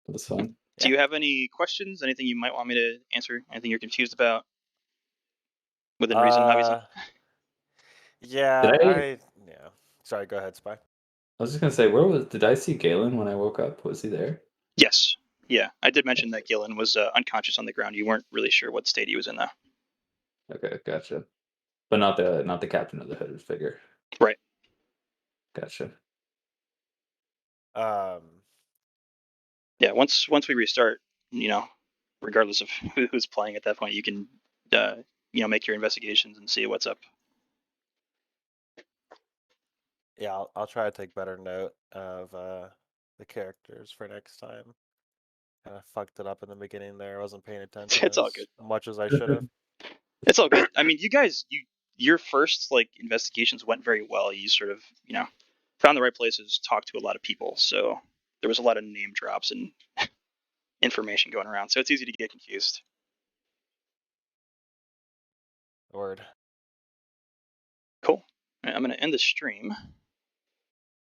S2: It was fun.
S1: Do you have any questions? Anything you might want me to answer? Anything you're confused about? Within reason, obviously.
S3: Yeah, yeah. Sorry, go ahead, Spy.
S2: I was just gonna say, did I see Galen when I woke up? Was he there?
S1: Yes. Yeah, I did mention that Gillen was unconscious on the ground. You weren't really sure what state he was in, though.
S2: Okay, gotcha. But not the captain of the hooded figure.
S1: Right.
S2: Gotcha.
S1: Yeah. Once we restart, regardless of who's playing at that point, you can make your investigations and see what's up.
S3: Yeah, I'll try to take better note of the characters for next time. Kind of fucked it up in the beginning there. I wasn't paying attention
S1: It's all good.
S3: much as I should have.
S1: It's all good. I mean, you guys, your first investigations went very well. You sort of found the right places, talked to a lot of people, so there was a lot of name drops and information going around. So it's easy to get confused.
S3: Word.
S1: Cool. All right, I'm gonna end the stream.